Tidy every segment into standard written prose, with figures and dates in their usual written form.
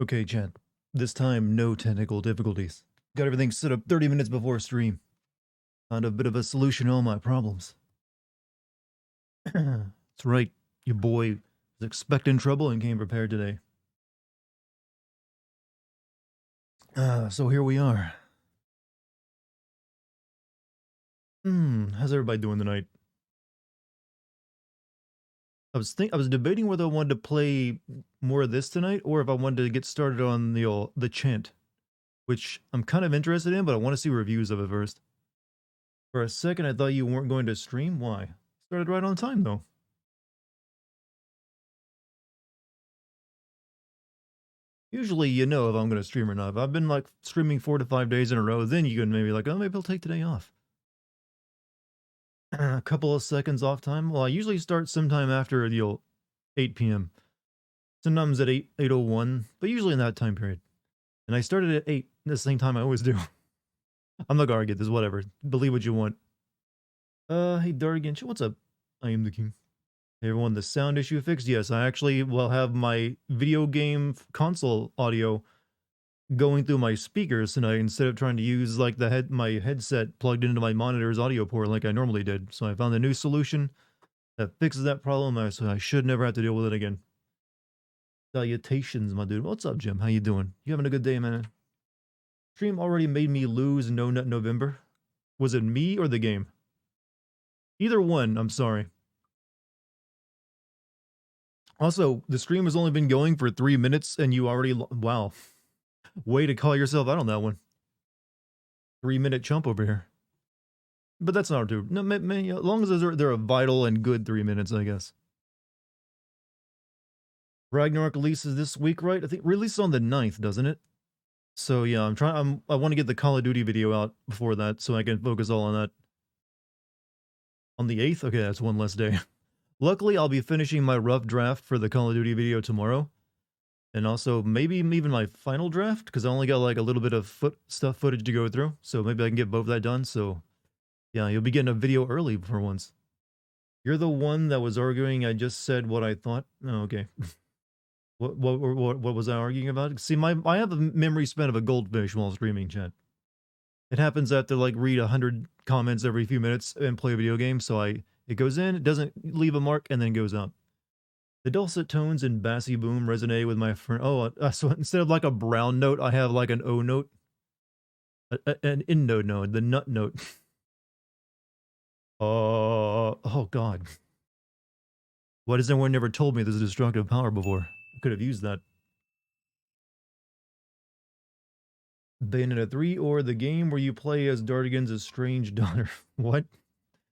Okay, chat. This time, no technical difficulties. Got everything set up 30 minutes before stream. Found a bit of a solution to all my problems. That's right. Your boy was expecting trouble and came prepared today. So here we are. How's everybody doing tonight? I was debating whether I wanted to play more of this tonight or if I wanted to get started on the chant, which I'm kind of interested in, but I want to see reviews of it first. For a second, I thought you weren't going to stream. Why? Started right on time though. Usually, you know if I'm going to stream or not. If I've been like streaming 4 to 5 days in a row, then you can maybe like, oh, maybe I'll take today off. A couple of seconds off time. Well, I usually start sometime after the 8 p.m. Sometimes at 8:01, but usually in that time period. And I started at 8, the same time I always do. I'm not gonna argue this. Whatever. Believe what you want. Hey Dartigan, what's up? I am the king. Hey everyone, the sound issue fixed. Yes, I actually will have my video game console audio going through my speakers tonight instead of trying to use like my headset plugged into my monitor's audio port like I normally did. So I found a new solution that fixes that problem, so I should never have to deal with it again. Salutations, my dude. What's up, Jim? How you doing? You having a good day, man? Stream already made me lose No Nut November. Was it me or the game? Either one, I'm sorry. Also, the stream has only been going for 3 minutes and you already... Wow. Way to call yourself out on that one. 3-minute chump over here. But that's not too... No, as long as they're a vital and good 3 minutes, I guess. Ragnarok releases this week, right? I think releases on the 9th, doesn't it? So yeah, I want to get the Call of Duty video out before that so I can focus all on that. On the 8th? Okay, that's one less day. Luckily, I'll be finishing my rough draft for the Call of Duty video tomorrow. And also, maybe even my final draft, because I only got like a little bit of footage to go through. So maybe I can get both of that done. So yeah, you'll be getting a video early for once. You're the one that was arguing I just said what I thought? Oh, okay. What was I arguing about? See, I have a memory span of a goldfish while streaming, chat. It happens I have to like read 100 comments every few minutes and play a video game, so it goes in, it doesn't leave a mark, and then goes out. The dulcet tones and bassy boom resonate with my friend. Oh, so instead of like a brown note, I have like an O note, an in note, the nut note. Oh God. Why has anyone never told me there's a destructive power before? I could have used that. Bayonetta 3 or the game where you play as Dartigan's estranged daughter. What?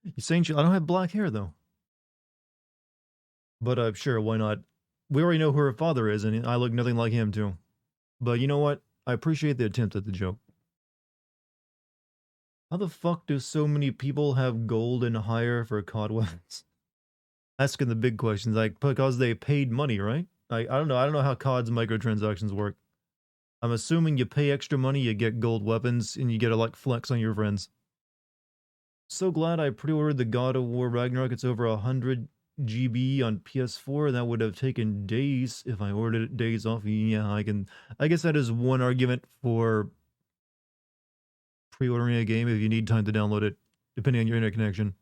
You saying I don't have black hair though. But sure, why not? We already know who her father is, and I look nothing like him too. But you know what? I appreciate the attempt at the joke. How the fuck do so many people have gold and higher for COD weapons? Asking the big questions, like because they paid money, right? I don't know. I don't know how COD's microtransactions work. I'm assuming you pay extra money, you get gold weapons, and you get to like flex on your friends. So glad I pre-ordered the God of War Ragnarok. It's over 100 GB on PS4. That would have taken days if I ordered it days off. Yeah, I guess that is one argument for pre-ordering a game if you need time to download it, depending on your internet connection.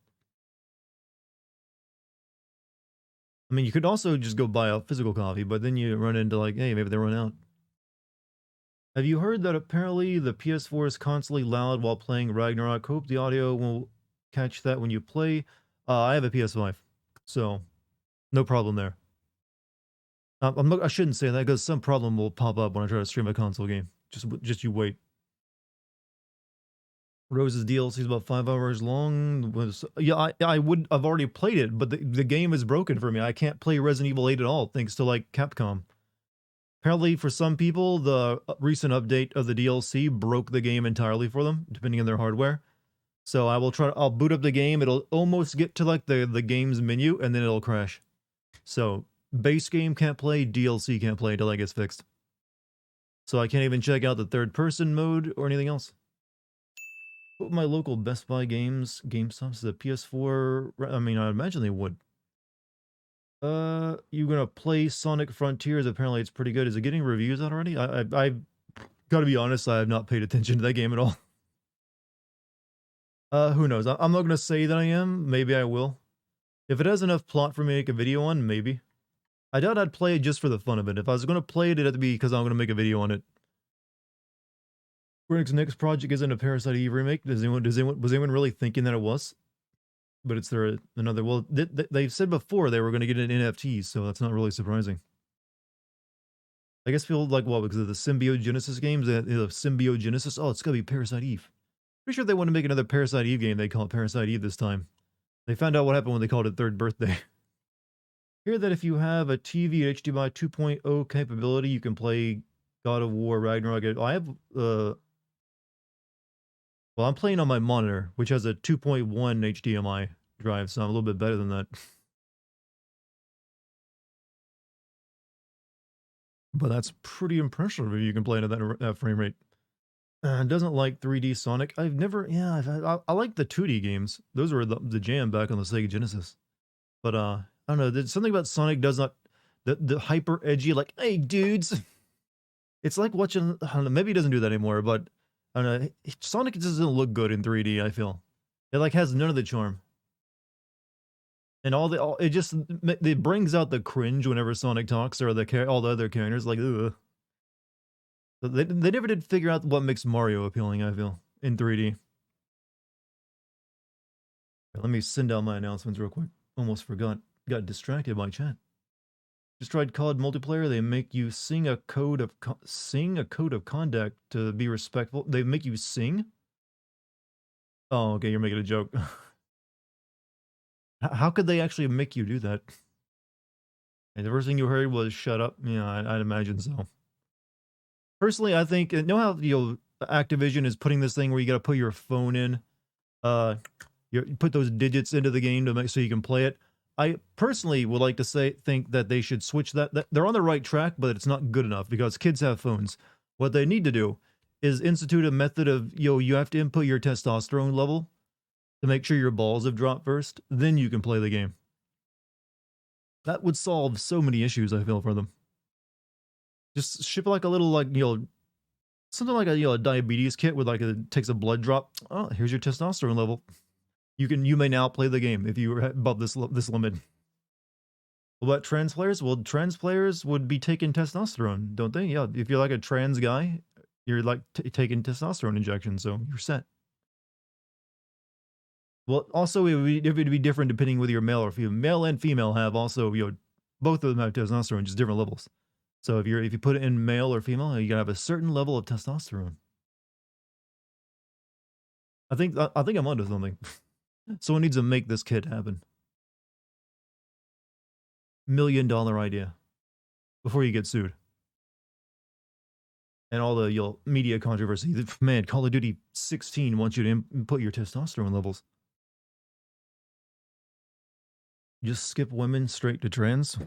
I mean, you could also just go buy a physical copy, but then you run into like, hey, maybe they run out. Have you heard that apparently the PS4 is constantly loud while playing Ragnarok? Hope the audio will catch that when you play. I have a PS5, so no problem there. I shouldn't say that because some problem will pop up when I try to stream a console game. Just you wait. Rose's DLC is about 5 hours long. I've already played it, but the game is broken for me. I can't play Resident Evil 8 at all thanks to like Capcom. Apparently, for some people, the recent update of the DLC broke the game entirely for them, depending on their hardware. So I'll boot up the game. It'll almost get to like the game's menu, and then it'll crash. So base game can't play, DLC can't play until that gets fixed. So I can't even check out the third person mode or anything else. What my local Best Buy games, GameStop's the PS4. I mean, I imagine they would. You gonna play Sonic Frontiers? Apparently, it's pretty good. Is it getting reviews out already? I gotta be honest. I have not paid attention to that game at all. Who knows? I'm not gonna say that I am. Maybe I will. If it has enough plot for me to make a video on, maybe. I doubt I'd play it just for the fun of it. If I was gonna play it, it'd have to be because I'm gonna make a video on it. Square Enix's next project isn't a Parasite Eve remake. Was anyone really thinking that it was? But it's their another. Well, they've said before they were going to get an NFT, so that's not really surprising. I guess people like because of the Symbiogenesis games. Symbiogenesis. Oh, it's gonna be Parasite Eve. Pretty sure they want to make another Parasite Eve game. They call it Parasite Eve this time. They found out what happened when they called it Third Birthday. Hear that if you have a TV HDMI 2.0 capability, you can play God of War Ragnarok. I have well, I'm playing on my monitor, which has a 2.1 HDMI drive, so I'm a little bit better than that. But that's pretty impressive if you can play it at that frame rate. Doesn't like 3D Sonic. I've never, yeah, I like the 2D games. Those were the jam back on the Sega Genesis. But I don't know. There's something about Sonic does not the hyper edgy like, hey dudes. It's like watching. I don't know. Maybe he doesn't do that anymore. But I don't know. Sonic doesn't look good in 3D. I feel it like has none of the charm. And it just it brings out the cringe whenever Sonic talks or all the other characters like ugh. They never did figure out what makes Mario appealing, I feel, in 3D. Let me send out my announcements real quick. Almost forgot. Got distracted by chat. Just tried COD multiplayer. They make you sing a code of conduct to be respectful. They make you sing? Oh, okay, you're making a joke. How could they actually make you do that? And the first thing you heard was "shut up." Yeah, I'd imagine so. Personally, I think how Activision is putting this thing where you got to put your phone in, you put those digits into the game to make so you can play it. I personally would like to think that they should switch that. They're on the right track, but it's not good enough because kids have phones. What they need to do is institute a method of you have to input your testosterone level to make sure your balls have dropped first, then you can play the game. That would solve so many issues, I feel, for them. Just ship like a little something like a diabetes kit with it takes a blood drop. Oh, here's your testosterone level. You may now play the game if you are above this limit. What about trans players? Well, trans players would be taking testosterone, don't they? Yeah, if you're like a trans guy, you're like taking testosterone injections, so you're set. Well, also it would be different depending whether you're male or female. Male and female have also both of them have testosterone, just different levels. So if you put it in male or female, you gotta have a certain level of testosterone. I think I'm onto something. Someone needs to make this kit happen. $1 million idea before you get sued. And all the media controversy. Man, Call of Duty 16 wants you to input your testosterone levels. Just skip women straight to trans.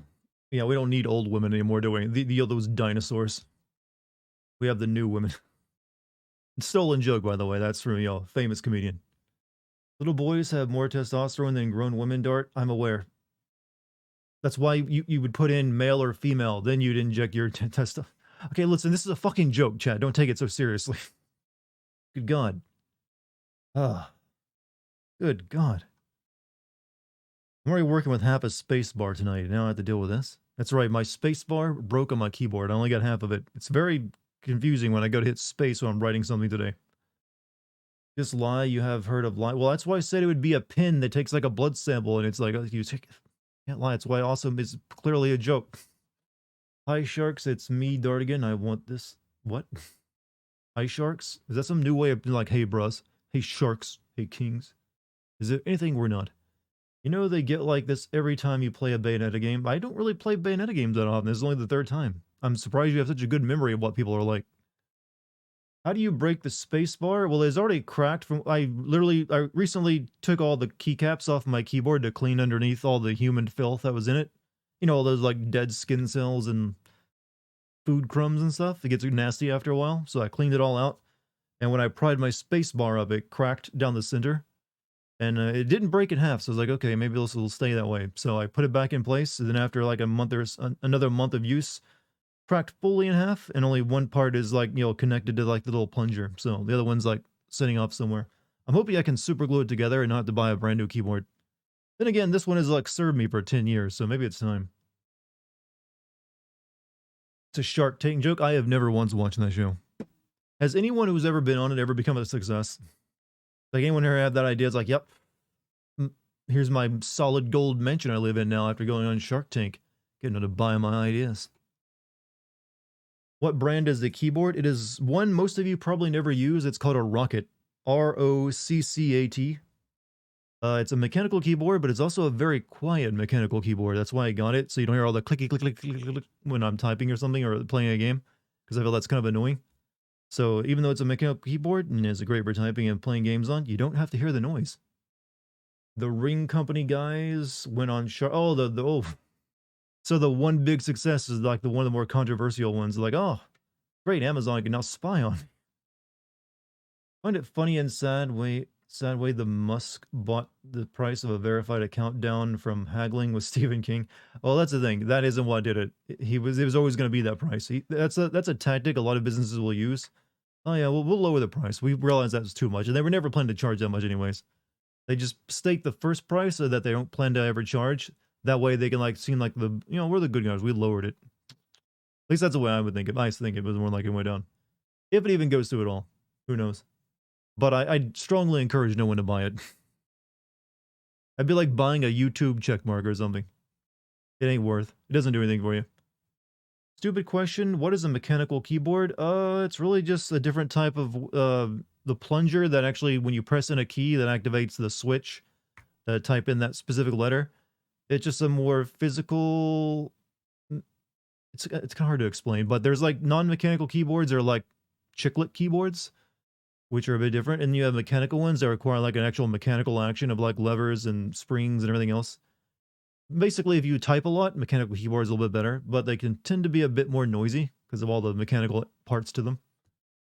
Yeah, we don't need old women anymore, do we? Those dinosaurs. We have the new women. Stolen joke, by the way. That's from famous comedian. Little boys have more testosterone than grown women, Dart. I'm aware. That's why you would put in male or female, then you'd inject your testosterone. Okay, listen, this is a fucking joke, Chad. Don't take it so seriously. Good God. Ah. Good God. I'm already working with half a space bar tonight. Now I have to deal with this. That's right, my space bar broke on my keyboard. I only got half of it. It's very confusing when I go to hit space when I'm writing something today. Just lie, you have heard of lie. Well, that's why I said it would be a pin that takes like a blood sample and it's like, you can't lie. That's why awesome is clearly a joke. Hi, Sharks, it's me, Dartigan. I want this. What? Hi, Sharks? Is that some new way of like, hey, bros? Hey, Sharks? Hey, Kings? Is there anything we're not? They get like this every time you play a Bayonetta game. I don't really play Bayonetta games that often. This is only the third time. I'm surprised you have such a good memory of what people are like. How do you break the space bar? Well, it's already cracked from... I recently took all the keycaps off my keyboard to clean underneath all the human filth that was in it. All those like dead skin cells and food crumbs and stuff. It gets nasty after a while. So I cleaned it all out. And when I pried my space bar up, it cracked down the center. And it didn't break in half, so I was like, okay, maybe this will stay that way. So I put it back in place, and then after like a month or another month of use, cracked fully in half, and only one part is like, connected to like the little plunger. So the other one's like sitting off somewhere. I'm hoping I can super glue it together and not have to buy a brand new keyboard. Then again, this one has like served me for 10 years, so maybe it's time. It's a Shark Tank joke. I have never once watched that show. Has anyone who's ever been on it ever become a success? Like anyone ever had that idea? It's like, yep, here's my solid gold mansion I live in now after going on Shark Tank, getting to buy my ideas. What brand is the keyboard? It is one most of you probably never use. It's called a Rocket. ROCCAT. It's a mechanical keyboard, but it's also a very quiet mechanical keyboard. That's why I got it, so you don't hear all the clicky click click click click when I'm typing or something or playing a game, because I feel that's kind of annoying. So even though it's a mechanical keyboard and is great for typing and playing games on, you don't have to hear the noise. The Ring Company guys went on so the one big success is like one of the more controversial ones. Like, oh, great, Amazon can now spy on. Find it funny and sad way the Musk bought the price of a verified account down from haggling with Stephen King. Well, that's the thing. That isn't what did it. It was always going to be that price. That's a tactic a lot of businesses will use. Oh yeah, we'll lower the price. We realize that's too much, and they were never planning to charge that much anyways. They just state the first price so that they don't plan to ever charge. That way they can like seem like we're the good guys. We lowered it. At least that's the way I would think it. I think it was more like it went down. If it even goes through at all. Who knows? But I'd strongly encourage no one to buy it. I'd be like buying a YouTube checkmark or something. It ain't worth. It doesn't do anything for you. Stupid question. What is a mechanical keyboard? It's really just a different type of the plunger that actually, when you press in a key, that activates the switch to type in that specific letter. It's just a more physical. It's kind of hard to explain, but there's like non-mechanical keyboards or like chiclet keyboards, which are a bit different, and you have mechanical ones that require like an actual mechanical action of like levers and springs and everything else. Basically, if you type a lot, mechanical keyboards are a little bit better, but they can tend to be a bit more noisy because of all the mechanical parts to them.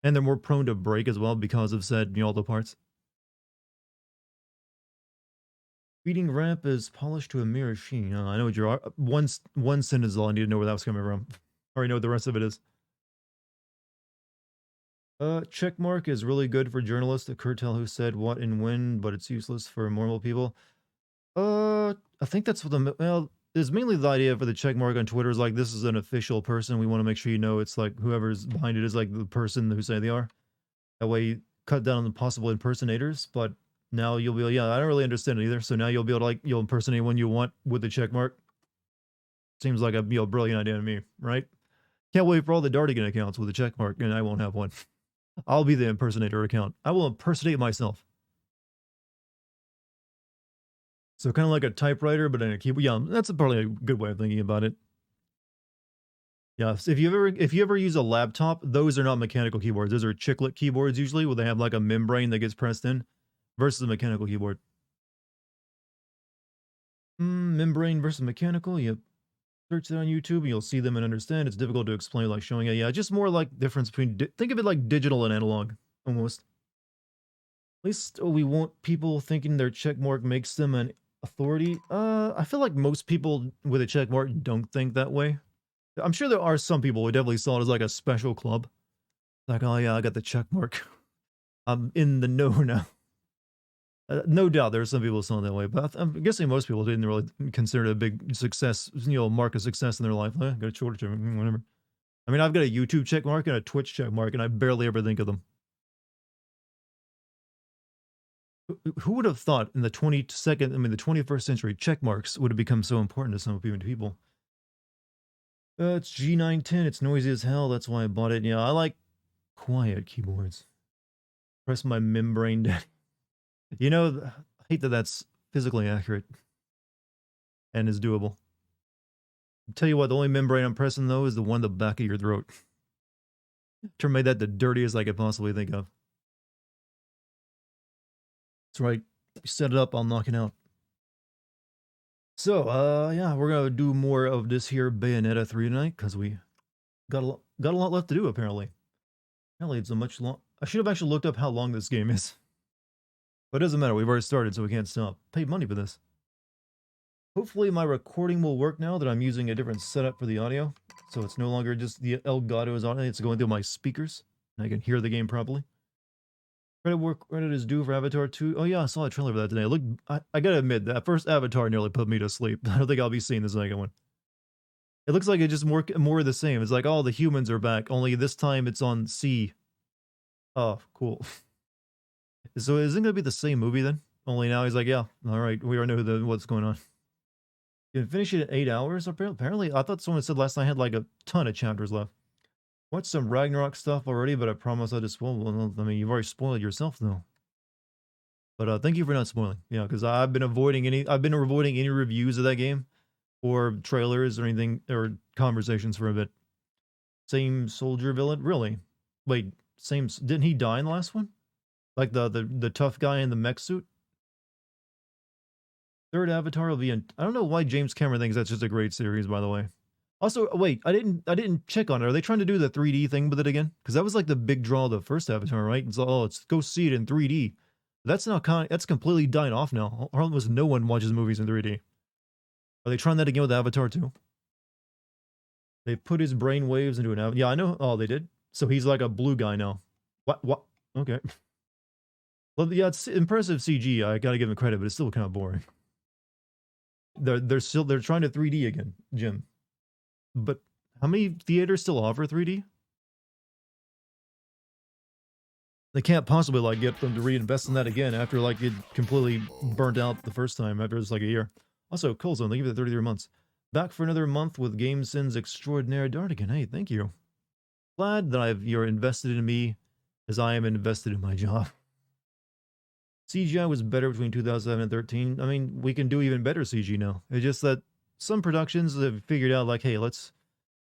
And they're more prone to break as well because of said, all the parts. Feeding ramp is polished to a mirror sheen. Oh, I know what you're... One sentence is all I need to know where that was coming from. I already know what the rest of it is. Checkmark is really good for journalists. Curtel who said what and when, but it's useless for normal people. I think that's what there's mainly the idea for the checkmark on Twitter is like, this is an official person. We want to make sure it's like whoever's behind it is like the person who say they are. That way you cut down on the possible impersonators, but now you'll be like, yeah, I don't really understand it either. So now you'll be able to like, you'll impersonate when you want with the checkmark. Seems like a brilliant idea to me, right? Can't wait for all the Dartigan accounts with a checkmark, and I won't have one. I'll be the impersonator account. I will impersonate myself. So kind of like a typewriter, but in a keyboard. Yeah, that's probably a good way of thinking about it. Yeah, so if you ever use a laptop, those are not mechanical keyboards. Those are chiclet keyboards usually, where they have like a membrane that gets pressed in, versus a mechanical keyboard. Membrane versus mechanical. You search that on YouTube, and you'll see them and understand. It's difficult to explain like showing it. Yeah, just more like difference between. Think of it like digital and analog, almost. At least we want people thinking their checkmark makes them an authority. I feel like most people with a checkmark don't think that way. I'm sure there are some people who definitely saw it as like a special club. Like, oh yeah, I got the checkmark. I'm in the know now. No doubt there are some people who saw it that way, but I'm guessing most people didn't really consider it a big success, mark of success in their life. Got a shorter term, whatever. I mean, I've got a YouTube checkmark and a Twitch checkmark, and I barely ever think of them. Who would have thought in the 21st century, check marks would have become so important to some people? It's G910. It's noisy as hell. That's why I bought it. Yeah, I like quiet keyboards. Press my membrane down. I hate that that's physically accurate and is doable. I'll tell you what, the only membrane I'm pressing, though, is the one in the back of your throat. Turn made that the dirtiest I could possibly think of. That's right. You set it up, I'll knock it out. So, yeah, we're gonna do more of this here Bayonetta 3 tonight, because we got a lot left to do, apparently. Apparently it's a much long... I should have actually looked up how long this game is. But it doesn't matter, we've already started, so we can't stop. Paid money for this. Hopefully my recording will work now that I'm using a different setup for the audio. So it's no longer just the Elgato is on it, it's going through my speakers. And I can hear the game properly. Credit is due for Avatar 2. Oh yeah, I saw a trailer for that today. Look, I gotta admit, that first Avatar nearly put me to sleep. I don't think I'll be seeing the second one. It looks like it's just more of the same. It's like, oh, the humans are back, only this time it's on sea. Oh, cool. So is it gonna be the same movie then? Only now he's like, yeah, alright, we already know what's going on. You can finish it in 8 hours, apparently. I thought someone said last night I had like a ton of chapters left. Watched some Ragnarok stuff already, but I promise I just spoiled. Well, I mean, you've already spoiled yourself though. But thank you for not spoiling. Yeah, because I've been avoiding any reviews of that game, or trailers or anything, or conversations for a bit. Same soldier villain, really? Wait, same? Didn't he die in the last one? Like the tough guy in the mech suit. Third Avatar will be in. I don't know why James Cameron thinks that's just a great series, by the way. Also, wait, I didn't check on it. Are they trying to do the 3D thing with it again? Because that was like the big draw of the first Avatar, right? It's like, oh, let's go see it in 3D. That's now that's completely dying off now. Almost no one watches movies in 3D. Are they trying that again with Avatar 2? They put his brain waves into an Avatar. Yeah, I know. Oh, they did. So he's like a blue guy now. What? Okay. Well, yeah, it's impressive CG. I gotta give them credit, but it's still kind of boring. They're trying to 3D again, Jim. But how many theaters still offer 3D? They can't possibly like get them to reinvest in that again after like it completely burnt out the first time after just like a year. Also, Cold thank you for the 33 months. Back for another month with Game Sin's extraordinaire Dartigan. Hey, thank you. Glad that you're invested in me as I am invested in my job. CGI was better between 2007 and 13. I mean, we can do even better CG now. It's just that some productions have figured out like, hey, let's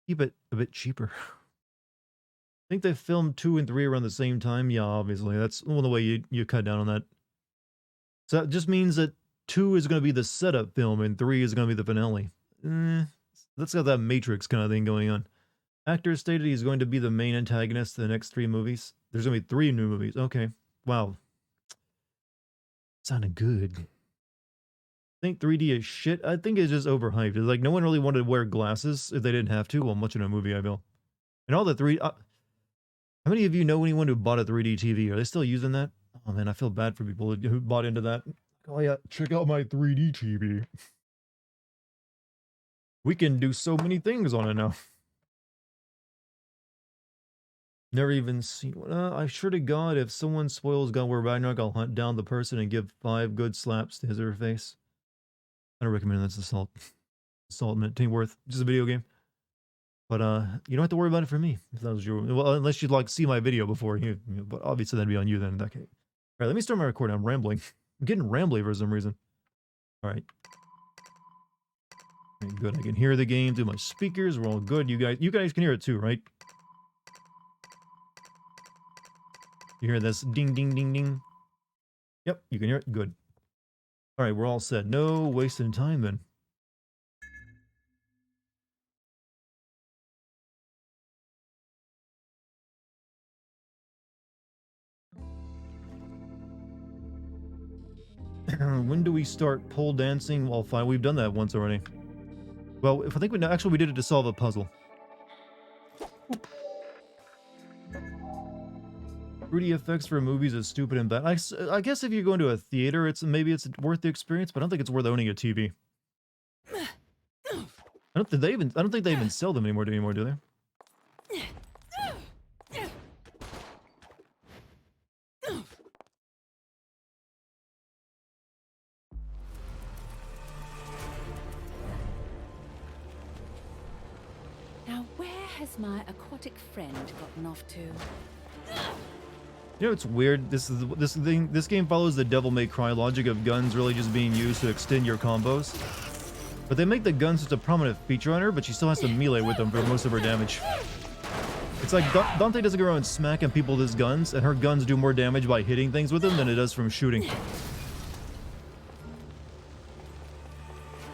keep it a bit cheaper. I think they filmed 2 and 3 around the same time. Yeah, obviously. That's one of the way you cut down on that. So that just means that 2 is going to be the setup film and 3 is going to be the finale. That's got that Matrix kind of thing going on. Actor stated he's going to be the main antagonist in the next 3 movies. There's going to be 3 new movies. Okay. Wow. Sounded good. I think 3D is shit. I think it's just overhyped. It's like no one really wanted to wear glasses if they didn't have to while watching a movie, I feel. And all the 3D... how many of you know anyone who bought a 3D TV? Are they still using that? Oh man, I feel bad for people who bought into that. Oh yeah, check out my 3D TV. We can do so many things on it now. Never even seen one. I sure to God, if someone spoils God War Ragnarok, I'll hunt down the person and give 5 good slaps to his or her face. I don't recommend that's Assault. Assault Team Worth. Just a video game. But you don't have to worry about it for me. If that was your... Well, unless you'd like to see my video before you... But obviously that'd be on you then in that case. Alright, let me start my recording. I'm rambling. I'm getting rambly for some reason. Alright. Okay, good. I can hear the game through my speakers. We're all good. You guys can hear it too, right? You hear this ding, ding, ding, ding? Yep, you can hear it. Good. Alright, we're all set. No wasting time then. When do we start pole dancing while fighting? We've done that once already. Well, if I think we did it to solve a puzzle. 3D effects for movies is stupid and bad. I guess if you're going to a theater, maybe it's worth the experience, but I don't think it's worth owning a TV. I don't think they even sell them anymore, do they? Now, where has my aquatic friend gotten off to? You know, it's weird. This game follows the Devil May Cry logic of guns really just being used to extend your combos. But they make the gun such a prominent feature on her, but she still has to melee with them for most of her damage. It's like Dante doesn't go around smacking people with his guns, and her guns do more damage by hitting things with them than it does from shooting.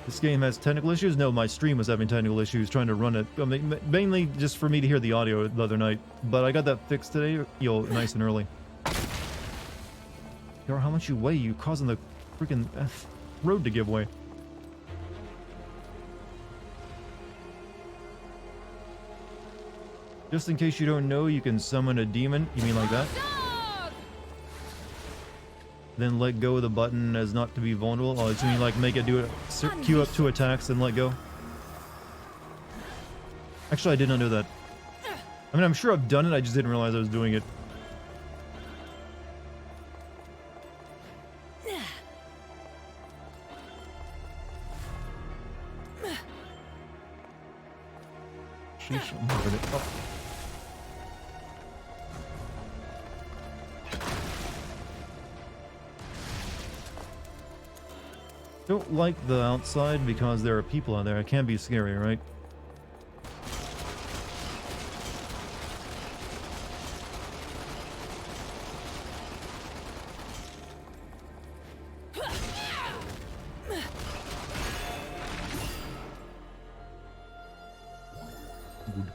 This game has technical issues? No, my stream was having technical issues trying to run it. I mean, mainly just for me to hear the audio the other night. But I got that fixed today, nice and early. Or how much you weigh, you causing the freaking road to give way. Just in case you don't know, you can summon a demon. You mean like that? Then let go of the button as not to be vulnerable. Oh, it's mean like make it do it, queue up 2 attacks and let go. Actually, I did not know that. I mean, I'm sure I've done it, I just didn't realize I was doing it. Sheesh, I'm moving it up. Don't like the outside because there are people out there. It can be scary, right? Good.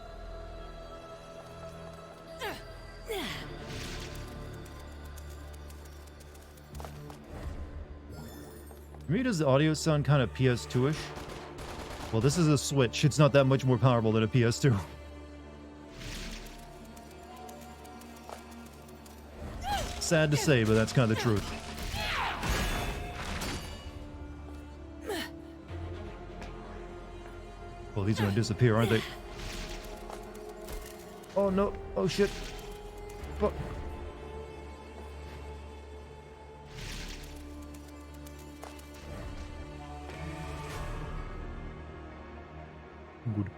For me, does the audio sound kind of PS2-ish? Well, this is a Switch. It's not that much more powerful than a PS2. Sad to say, but that's kind of the truth. Well, these are gonna disappear, aren't they? Oh no! Oh shit! Fuck! Good.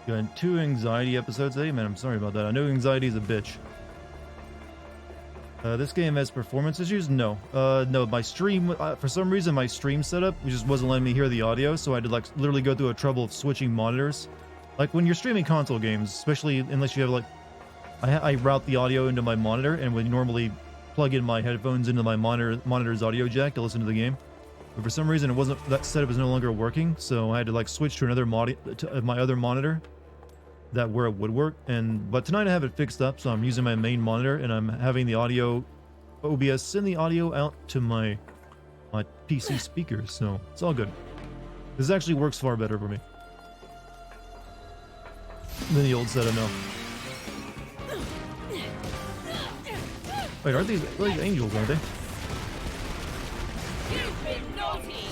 Got 2 anxiety episodes. Hey man, I'm sorry about that. I know anxiety is a bitch. This game has performance issues? No. No, my stream, for some reason my stream setup just wasn't letting me hear the audio, so I had to like literally go through a trouble of switching monitors. Like when you're streaming console games, especially unless you have like, I route the audio into my monitor and would normally plug in my headphones into my monitor's audio jack to listen to the game. But for some reason it wasn't, that setup is no longer working, so I had to like switch to another my other monitor that where it would work. But tonight I have it fixed up, so I'm using my main monitor and I'm having the audio OBS send the audio out to my PC speakers, so it's all good. This actually works far better for me than the old setup now. Wait, aren't these angels, aren't they? You've been naughty.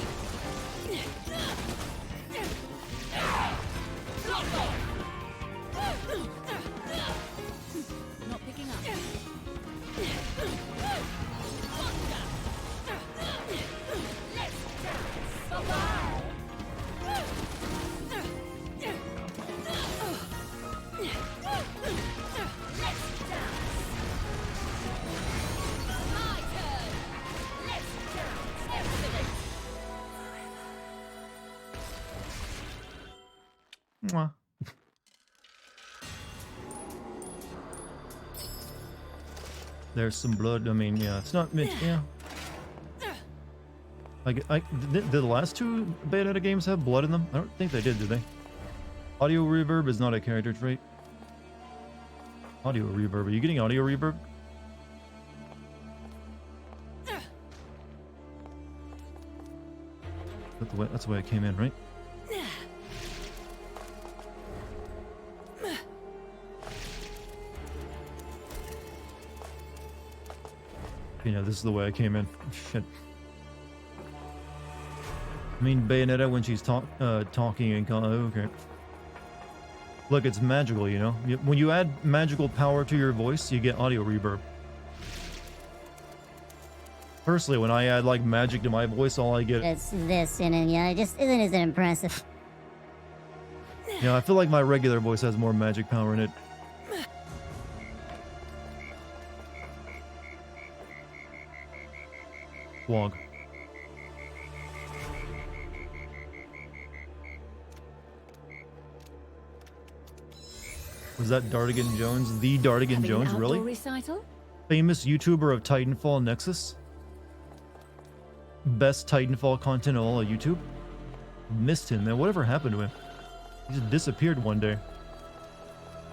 Not picking up. Mwah. There's some blood. I mean, yeah, it's not meant. Yeah. Like, did the last 2 Bayonetta games have blood in them? I don't think they did they? Audio reverb is not a character trait. Audio reverb. Are you getting audio reverb? That's the way I came in, right? You know, this is the way I came in. Shit. I mean, Bayonetta when she's talking and okay. Look, it's magical, you know? When you add magical power to your voice, you get audio reverb. Personally, when I add, like, magic to my voice, all I get... It's this, and yeah, it just isn't as impressive. Yeah, I feel like my regular voice has more magic power in it. Vlog. Was that Dartigan Jones? The Dartigan Jones, really? Recital? Famous YouTuber of Titanfall Nexus? Best Titanfall content of all of YouTube? Missed him, man. Whatever happened to him? He just disappeared one day.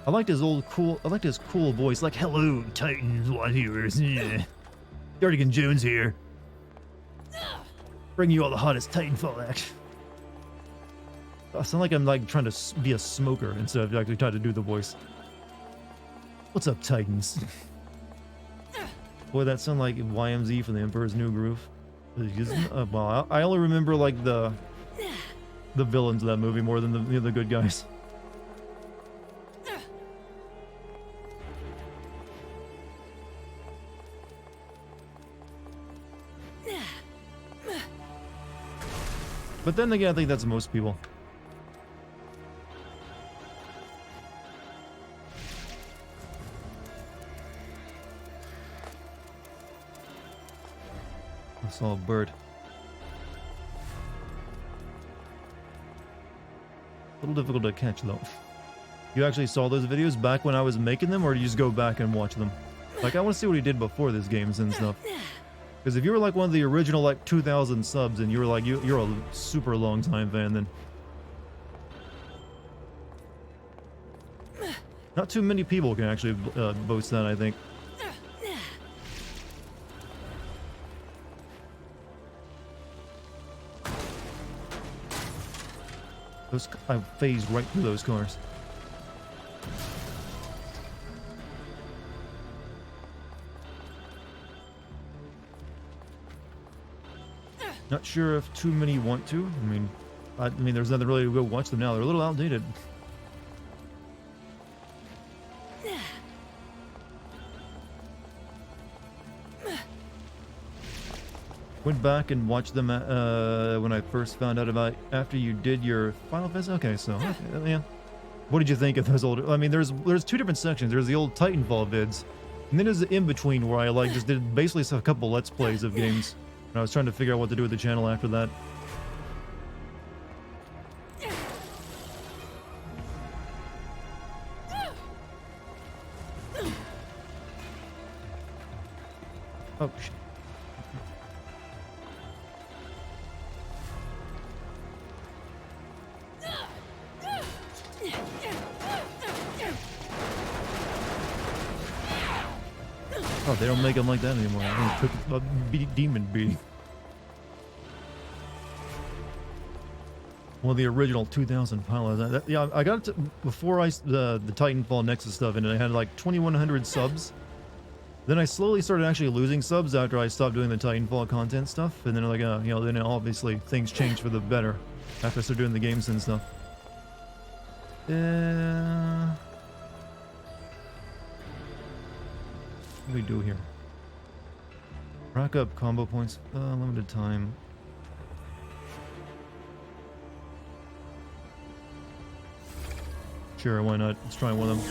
I liked his cool voice, like, "Hello, Titans, what heroes?" Yeah. Dartigan Jones here. Bring you all the hottest Titanfall action. I sound like I'm like trying to be a smoker instead of actually trying to do the voice. What's up, Titans? Boy, that sound like YMZ from the Emperor's New Groove. Well, I only remember like the villains of that movie more than the good guys. But then again, I think that's most people. I saw a bird. A little difficult to catch though. You actually saw those videos back when I was making them, or do you just go back and watch them? Like, I want to see what he did before this games and stuff. Because if you were like one of the original like 2,000 subs and you were like, you're a super long time fan, then not too many people can actually boast that, I think. I phased right through those cars. Not sure if too many want to. I mean, there's nothing really to go watch them now. They're a little outdated. Went back and watched them when I first found out about after you did your Final Fantasy. Okay, so okay, yeah. What did you think of those old? I mean, there's two different sections. There's the old Titanfall vids, and then there's the in between where I like just did basically a couple Let's Plays of games. And I was trying to figure out what to do with the channel after that. Oh shit. Oh, they don't make them like that anymore. I think took a demon beating. Well, the original 2000 pilot. Yeah, I got it to, before the Titanfall Nexus stuff, and I had like 2,100 subs. Then I slowly started actually losing subs after I stopped doing the Titanfall content stuff, and then like you know, then obviously things changed for the better after I started doing the games and stuff. What do we do here? Rack up combo points. Limited time. Sure, why not? Let's try one of them.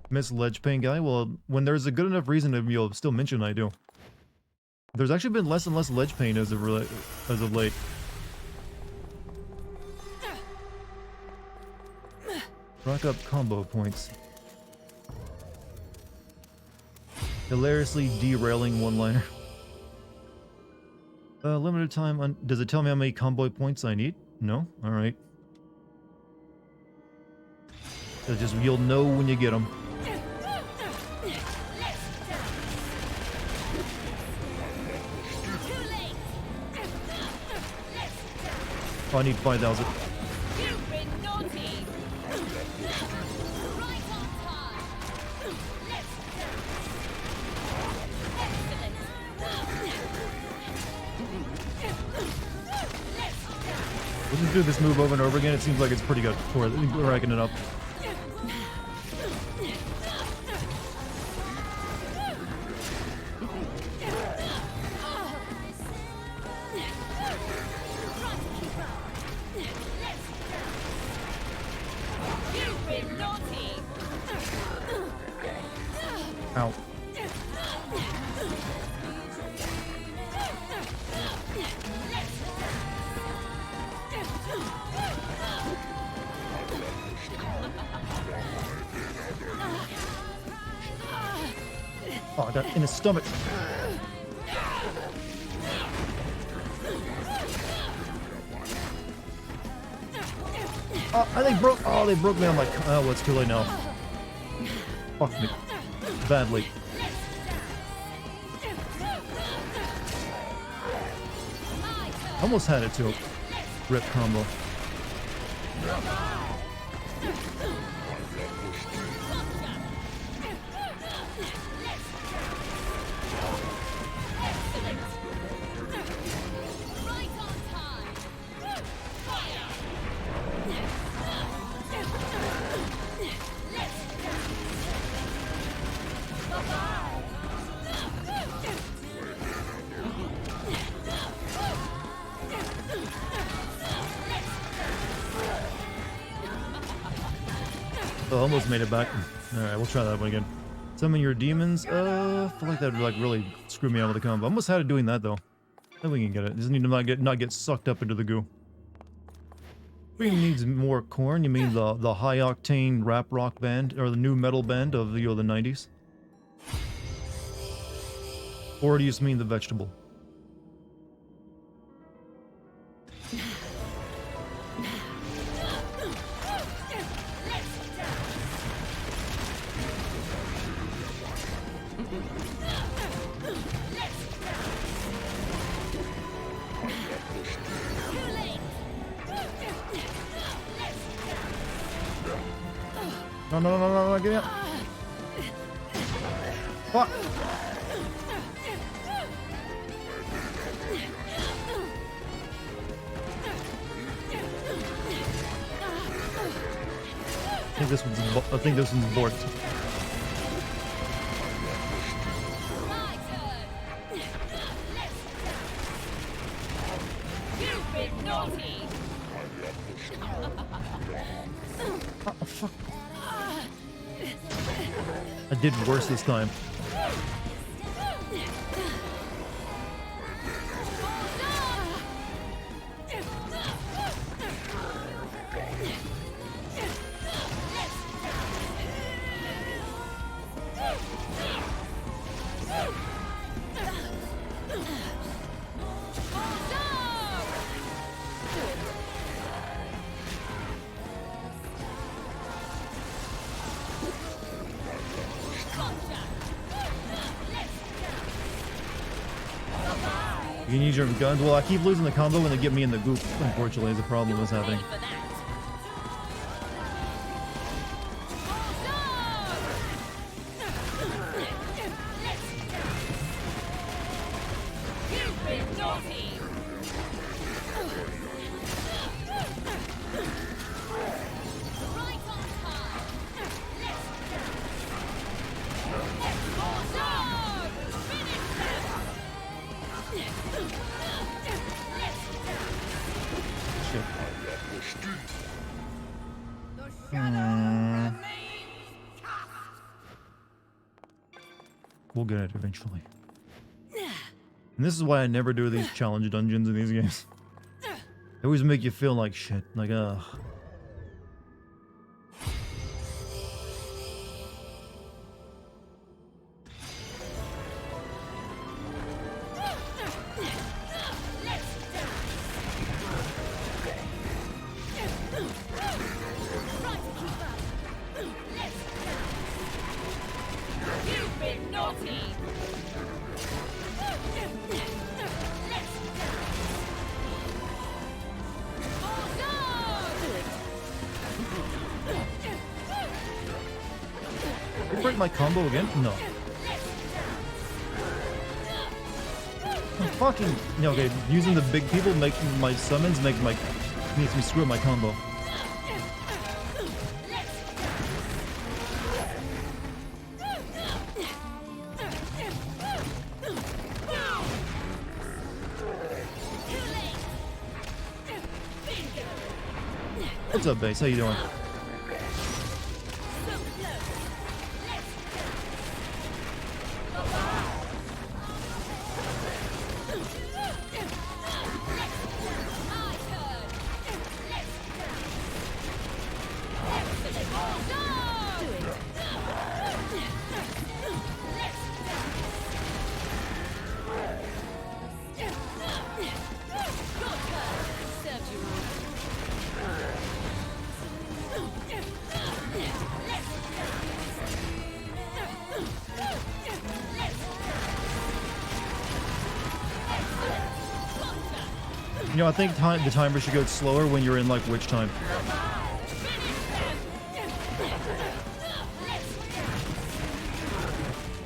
Miss Ledge Pain Guy? Well, when there's a good enough reason to you'll still mention I do. There's actually been less and less Ledge Pain as of late. Rack up combo points. Hilariously derailing one-liner. Limited time. Does it tell me how many combo points I need? No? Alright. Just you'll know when you get them. Oh, I need 5,000. We'll just do this move over and over again. It seems like it's pretty good for racking it up. Ow. Oh, I got in his stomach. Oh, they broke me. I'm like, oh, well, it's too late now. Fuck me. badly. Almost had it too. Rip combo. Oh, almost made it back. Alright, we'll try that one again. Summon your demons. I feel like that would like really screw me out with the combo. Almost had it doing that though. Then we can get it. Just need to not get sucked up into the goo. We needs more corn. You mean the high octane rap rock band or the new metal band of the 90s? Or do you just mean the vegetable? No, get out. Fuck. I think this one's borked. Oh, fuck. I did worse this time. You need your guns. Well, I keep losing the combo when they get me in the goop. Unfortunately, is a problem that's happening. We'll get it eventually. And this is why I never do these challenge dungeons in these games. They always make you feel like shit. Like, break my combo again? No. I'm fucking... Okay, using the big people making my summons makes me screw up my combo. What's up, base? How you doing? You know, I think the timer should go slower when you're in, like, witch time.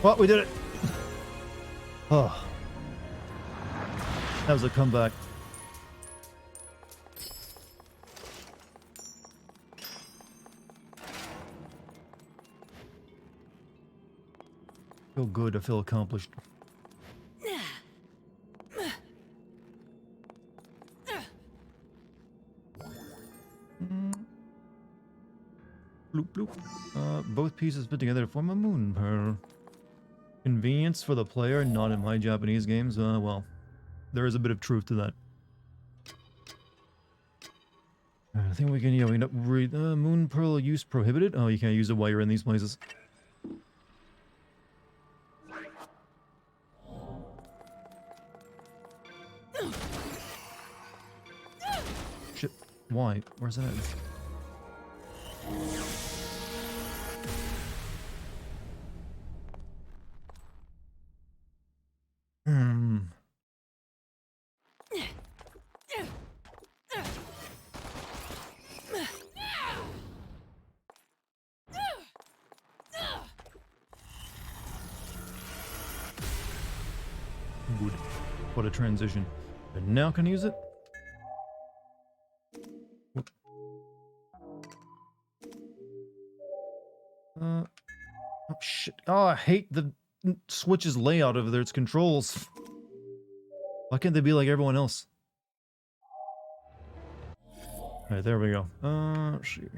Well, we did it. Oh. That was a comeback. Feel good, I feel accomplished. Bloop, bloop. Both pieces put together to form a moon pearl. Convenience for the player, not in my Japanese games. Well, there is a bit of truth to that. I think we can, yeah, we can read moon pearl use prohibited. Oh, you can't use it while you're in these places. Shit. Why? Where's that? Good. What a transition. And now can I use it? Whoop. Oh shit. Oh, I hate the Switch's layout of its controls. Why can't they be like everyone else? Alright, there we go. Let's see.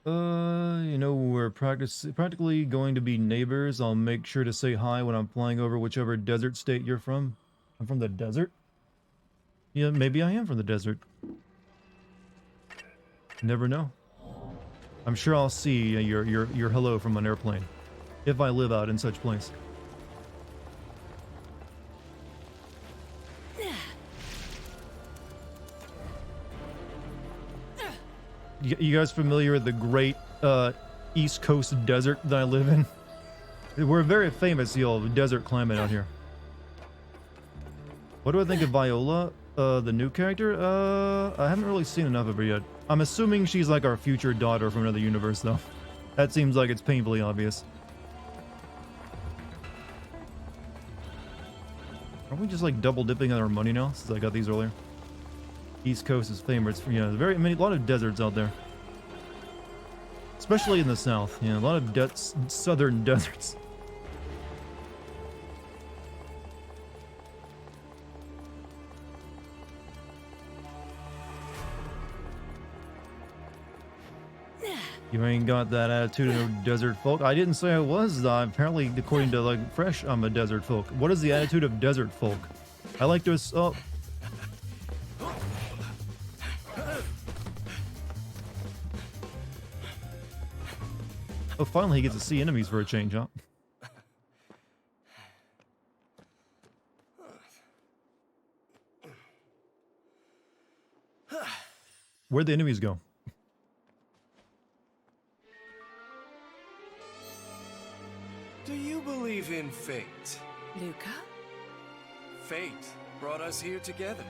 You know, we're practically going to be neighbors. I'll make sure to say hi when I'm flying over whichever desert state you're from. I'm from the desert? Yeah, maybe I am from the desert. Never know. I'm sure I'll see your hello from an airplane. If I live out in such place. You guys familiar with the great East Coast desert that I live in? We're very famous, the old desert climate out here. What do I think of Viola, the new character? I haven't really seen enough of her yet. I'm assuming she's like our future daughter from another universe, though. That seems like it's painfully obvious. Are we just like double dipping on our money now since I got these earlier? East Coast is famous for, yeah, a lot of deserts out there. Especially in the south, yeah, a lot of southern deserts. You ain't got that attitude of a desert folk. I didn't say I was. Apparently, according to like Fresh, I'm a desert folk. What is the attitude of desert folk? I like to. Oh. Oh, finally he gets to see enemies for a change, huh? Where'd the enemies go? Do you believe in fate? Luca? Fate brought us here together,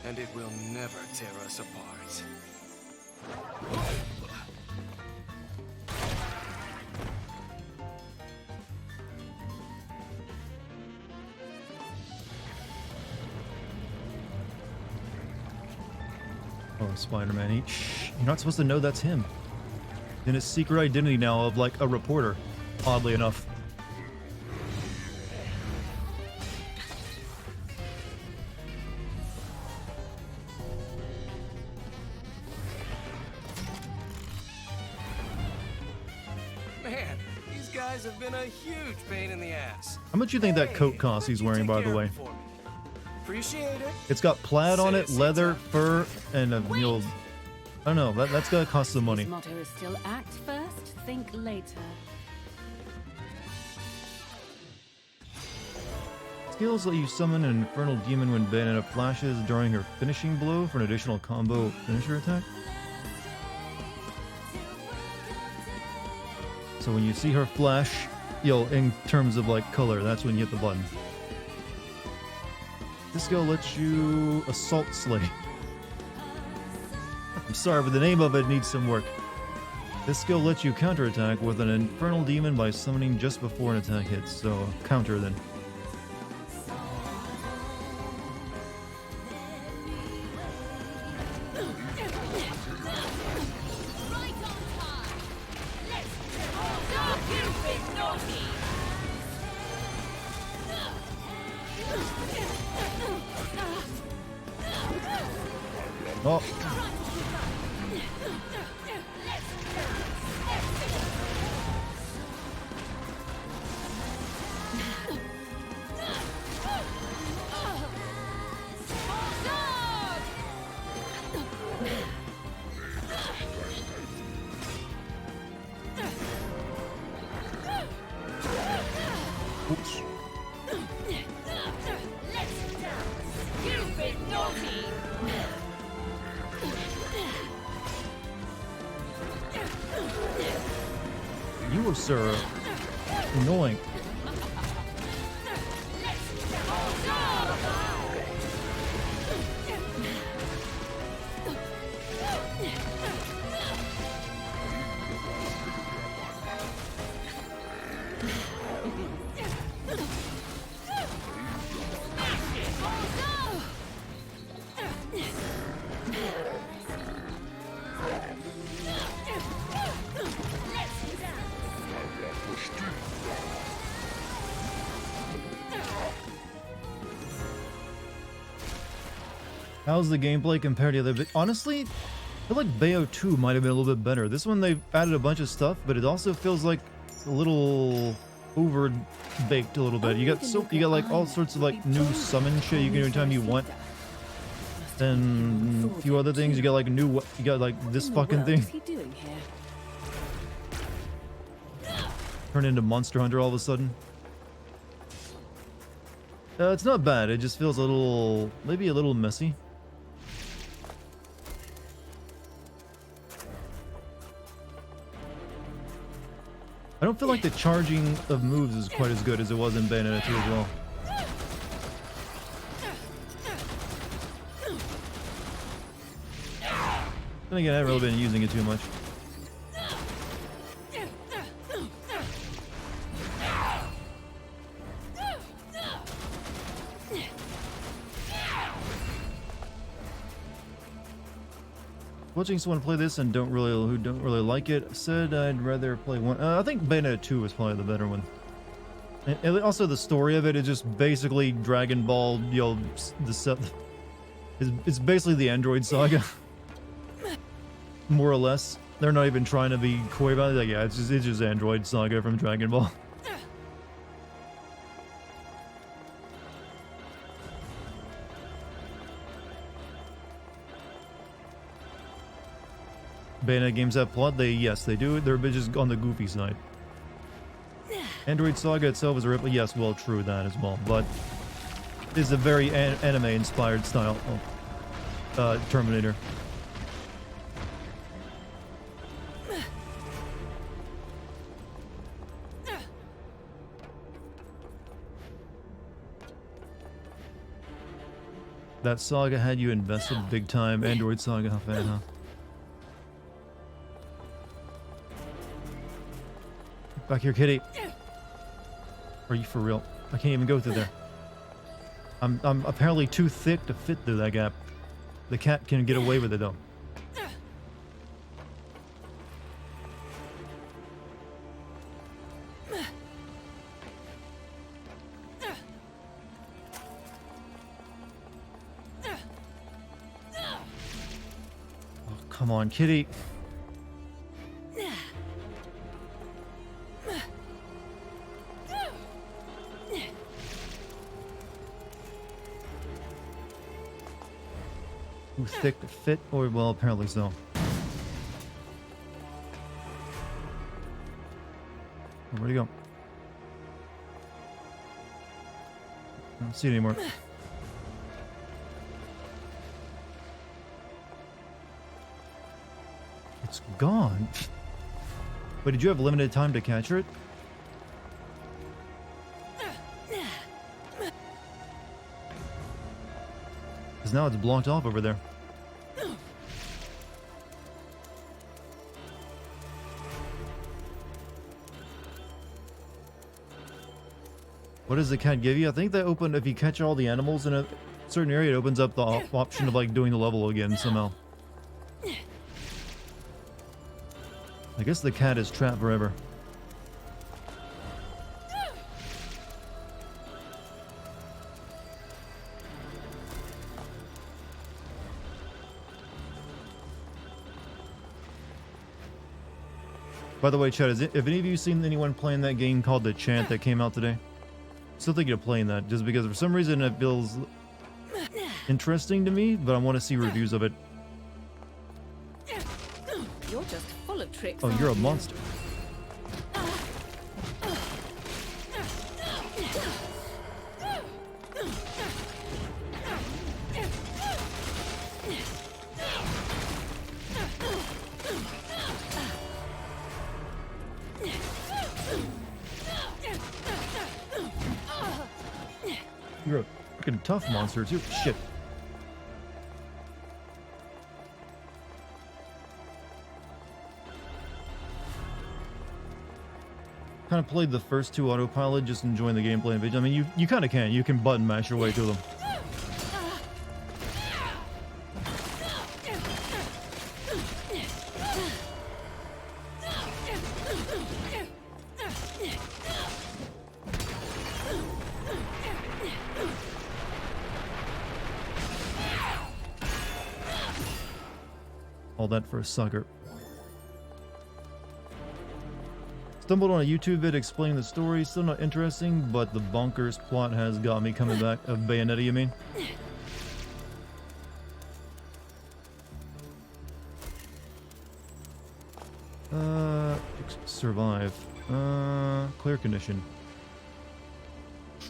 and it will never tear us apart. Oh, Spider-Man. You're not supposed to know that's him. In his secret identity now of like a reporter, oddly enough. Man, these guys have been a huge pain in the ass. How much do you think that coat costs he's wearing, by the way? Appreciate it. It's got plaid on it, leather, fur, and a mule. I don't know. That's gotta cost some money. His motto is still act first, think later. Skills let you summon an infernal demon when Bayonetta flashes during her finishing blow for an additional combo finisher attack. So when you see her flash, in terms of like color, that's when you hit the button. This skill lets you assault slay. I'm sorry, but the name of it needs some work. This skill lets you counterattack with an infernal demon by summoning just before an attack hits, so counter then. Oh. Oops. You, sir, annoying. How's the gameplay compared to the other? Honestly, I feel like Bayo 2 might have been a little bit better. This one, they've added a bunch of stuff, but it also feels like a little over baked a little bit. You got like all sorts of like new summon shit you can do anytime you want. And a few other things. You got like this fucking thing. Turn into Monster Hunter all of a sudden. It's not bad. It just feels a little, maybe a little messy. I don't feel like the charging of moves is quite as good as it was in Bayonetta 2 as well. Then again, I haven't really been using it too much. Watching someone play this and who don't really like it said I'd rather play one. I think Bayonetta 2 is probably the better one. And also the story of it is just basically Dragon Ball. It's basically the Android Saga, more or less. They're not even trying to be coy about it. Like, yeah, it's just Android Saga from Dragon Ball. Bayonetta games have plot? Yes, they do. They're just on the goofy side. Android Saga itself is a rip. Yes, well, true that as well, but it's a very anime-inspired style of Terminator. That Saga had you invested big time. Android Saga, how fan, huh? Back here, kitty. Are you for real? I can't even go through there. I'm apparently too thick to fit through that gap. The cat can get away with it though. Oh, come on, kitty. Too thick to fit, or well, apparently so. Where'd he go? I don't see it anymore. It's gone. Wait, did you have limited time to capture it? because now it's blocked off over there. What does the cat give you? I think that opened, if you catch all the animals in a certain area, it opens up the option of like doing the level again somehow. I guess the cat is trapped forever. By the way, chat, have any of you seen anyone playing that game called The Chant that came out today? Still thinking of playing that, just because for some reason it feels interesting to me, but I want to see reviews of it. You're just full of tricks. Oh, you're a monster. You're a freaking tough monster too. Shit. Kind of played the first two autopilot, just enjoying the gameplay and video. I mean, you kind of can. You can button mash your way through them. All that for a sucker. Stumbled on a YouTube vid explaining the story. Still not interesting, but the bonkers plot has got me coming back. Of Bayonetta, you mean? Survive. Clear condition.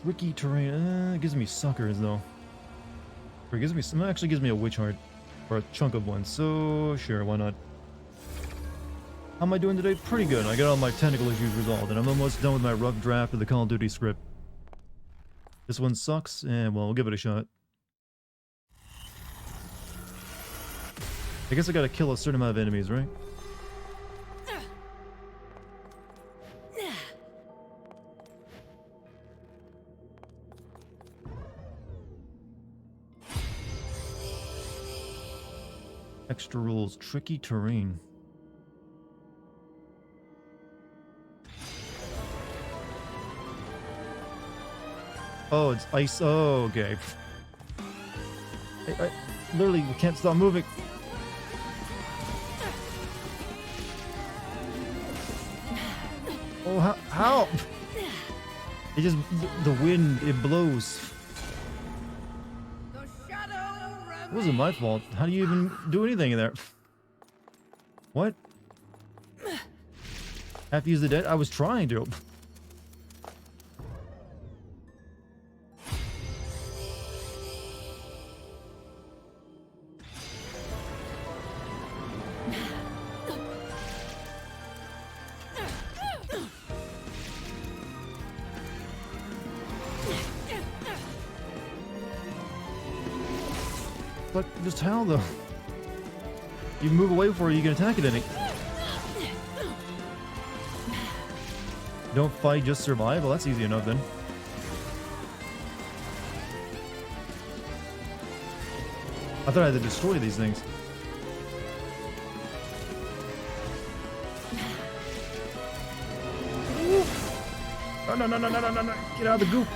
Tricky terrain. It gives me suckers though. Or it gives me some. Actually gives me a witch heart. Or a chunk of one, so sure, why not? How am I doing today? Pretty good. I got all my technical issues resolved, and I'm almost done with my rough draft of the Call of Duty script. This one sucks, and well, we'll give it a shot. I guess I gotta kill a certain amount of enemies, right? Extra rules, tricky terrain. Oh, it's ice. Oh, okay. I literally can't stop moving. Oh, how? It just, the wind, it blows. It wasn't my fault. How do you even do anything in there? What? Have to use the dead? I was trying to. But just how though? You move away before you can attack it any. Don't fight, just survive? Well, that's easy enough then. I thought I had to destroy these things. Oh, no, no, no, no, no, no, no. Get out of the goop.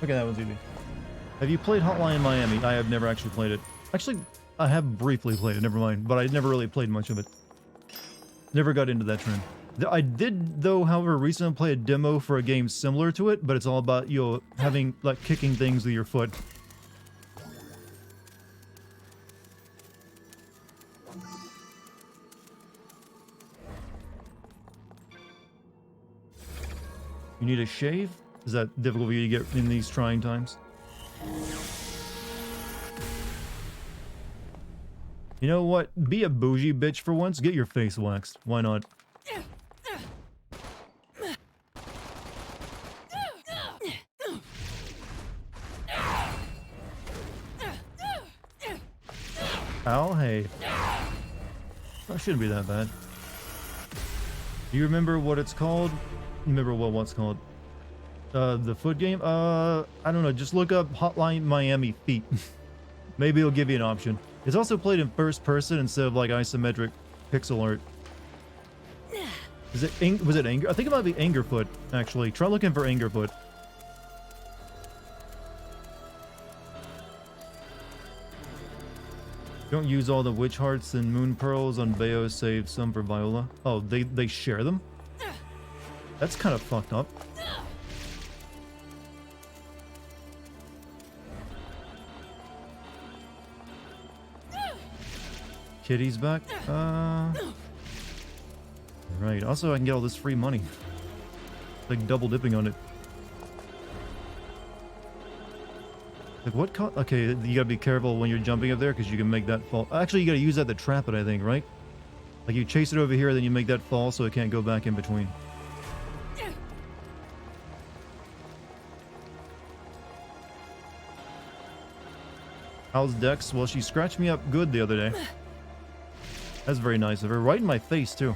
Okay, that one's easy. Have you played Hotline Miami? I have never actually played it. Actually, I have briefly played it, never mind. But I never really played much of it. Never got into that trend. I did, though, however, recently play a demo for a game similar to it, but it's all about, you know, having, like, kicking things with your foot. You need a shave? Is that difficult for you to get in these trying times? You know what? Be a bougie bitch for once. Get your face waxed. Why not? Ow, hey. That shouldn't be that bad. Do you remember what it's called? Remember what's called? The foot game? I don't know. Just look up Hotline Miami Feet. Maybe it'll give you an option. It's also played in first person instead of like isometric pixel art. Was it Anger? I think it might be Angerfoot, actually. Try looking for Angerfoot. Don't use all the witch hearts and moon pearls on Bayo, save some for Viola. Oh, they share them? That's kind of fucked up. Kitty's back. Right. Also, I can get all this free money. Like double dipping on it. Like what? Okay, you gotta be careful when you're jumping up there because you can make that fall. Actually, you gotta use that to trap it, I think, right? Like you chase it over here, then you make that fall so it can't go back in between. How's Dex? Well, she scratched me up good the other day. That's very nice of her. Right in my face, too.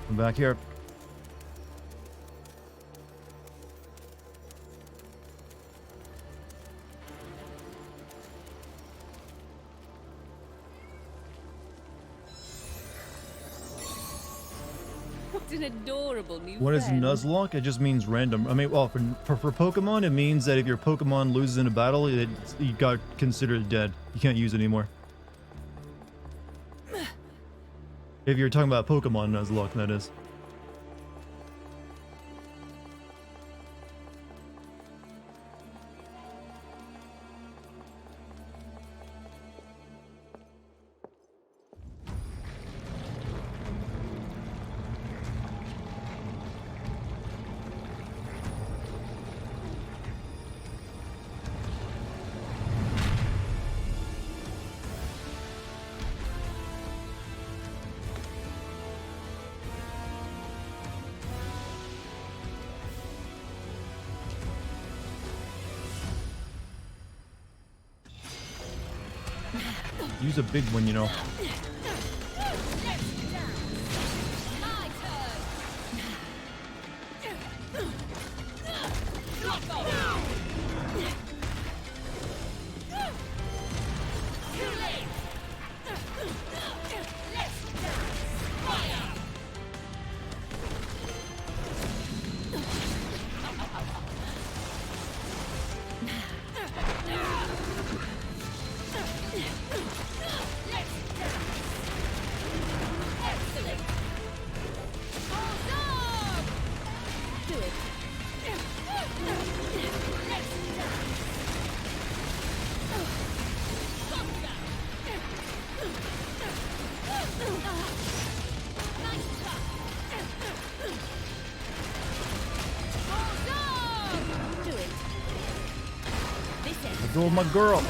I'm back here. What an adorable new What is friend. Nuzlocke? It just means random. I mean, well, for Pokemon, it means that if your Pokemon loses in a battle, you got considered dead. You can't use it anymore. If you're talking about Pokemon Nuzlocke, that is. Use a big one, you know. Go with my girl.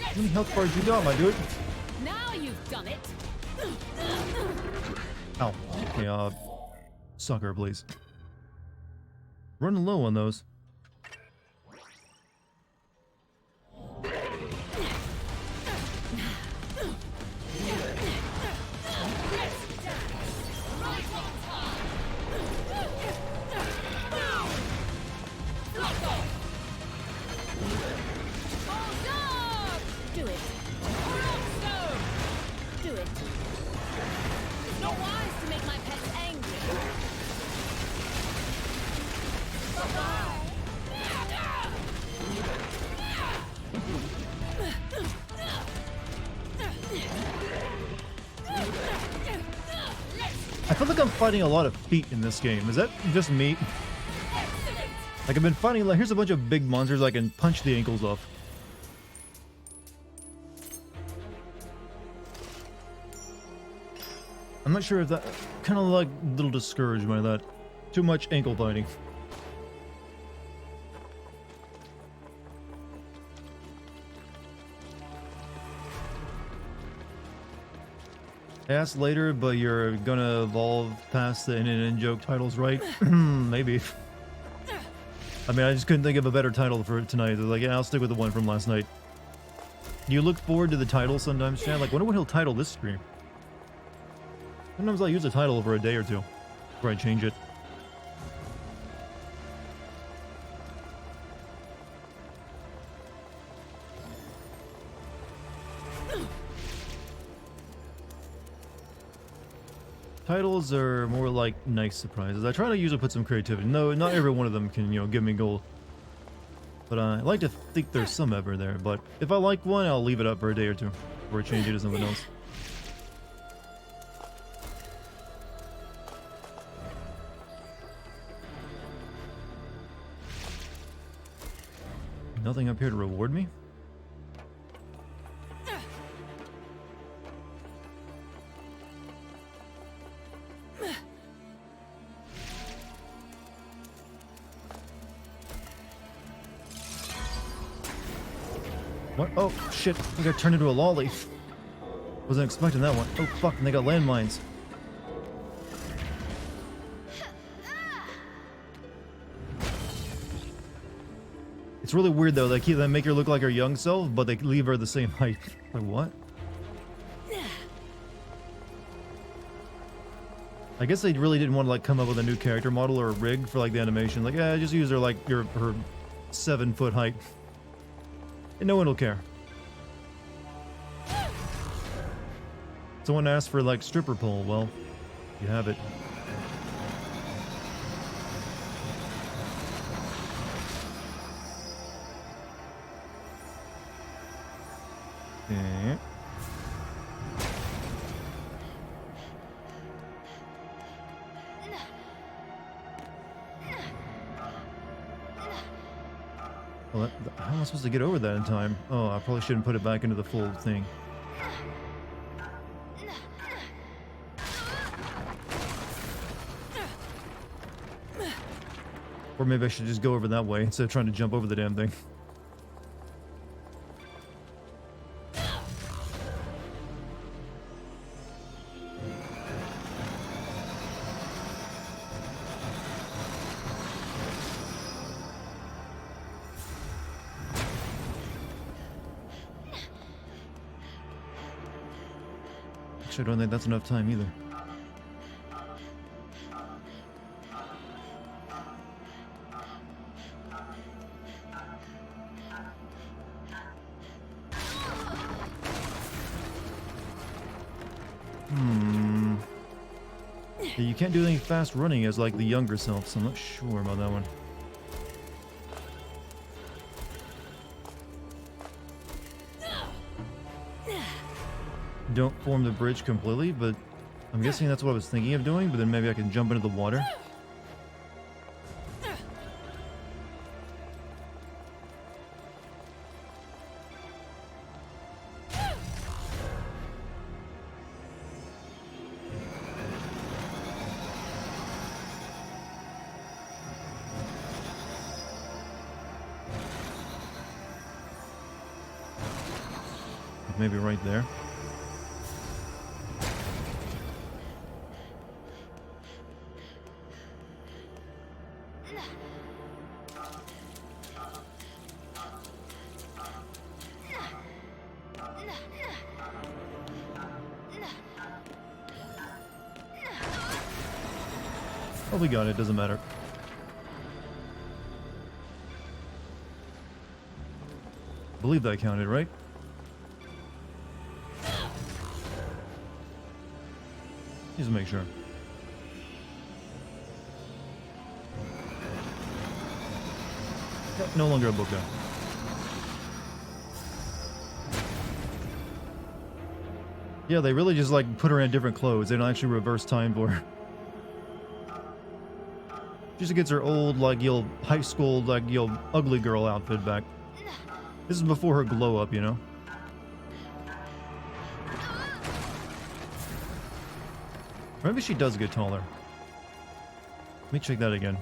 How many health bars you got, my dude? Now you've done it. Ow. Okay, sucker, please. Running low on those. I feel like I'm fighting a lot of feet in this game. Is that just me? Like I've been fighting, like here's a bunch of big monsters I can punch the ankles off. I'm not sure if that, kind of like a little discouraged by that. Too much ankle fighting. Ask later, but you're gonna evolve past the in joke titles, right? Maybe. I mean, I just couldn't think of a better title for tonight. Like, yeah, I'll stick with the one from last night. Do you look forward to the title sometimes, Chad? Like, wonder what he'll title this stream. Sometimes I'll use a title for a day or two before I change it. Titles are more like nice surprises. I try to usually put some creativity. No, not every one of them can, you know, give me gold. But I like to think there's some ever there. But if I like one, I'll leave it up for a day or two before I change it to something else. Nothing up here to reward me? What? Oh, shit. I think I turned into a lolly. Wasn't expecting that one. Oh, fuck. And they got landmines. It's really weird, though. They make her look like her young self, but they leave her the same height. Like, what? I guess they really didn't want to, like, come up with a new character model or a rig for, like, the animation. Like, yeah, just use her, like, her 7-foot height. And no one will care. Someone asked for, like, stripper pole. Well, you have it. Okay. Well, how am I supposed to get over that in time? Oh, I probably shouldn't put it back into the full thing. Or maybe I should just go over that way instead of trying to jump over the damn thing. Actually, I don't think that's enough time either. Yeah, you can't do any fast running as like the younger self, so I'm not sure about that one. Don't form the bridge completely, but I'm guessing that's what I was thinking of doing, but then maybe I can jump into the water. Maybe right there. Oh, we got it. Doesn't matter. I believe that counted, right? Just make sure. Yep, no longer a book guy. Yeah, they really just like put her in different clothes. They don't actually reverse time for her. She just gets her old, like, high school, like, ugly girl outfit back. This is before her glow up, you know? Maybe she does get taller. Let me check that again.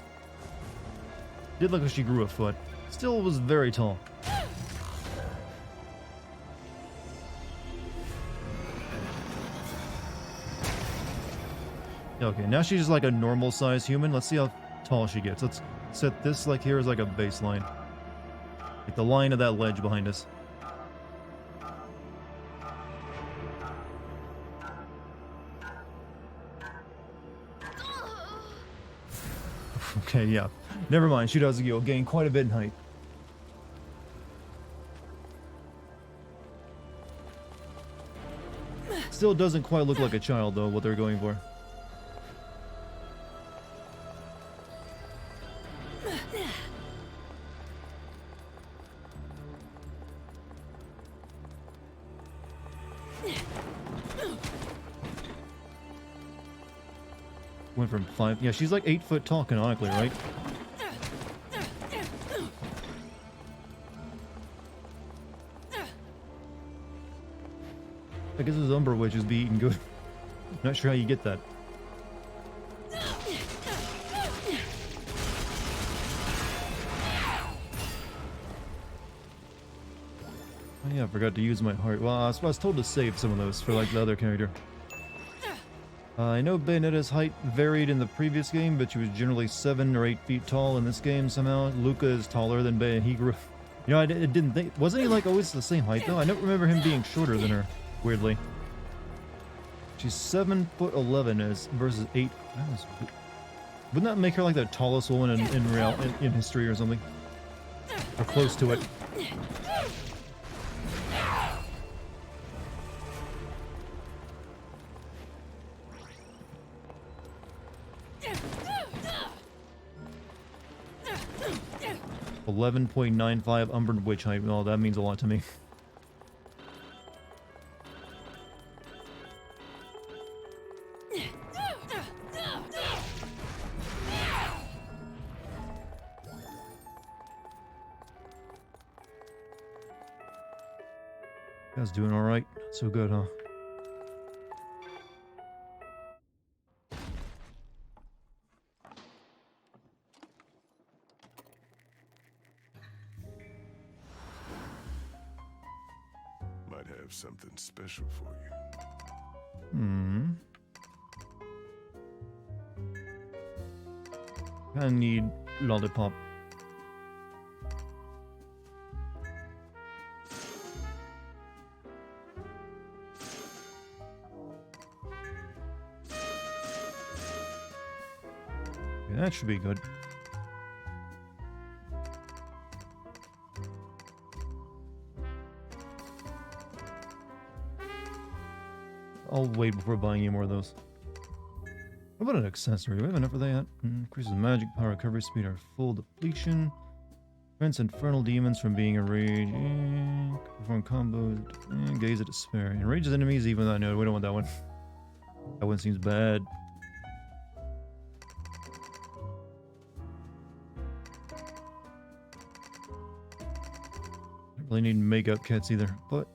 Did look like she grew a foot. Still was very tall. Okay, now she's just like a normal size human. Let's see how tall she gets. Let's set this like here as like a baseline. Like the line of that ledge behind us. Okay, yeah. Never mind. She does gain quite a bit in height. Still doesn't quite look like a child, though, what they're going for. Went from 5. Yeah, she's like 8 foot tall canonically, right? I guess his Umber Witches be eating good. Not sure how you get that. Oh yeah, I forgot to use my heart. Well, I was told to save some of those for like the other character. I know Bayonetta's height varied in the previous game, but she was generally 7 or 8 feet tall in this game somehow. Luca is taller than Bayonetta. He grew... You know, I didn't think... Wasn't he like always the same height though? I don't remember him being shorter than her, weirdly. She's 7'11" versus 8. Wouldn't that make her like the tallest woman in history or something? Or close to it. .95 Umbred Witch height. Well, that means a lot to me. Guy's doing alright. Not so good, huh? Might have something special for you. Hmm. I need lollipop. Yeah, that should be good. I'll wait before buying any more of those. What about an accessory? Do we have enough of that? Increases magic power, recovery speed, or full depletion. Prevents infernal demons from being enraged. Perform combos. Gaze at despair. Enrages enemies even though I know we don't want that one. That one seems bad. Don't really need makeup kits either, but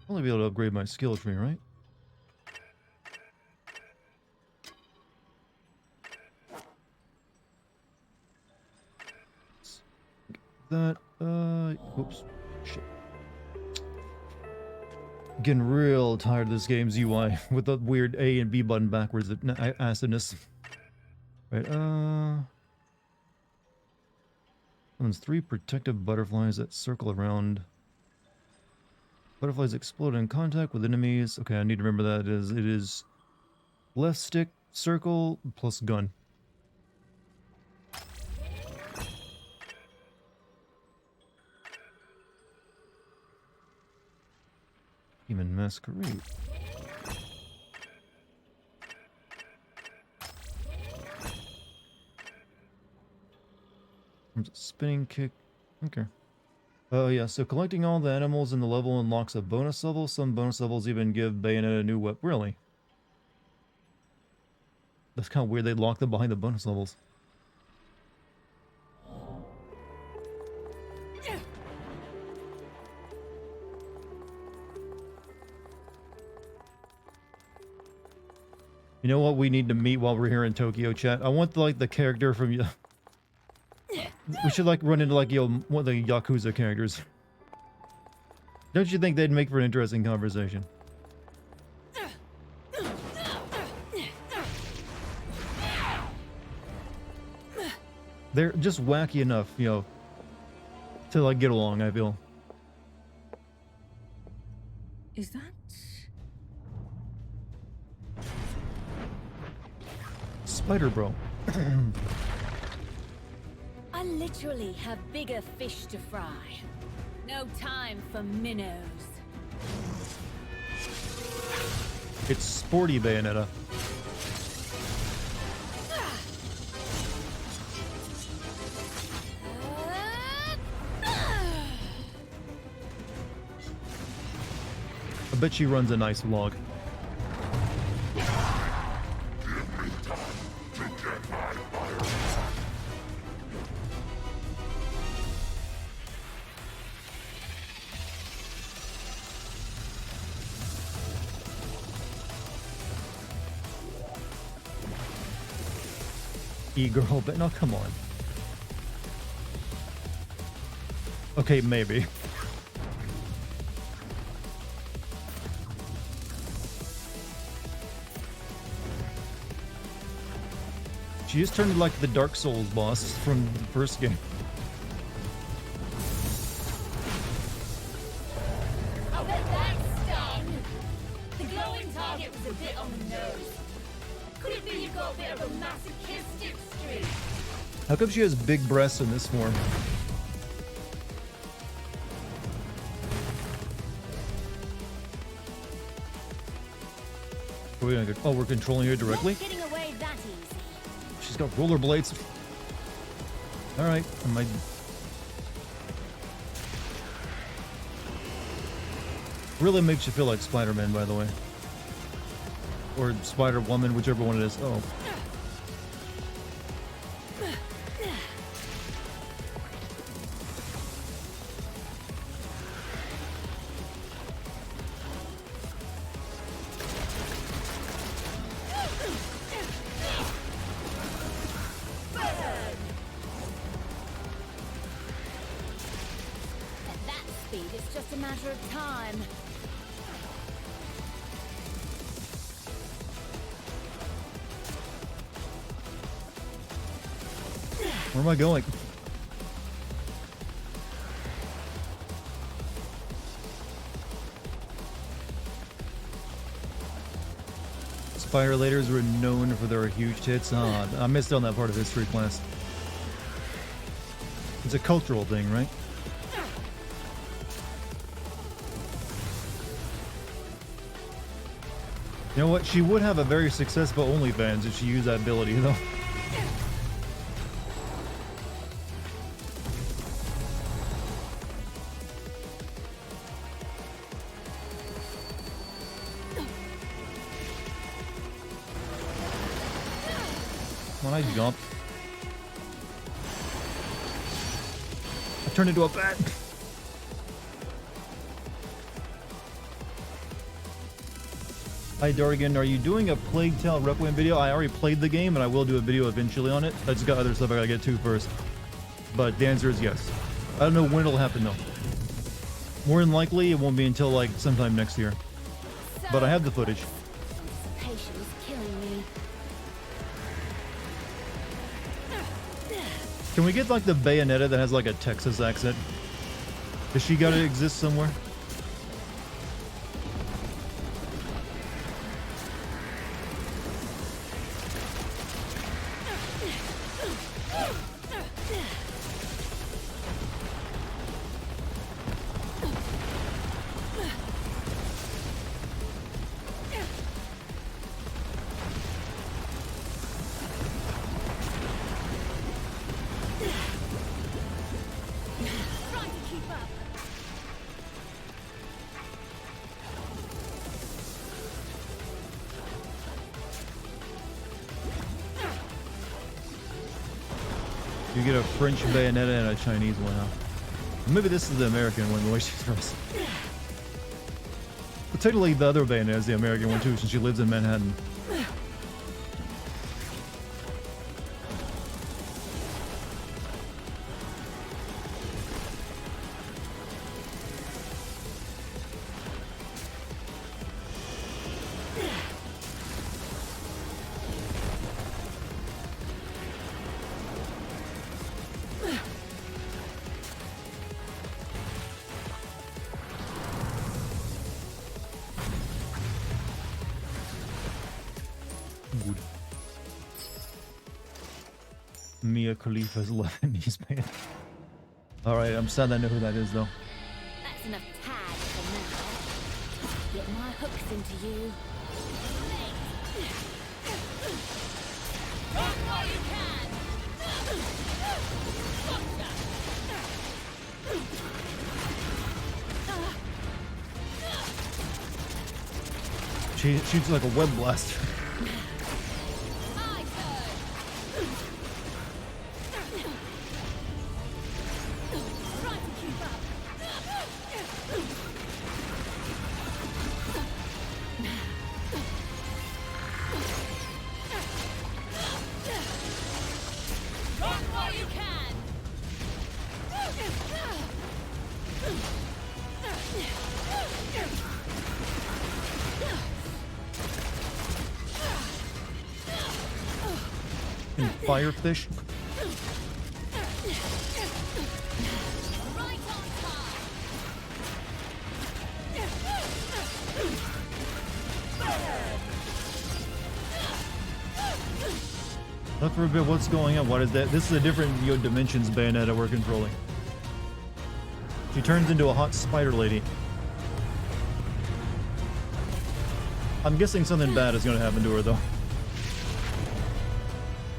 only be able to upgrade my skill tree, right? That, oops, shit. Getting real tired of this game's UI with the weird A and B button backwards acidness. Right, Summons 3 protective butterflies that circle around. Butterflies explode in contact with enemies. Okay, I need to remember that it is left stick, circle, plus gun. Even Masquerade. Spinning kick. Okay. Oh yeah, so collecting all the animals in the level unlocks a bonus level. Some bonus levels even give Bayonetta a new weapon. Really? That's kind of weird they lock them behind the bonus levels. You know what we need to meet while we're here in Tokyo, chat? I want like the character from you. We should like run into like one of the Yakuza characters. Don't you think they'd make for an interesting conversation? They're just wacky enough, you know, to like get along, I feel. Is that... Spider Bro. I literally have bigger fish to fry. No time for minnows. It's sporty Bayonetta. I bet she runs a nice vlog. E-girl, but no, come on. Okay, maybe. She just turned like the Dark Souls boss from the first game. I'll bet that stung. The glowing target was a bit on the nose. Could it be you got a bit of a masochistic streak? How come she has big breasts in this form? Are we gonna go? Oh, we're controlling her directly? Not getting away that easy. She's got rollerblades. Alright, I might... Really makes you feel like Spider-Man, by the way. Or Spider-Woman, whichever one it is. Oh. At that speed, it's just a matter of time. Where am I going? Spider-laters were known for their huge tits. Ah, I missed on that part of history class. It's a cultural thing, right? You know what? She would have a very successful OnlyFans if she used that ability, though. When I jumped, I turned into a bat. Hi Dartigan, are you doing a Plague Tale Requiem video? I already played the game and I will do a video eventually on it. I just got other stuff I gotta get to first. But the answer is yes. I don't know when it'll happen though. More than likely it won't be until like sometime next year. But I have the footage. Anticipation is killing me. Can we get like the Bayonetta that has like a Texas accent? Does she gotta exist somewhere? You get a French Bayonetta and a Chinese one, huh? Maybe this is the American one, the way she's dressed. But technically, the other Bayonetta is the American one too, since she lives in Manhattan. Mia Khalifa's Lebanese band. Alright, I'm sad I know who that is though. That's enough tag for now. Get my hooks into you. Run while you can. She shoots like a web blaster. My turn. Try to keep up. Run while you can. And firefish. Right on time. Look for a bit what's going on. What is that? This is a different Dimensions Bayonetta we're controlling. She turns into a hot spider lady. I'm guessing something bad is going to happen to her though.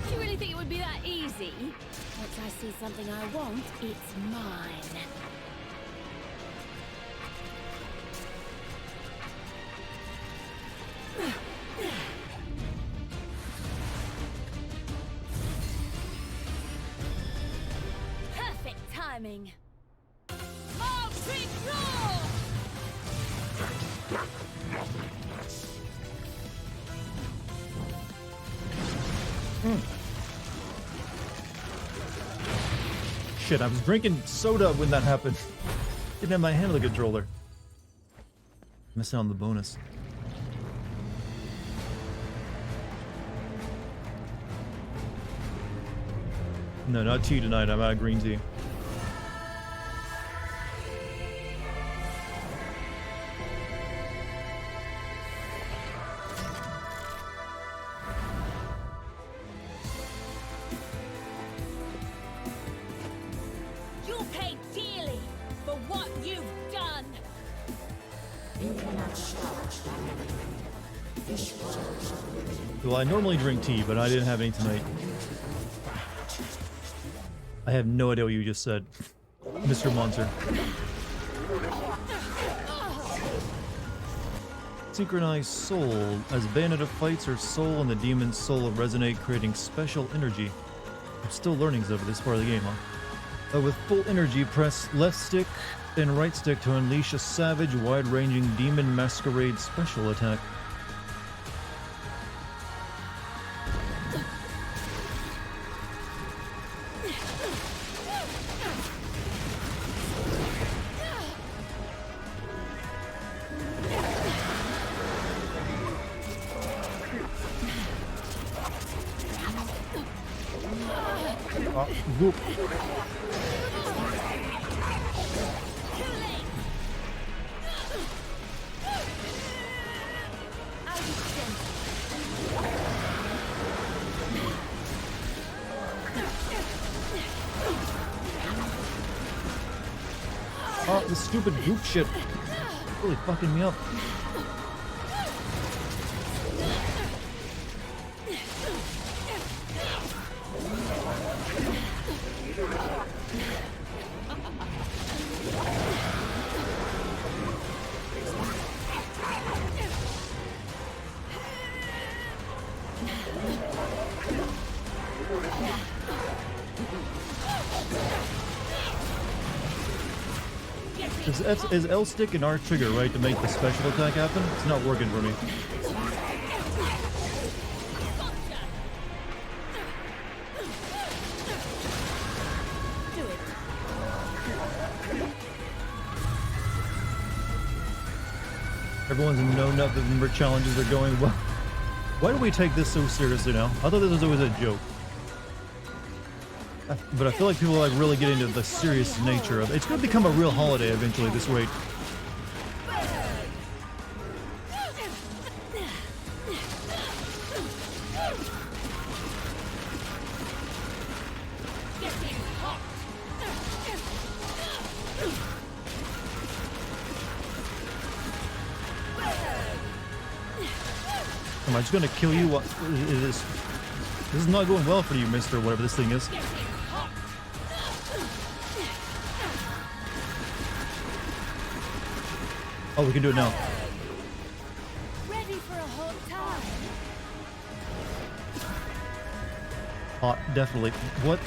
Do you really think it would be that easy? Once I see something I want, it's mine. Perfect timing. Arctic roar! Shit, I was drinking soda when that happened. Didn't have my hand on the controller. Missed out on the bonus. No, not tea tonight. I'm out of green tea. You'll pay dearly for what you've done. Well, I normally drink tea, but I didn't have any tonight. I have no idea what you just said, Mr. Monster. Synchronized soul. As Bayonetta fights, her soul and the demon's soul resonate, creating special energy. I'm still learning stuff at this part of the game, huh? With full energy, press left stick and right stick to unleash a savage, wide-ranging demon masquerade special attack. Whoop. Oh, this stupid goop shit. Really fucking me up. Is L stick and R trigger, right, to make the special attack happen? It's not working for me. Everyone's known that the number challenges are going well. Why do we take this so seriously now? I thought this was always a joke. But I feel like people like really get into the serious nature of it. It's going to become a real holiday eventually at this rate. Am I just gonna kill you? What is this? This is not going well for you, mister, whatever this thing is. Oh, we can do it now. Ready for a hot time. Hot, definitely. What?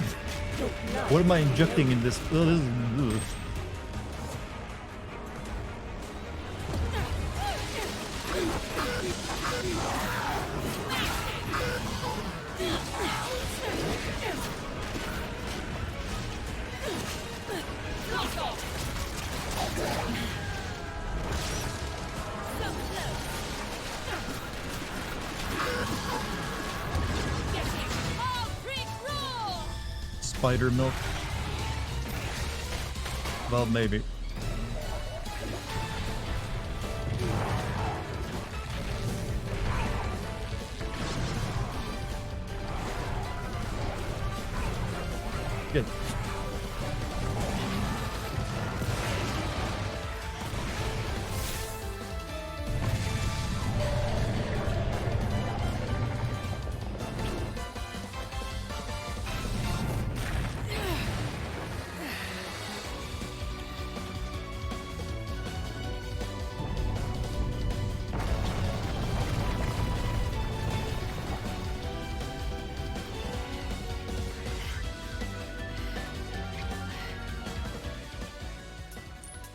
What am I injecting in this? Oh, this is... Ugh. Spider milk? Well, maybe. Good.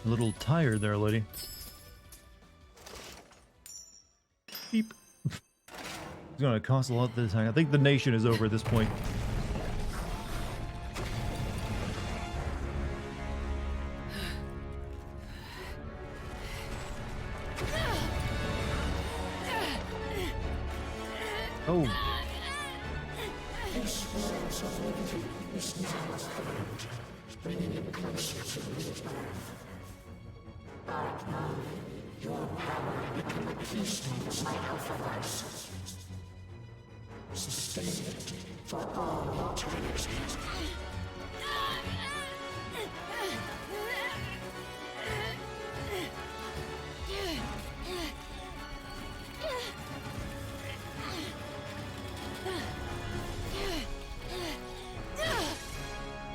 A little tired there, lady. Beep. It's gonna cost a lot this time. I think the nation is over at this point. Oh.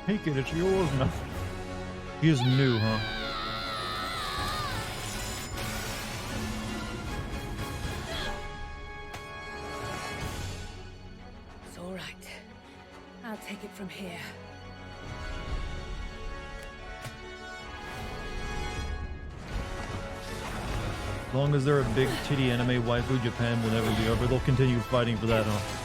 Take it, it's yours now. He is new, huh? It's all right. I'll take it from here. As long as they're a big titty anime waifu, Japan will never be over. They'll continue fighting for that, huh?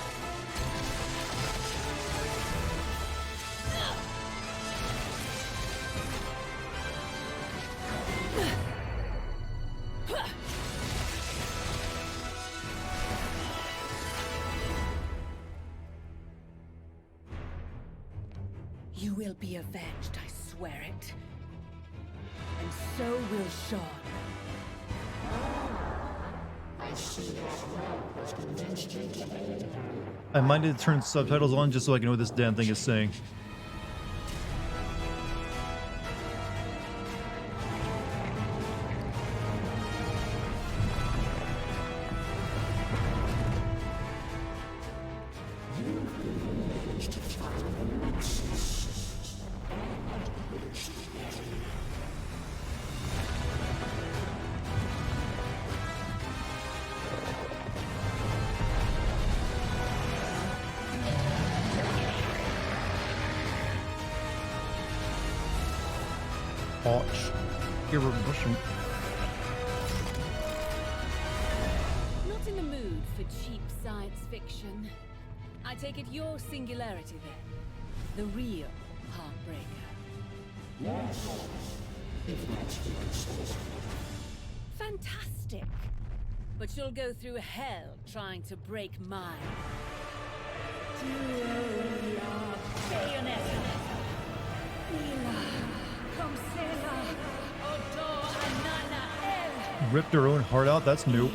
You will be avenged, I swear it. And so will Sean. I might need to turn subtitles on just so I can know what this damn thing is saying. Ouch. Irreversible. Not in the mood for cheap science fiction. I take it your singularity then. The real heartbreaker. Fantastic. But you'll go through hell trying to break mine. Bayonetta. Ripped her own heart out? That's new.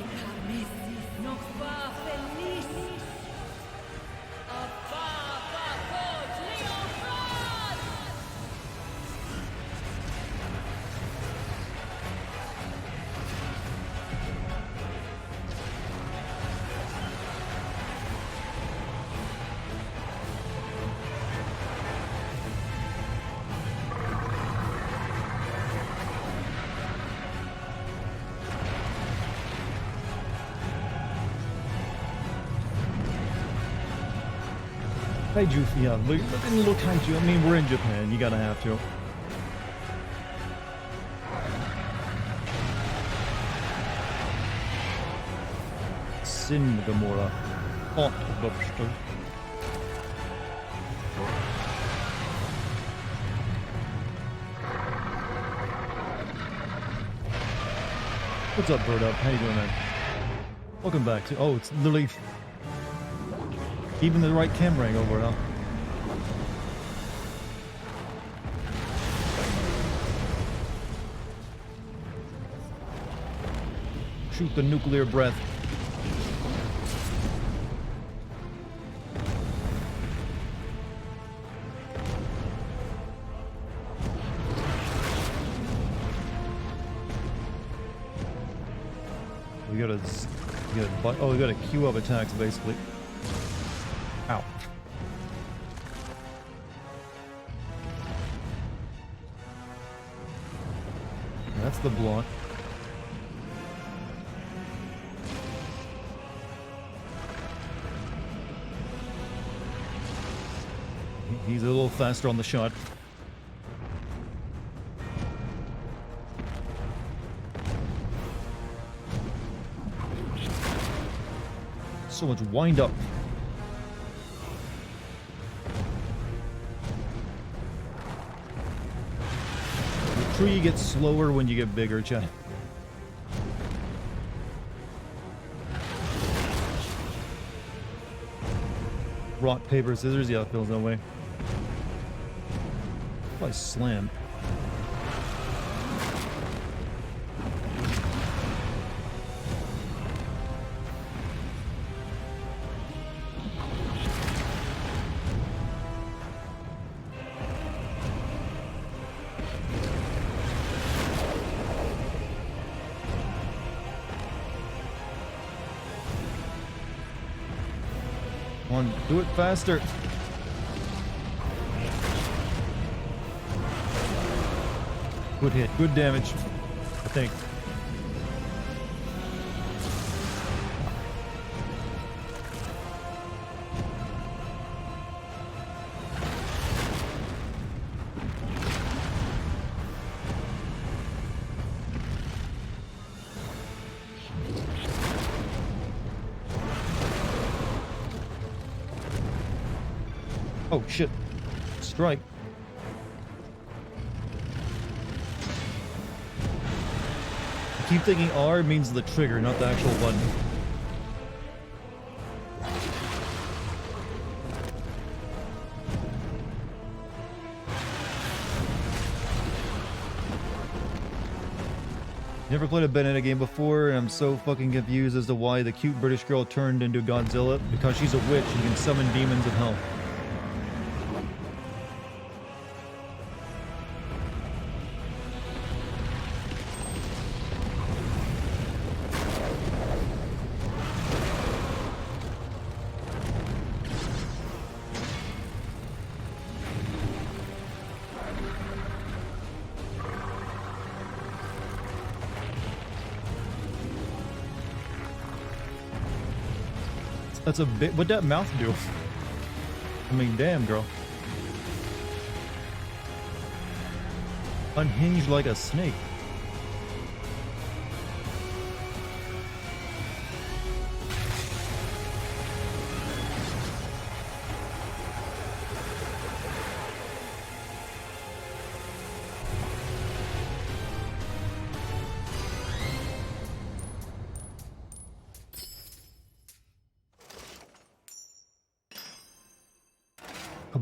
Kaiju, yeah, look at the little kaiju. I mean, we're in Japan, you gotta have to. Sin Gamora. Oh, Bubster. What's up, Bird Up? How you doing, man? Welcome back to. Oh, it's literally. Even the right camera angle over, huh? Shoot the nuclear breath. We gotta oh, we got a queue of attacks basically. Ow. That's the blunt. He's a little faster on the shot. So much wind up. The tree gets slower when you get bigger, Chad. Rock, paper, scissors? Yeah, it feels that way. Probably slam. Come on, do it faster. Good hit, good damage, I think. Oh shit. Strike. I keep thinking R means the trigger, not the actual button. Never played a Bayonetta game before, and I'm so fucking confused as to why the cute British girl turned into Godzilla. Because she's a witch and can summon demons of hell. That's a bit. What'd that mouth do? I mean, damn, girl. Unhinged like a snake.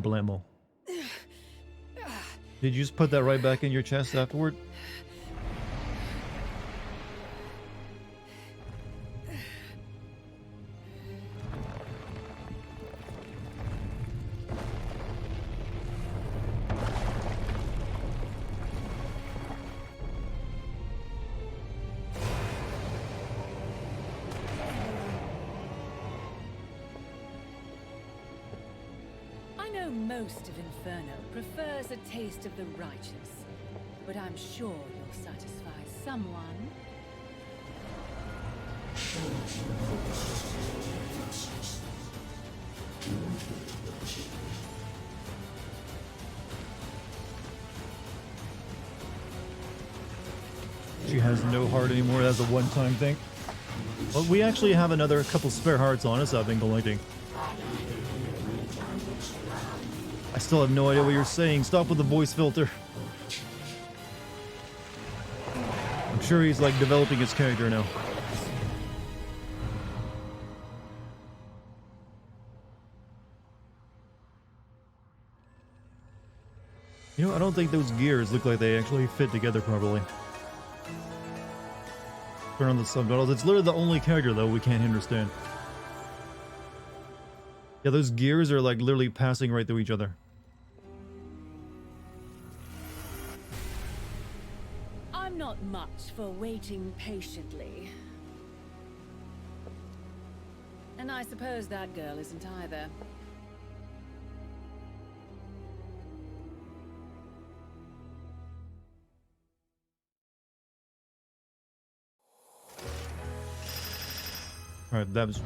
problemo. Did you just put that right back in your chest afterward? Most of Inferno prefers a taste of the righteous, but I'm sure you'll satisfy someone. She has no heart anymore. That's a one-time thing. But we actually have another couple spare hearts on us I've been collecting. I still have no idea what you're saying. Stop with the voice filter. I'm sure he's like developing his character now. You know, I don't think those gears look like they actually fit together properly. Turn on the subtitles. It's literally the only character though we can't understand. Yeah, those gears are like literally passing right through each other. I'm not much for waiting patiently. And I suppose that girl isn't either. Alright, that was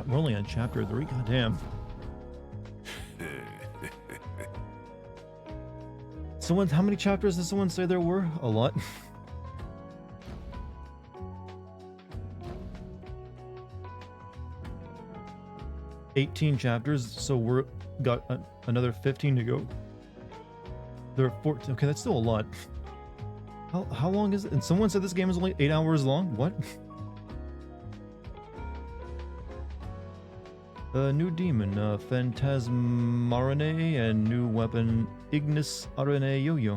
we're only on chapter 3, goddamn. Someone, how many chapters did someone say there were? A lot. $18 chapters, so we're got another 15 to go. There are 14. Okay, that's still a lot. How long is it? And someone said this game is only 8 hours long. What? New demon, Phantasmarene, and new weapon, Ignis Arene Yo-Yo.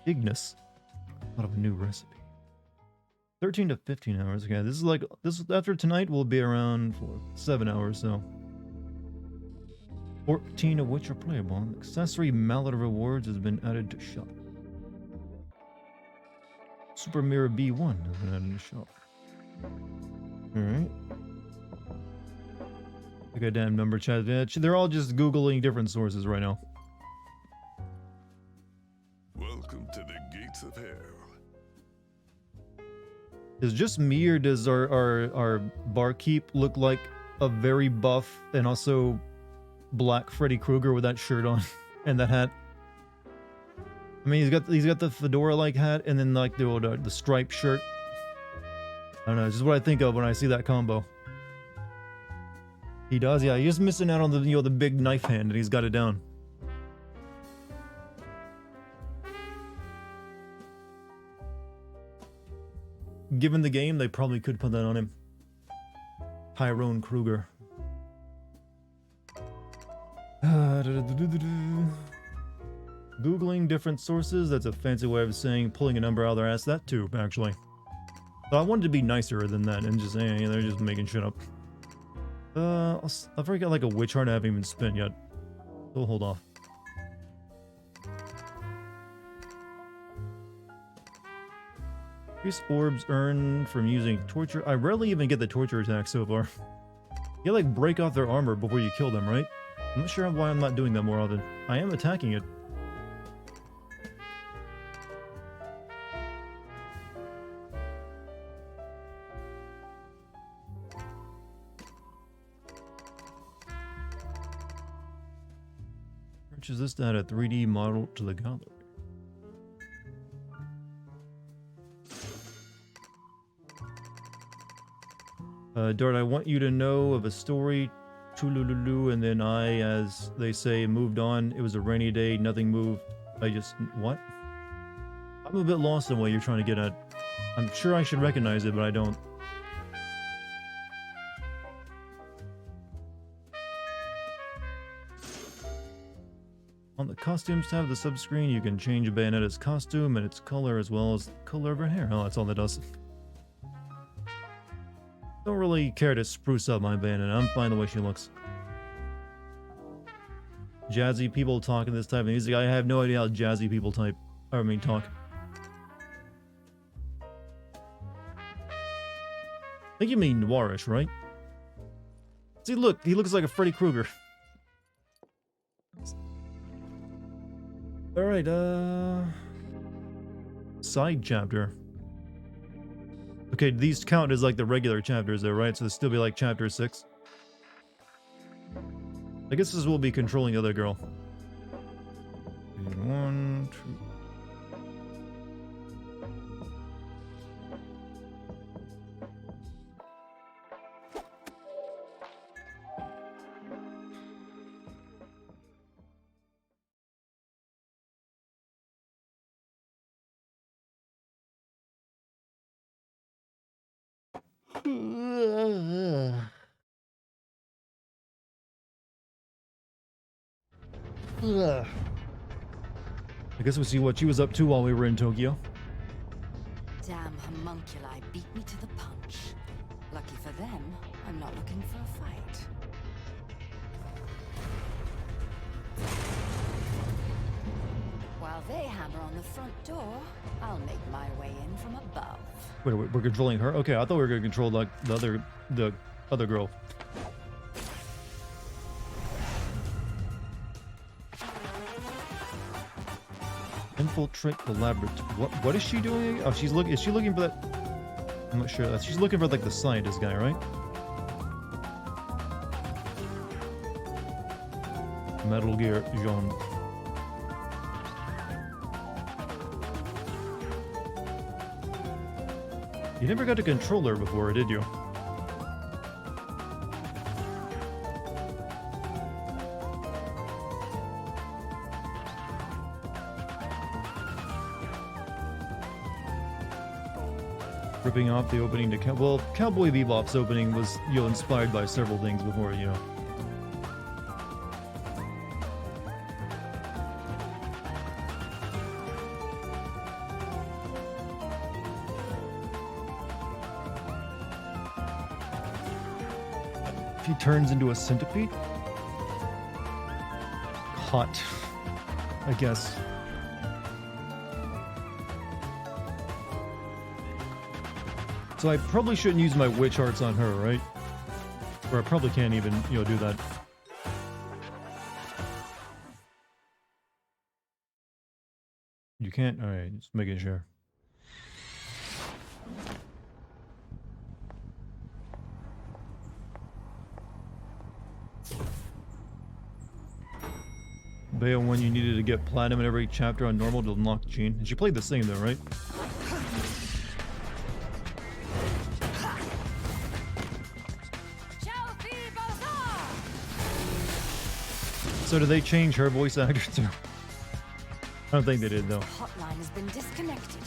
Ignis. What of a new recipe. 13 to 15 hours. Okay, this is like, this after tonight will be around for 7 hours, so. 14 of which are playable. Accessory mallet rewards has been added to shop. Super Mirror B1 has been added to shop. Alright. The goddamn number chat. They're all just Googling different sources right now. Welcome to the gates of hell. Is it just me, or does our barkeep look like a very buff and also black Freddy Krueger with that shirt on and that hat? I mean, he's got the fedora-like hat and then like the striped shirt. I don't know, it's just what I think of when I see that combo. He does, yeah. He's just missing out on the the big knife hand, and he's got it down. Given the game, they probably could put that on him. Tyrone Kruger. Googling different sources. That's a fancy way of saying pulling a number out of their ass. That too, actually. But I wanted to be nicer than that and just saying they're just making shit up. I've already got like a witch heart I haven't even spent yet. So hold off. These orbs earned from using torture. I rarely even get the torture attack so far. You like break off their armor before you kill them, right? I'm not sure why I'm not doing that more often. I am attacking it. Purchase this to add a 3D model to the gauntlet. Dart, I want you to know of a story, Tulululu, and then I, as they say, moved on. It was a rainy day, nothing moved. I just, what? I'm a bit lost in what you're trying to get at. I'm sure I should recognize it, but I don't. On the costumes tab of the subscreen, you can change Bayonetta's costume and its color as well as the color of her hair. Oh, that's all that does. Don't really care to spruce up my Bayonetta. I'm fine the way she looks. Jazzy people talking this type of music. I have no idea how jazzy people talk. I think you mean noirish, right? See, look, he looks like a Freddy Krueger. Alright, side chapter. Okay, these count as like the regular chapters there, right? So this still be like chapter 6. I guess this will be controlling the other girl. 1, 2. I guess we'll see what she was up to while we were in Tokyo. Damn homunculi beat me to the punch. Lucky for them, I'm not looking for a fight. While they hammer on the front door, I'll make my way in from above. Wait, we're controlling her? Okay, I thought we were gonna control like the other girl. Infiltrate the laboratory. What is she doing? Oh, she's looking. Is she looking for that? I'm not sure. She's looking for like the scientist guy, right? Metal Gear Jean. You never got to control her before, did you? Ripping off the opening to well, Cowboy Bebop's opening was, you know, inspired by several things before, you know. If he turns into a centipede? Hot, I guess. So I probably shouldn't use my witch hearts on her, right? Or I probably can't even, you know, do that. You can't? Alright, just making sure. Bayo, when you needed to get platinum in every chapter on normal to unlock Jean. And she played the same though, right? So did they change her voice actor too? I don't think they did though. Hotline has been disconnected.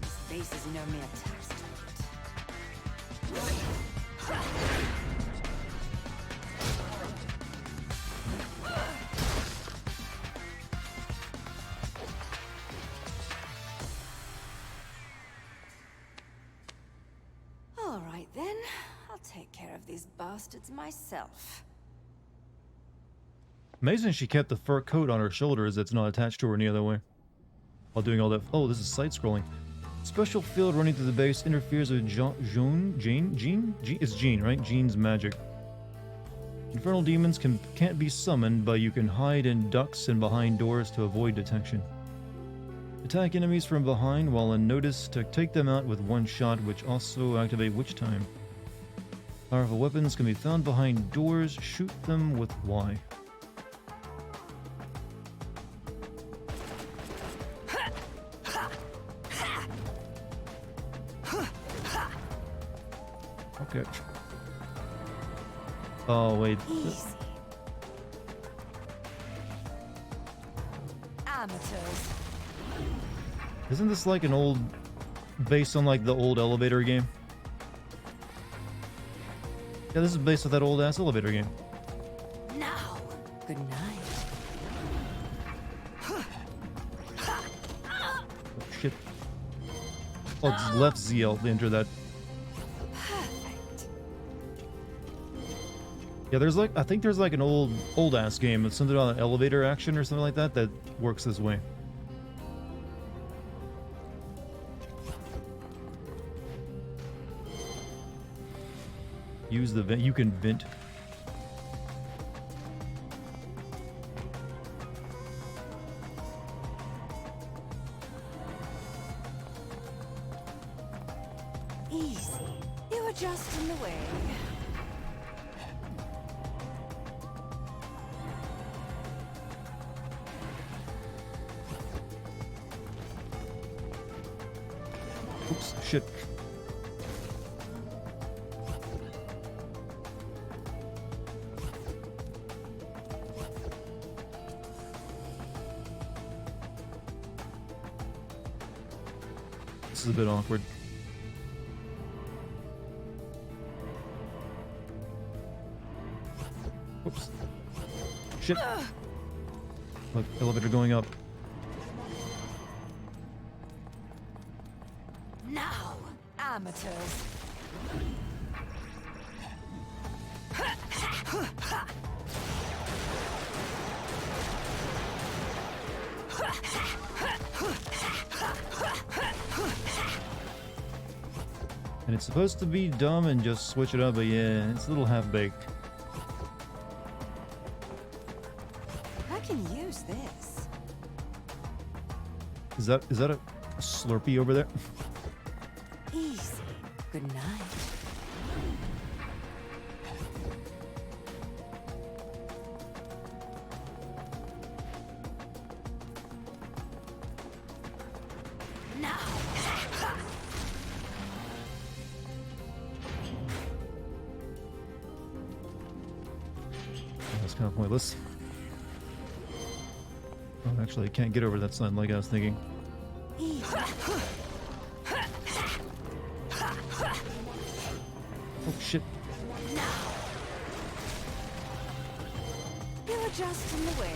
This base is no mere tax to it. All right then, I'll take care of these bastards myself. Amazing she kept the fur coat on her shoulders that's not attached to her any other way. While doing all that. Oh, this is side-scrolling. Special field running through the base interferes with Jean? It's Jean, right? Jean's magic. Infernal demons can't be summoned, but you can hide in ducts and behind doors to avoid detection. Attack enemies from behind while unnoticed to take them out with one shot, which also activate witch time. Powerful weapons can be found behind doors. Shoot them with Y. Okay. Oh, wait. Easy. Amateurs. Isn't this like an old... based on like the old elevator game? Yeah, this is based on that old ass elevator game. Now, good night. shit. Oh, it's left ZL to enter that. Perfect. Yeah, there's like, I think there's like an old ass game. It's something on an elevator action or something like that that works this way. Use the vent. You can vent. Easy. You were just in the way. Oops, shit. This is a bit awkward. Oops. Shit. Look, elevator going up. Now, amateurs. And it's supposed to be dumb and just switch it up, but yeah, it's a little half-baked. I can use this. Is that a Slurpee over there? Easy. Good night. Now. That's kind of pointless. Oh, actually, I can't get over that sign like I was thinking. Easy. Oh, shit. You were just in the way.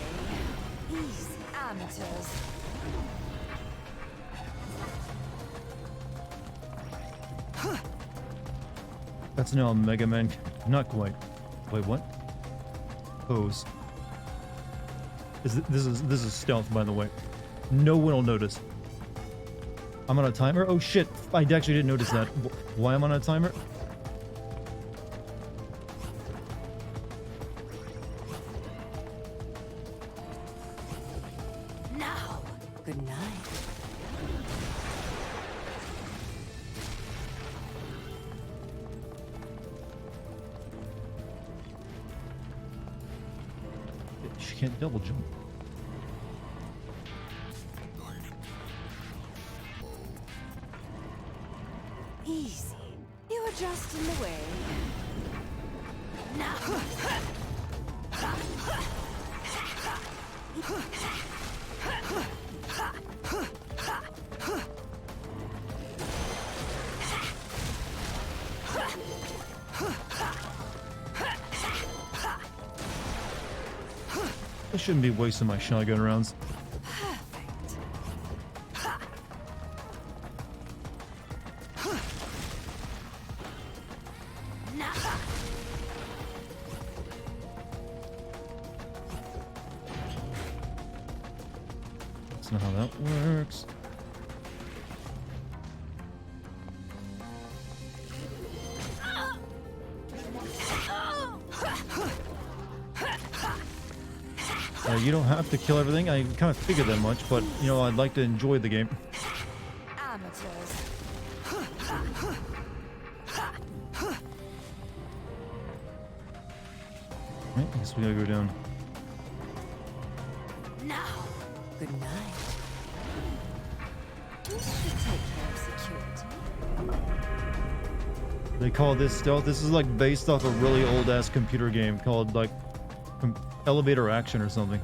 Easy, amateurs. That's now a Mega Man. Not quite. Wait, what? Pose. This is stealth, by the way. No one will notice. I'm on a timer? Oh shit, I actually didn't notice that. Why am I on a timer? Now. Good night. She can't double jump. Easy. You were just in the way. Now. I shouldn't be wasting my shotgun rounds. Perfect. Now. That's not how that works. You don't have to kill everything. I kind of figured that much, but you know, I'd like to enjoy the game. Amateurs. Right, I guess we gotta go down. Now. Good night. This should take care of security. They call this stealth. This is like based off a really old ass computer game called like Elevator Action or something.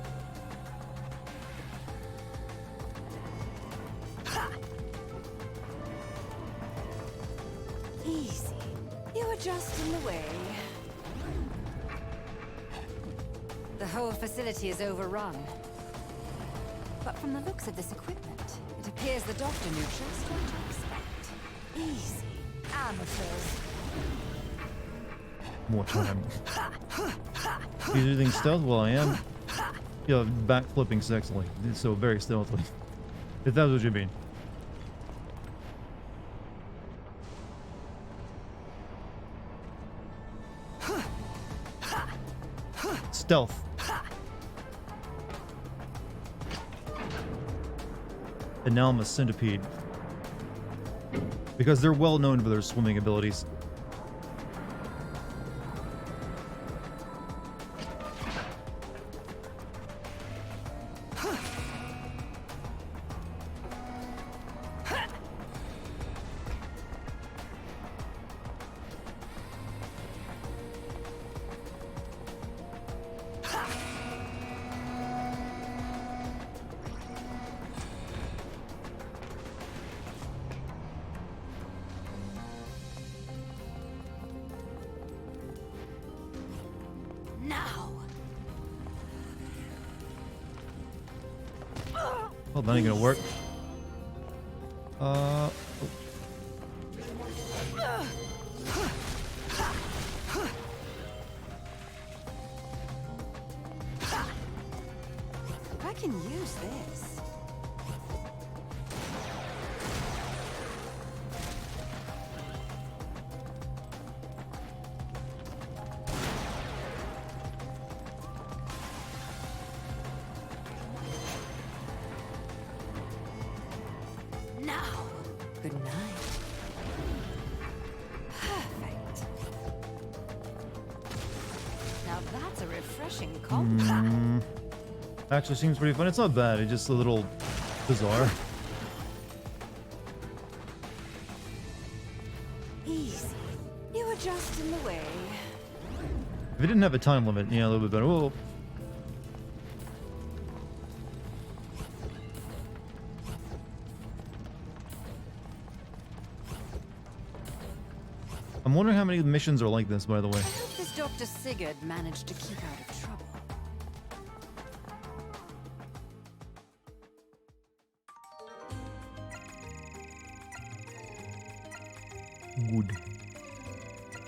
Easy. You were just in the way. The whole facility is overrun. but from the looks of this equipment, it appears the doctor knew just what to expect. Easy. Amateurs. More time. He's using stealth? Well, I am. Yeah, backflipping sexily. So very stealthily. If that's what you mean. Stealth. And now I'm a centipede. Because they're well known for their swimming abilities. Now. Oh, that ain't gonna work. I can use this. Now. Good night. Perfect. Now that's a refreshing combat. Actually seems pretty fun. It's not bad, it's just a little bizarre. Easy. You were just in the way. If it didn't have a time limit, yeah, a little bit better. Whoa. I'm wondering how many missions are like this, by the way. I hope this Dr. Sigurd managed to keep out of trouble. Good.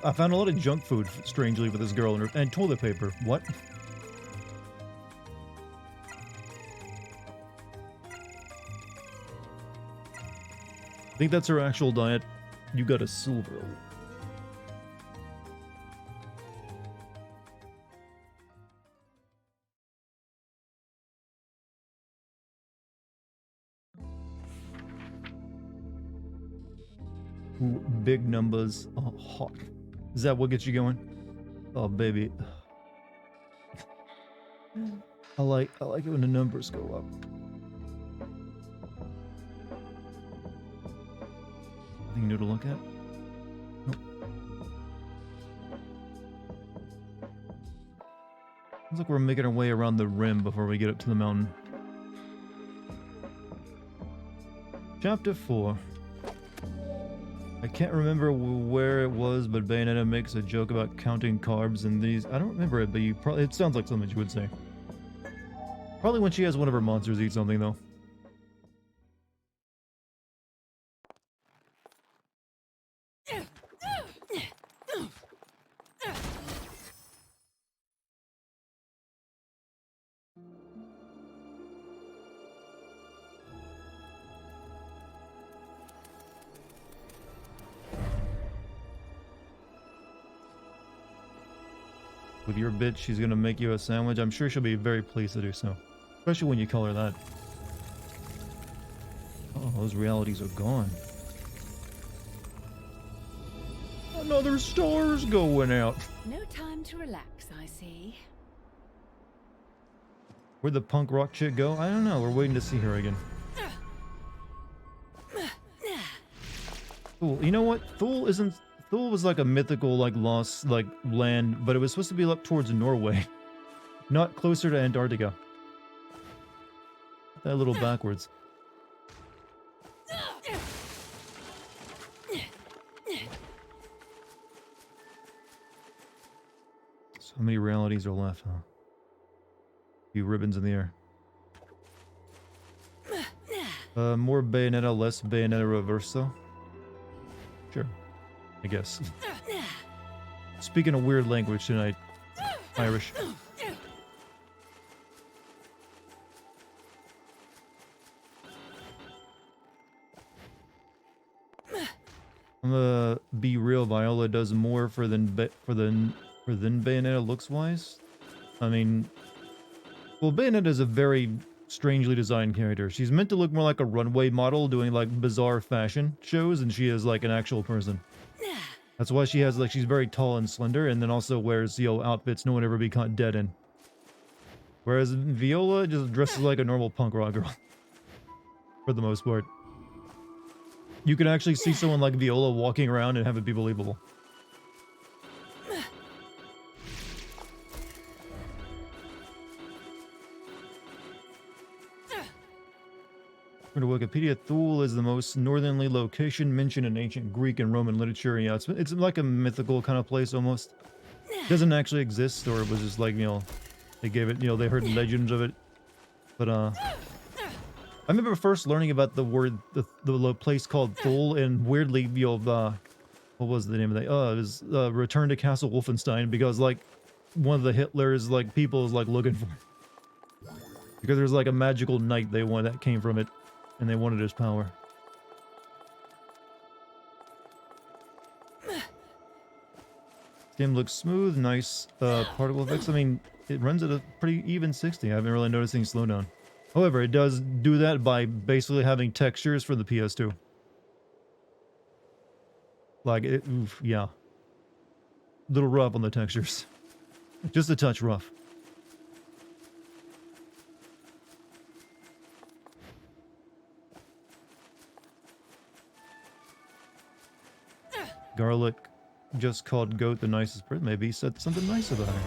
I found a lot of junk food, strangely, for this girl and toilet paper. What? I think that's her actual diet. You got a silver. Ooh, big numbers. Oh, hot. Is that what gets you going? Oh, baby. I like it when the numbers go up. Anything new to look at? Nope. Looks like we're making our way around the rim before we get up to the mountain. Chapter 4. I can't remember where it was, but Bayonetta makes a joke about counting carbs in these. I don't remember it, but it sounds like something you would say. Probably when she has one of her monsters eat something, though. With your bitch, she's gonna make you a sandwich. I'm sure she'll be very pleased to do so. Especially when you call her that. Oh, those realities are gone. Another star's going out. No time to relax, I see. Where'd the punk rock chick go? I don't know. We're waiting to see her again. Thule. You know what? Thule isn't... Thule was like a mythical, like, lost, like, land, but it was supposed to be up towards Norway. Not closer to Antarctica. That a little backwards. So many realities are left, huh? Few ribbons in the air. More Bayonetta, less Bayonetta Reverso. Sure, I guess. Speaking a weird language tonight. Irish. I'm gonna be real. Viola does more for than Bayonetta looks wise. I mean, well, Bayonetta is a very strangely designed character. She's meant to look more like a runway model doing like bizarre fashion shows, and she is like an actual person. That's why she has like she's very tall and slender, and then also wears outfits no one ever be caught dead in. Whereas Viola just dresses like a normal punk rock girl for the most part. You can actually see someone like Viola walking around and have it be believable. According to Wikipedia, Thule is the most northerly location mentioned in ancient Greek and Roman literature. Yeah, it's like a mythical kind of place almost. It doesn't actually exist, or it was just like, they gave it, they heard legends of it. But, I remember first learning about the word, the place called Thule, and weirdly, what was the name of that? It was Return to Castle Wolfenstein, because, like, one of the Hitler's, like, people is, like, looking for it. Because there's, like, a magical knight they wanted that came from it, and they wanted his power. This game looks smooth, nice particle effects. I mean, it runs at a pretty even 60. I haven't really noticed any slowdown. However, it does do that by basically having textures for the PS2. Like, yeah. Little rough on the textures. Just a touch rough. Garlic just called Goat the nicest person. Maybe he said something nice about her.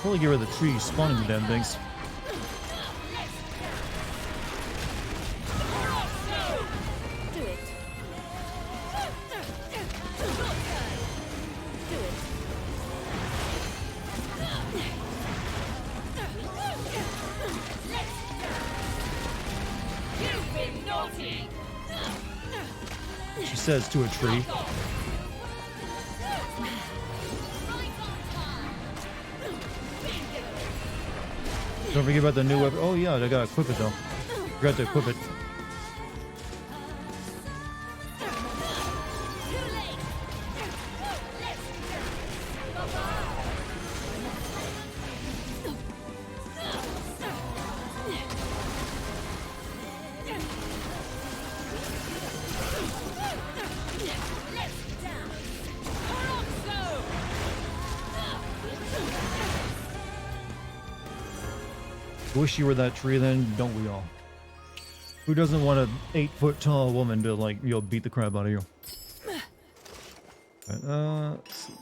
Probably get rid of the trees spawning the damn things. She says to a tree. Don't forget about the new weapon. Oh yeah, I gotta equip it though. Forgot to equip it. Wish you were that tree then, don't we all? Who doesn't want an 8-foot tall woman to, like, beat the crap out of you? Right, let's see.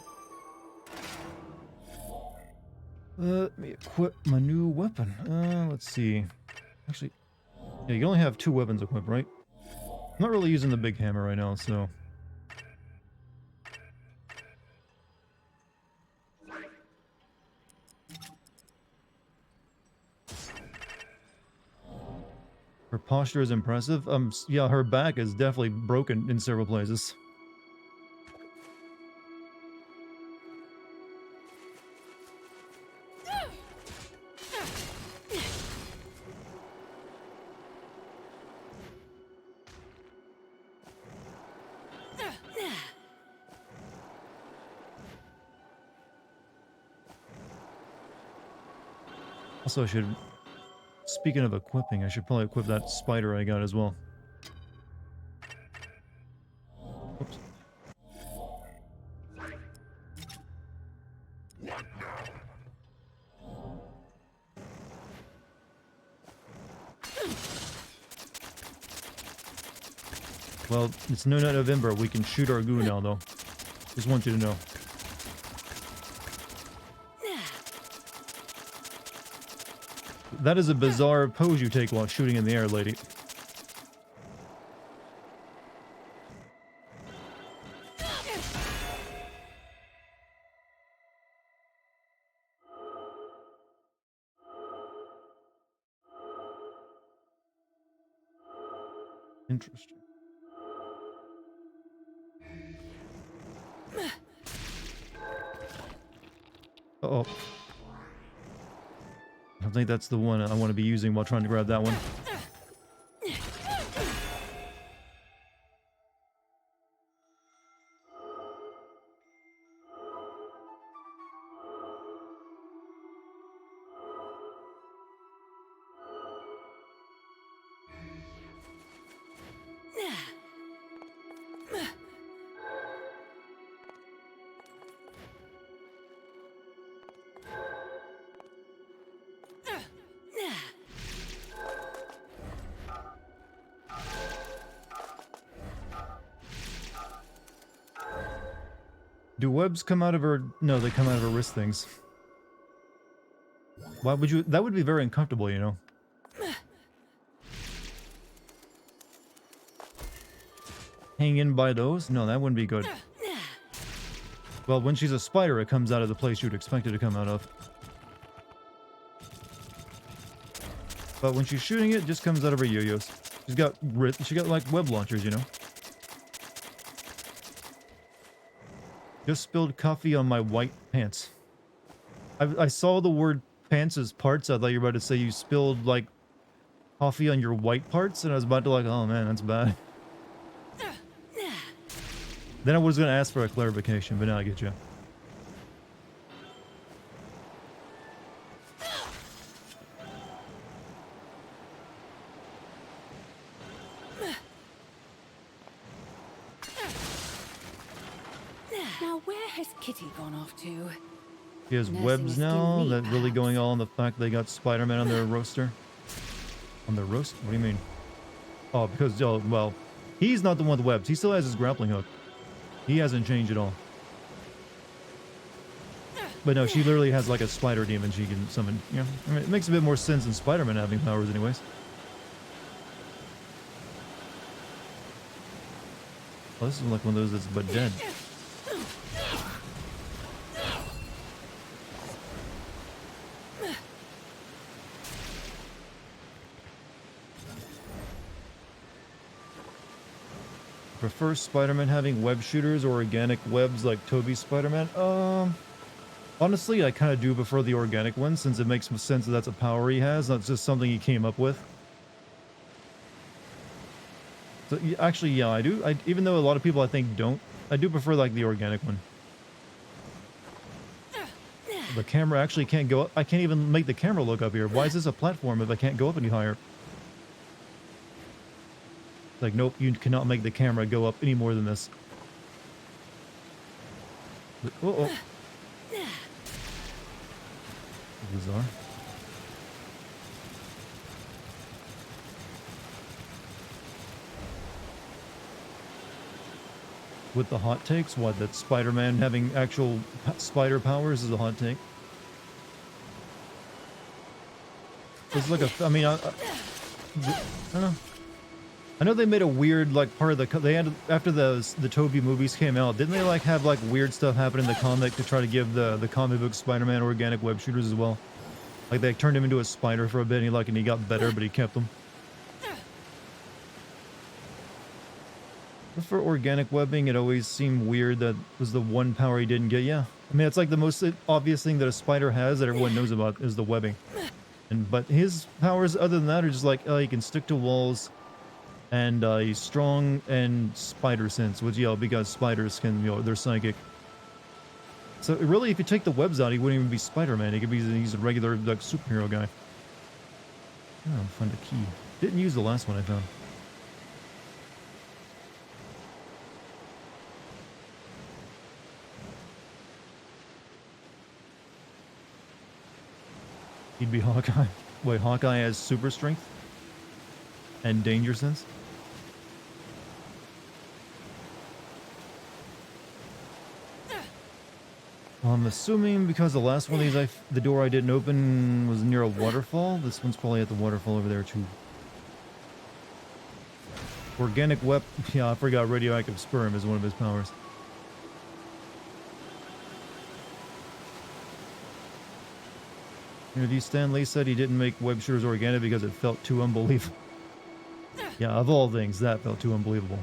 Let me equip my new weapon. Let's see. Actually, yeah, you only have 2 weapons equipped, right? I'm not really using the big hammer right now, so... Her posture is impressive. Yeah, her back is definitely broken in several places. Also, I should... Speaking of equipping, I should probably equip that spider I got as well. Oops. Well, it's no November. We can shoot our goo now, though. Just want you to know. That is a bizarre pose you take while shooting in the air, lady. Interesting. Uh-oh. I don't think that's the one I want to be using while trying to grab that one. Do webs come out of her? No, they come out of her wrist things. Why would you? That would be very uncomfortable, you know. Hang in by those? No, that wouldn't be good. Well, when she's a spider, it comes out of the place you'd expect it to come out of. But when she's shooting it, it just comes out of her yo-yos. She got like web launchers, you know. Just spilled coffee on my white pants. I saw the word pants as parts. I thought you were about to say you spilled, like, coffee on your white parts, and I was about to like, oh man, that's bad. Then I was going to ask for a clarification, but now I get you. Now, where has Kitty gone off to? She has Nursing webs a skin now. meat, That really perhaps. going all on the fact they got Spider-Man on their roaster. On their roast? What do you mean? Oh, because, oh, well, he's not the one with webs. He still has his grappling hook. He hasn't changed at all. But no, she literally has like a spider demon she can summon. You know, I mean, it makes a bit more sense than Spider-Man having powers anyways. Oh, this is like one of those that's but dead. Prefer Spider-Man having web shooters or organic webs like Toby's Spider-Man? Honestly, I kind of do prefer the organic one since it makes sense that that's a power he has, not just something he came up with. So actually, yeah, I do. Even though a lot of people I think don't, I do prefer like the organic one. The camera actually can't go up. I can't even make the camera look up here. Why is this a platform if I can't go up any higher? It's like, nope, you cannot make the camera go up any more than this. Uh-oh. Bizarre. With the hot takes, what, that Spider-Man having actual spider powers is a hot take? It's like a, I mean, I don't know. I know they made a weird, like, part of the, they had, after the Tobey movies came out, didn't they, like, have, like, weird stuff happen in the comic to try to give the comic book Spider-Man organic web shooters as well? Like, they turned him into a spider for a bit, and he got better, but he kept them. But for organic webbing, it always seemed weird that was the one power he didn't get. Yeah, I mean, it's like the most obvious thing that a spider has that everyone knows about is the webbing. But his powers, other than that, are just like, he can stick to walls, and he's strong and spider sense, which, yeah, because spiders can, you know, they're psychic. So really, if you take the webs out, he wouldn't even be Spider-Man. He could be he's a regular like superhero guy. Oh, I'll find a key. Didn't use the last one I found. He'd be Hawkeye. Wait, Hawkeye has super strength and danger sense? Well, I'm assuming because the last one of these, the door I didn't open was near a waterfall. This one's probably at the waterfall over there too. Organic yeah, I forgot radioactive sperm is one of his powers. You know, Stan Lee said he didn't make web shooters organic because it felt too unbelievable. Yeah, of all things, that felt too unbelievable.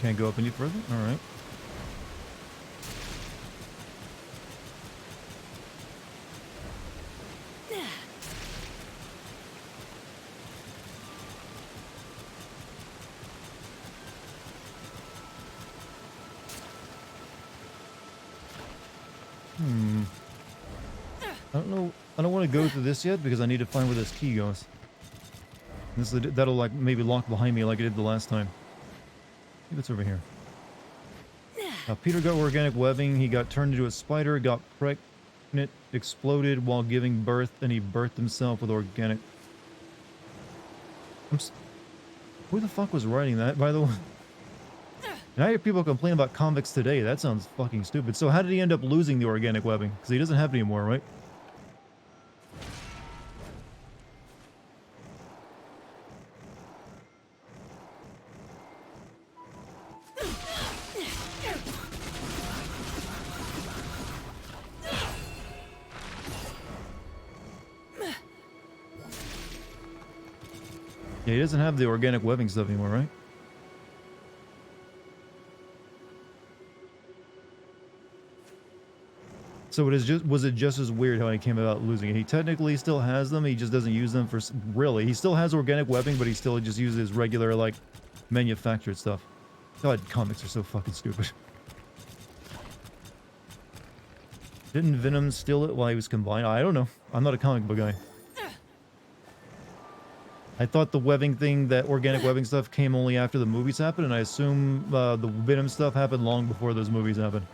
Can't go up any further? Alright. I don't know. I don't want to go through this yet because I need to find where this key goes. That'll like maybe lock behind me like it did the last time. Maybe it's over here. Peter got organic webbing. He got turned into a spider, got pregnant, exploded while giving birth, and he birthed himself with organic. Who the fuck was writing that, by the way? And I hear people complain about comics today. That sounds fucking stupid. So how did he end up losing the organic webbing? Because he doesn't have it anymore, right? Yeah, he doesn't have the organic webbing stuff anymore, right? So was it just as weird how he came about losing it? He technically still has them, he just doesn't use them for... Really, he still has organic webbing, but he still just uses regular, like, manufactured stuff. God, comics are so fucking stupid. Didn't Venom steal it while he was combined? I don't know. I'm not a comic book guy. I thought the webbing thing, that organic webbing stuff, came only after the movies happened, and I assume the Venom stuff happened long before those movies happened.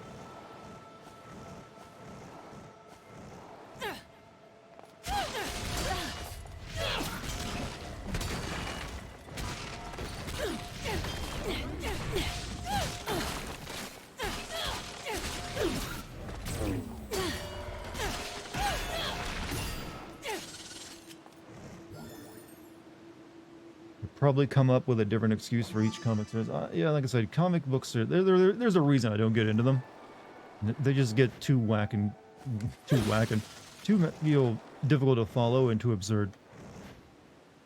Probably come up with a different excuse for each comic series. Yeah, like I said, comic books are there's a reason I don't get into them. They just get too whacking, too difficult to follow and too absurd.